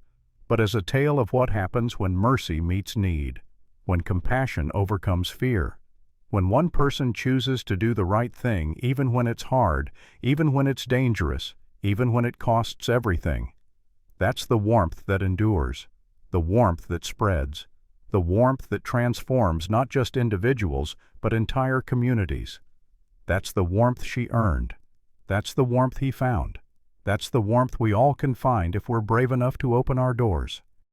A: but as a tale of what happens when mercy meets need, when compassion overcomes fear, when one person chooses to do the right thing even when it's hard, even when it's dangerous, even when it costs everything. That's the warmth that endures, the warmth that spreads, the warmth that transforms not just individuals, but entire communities. That's the warmth she earned. That's the warmth he found. That's the warmth we all can find if we're brave enough to open our doors.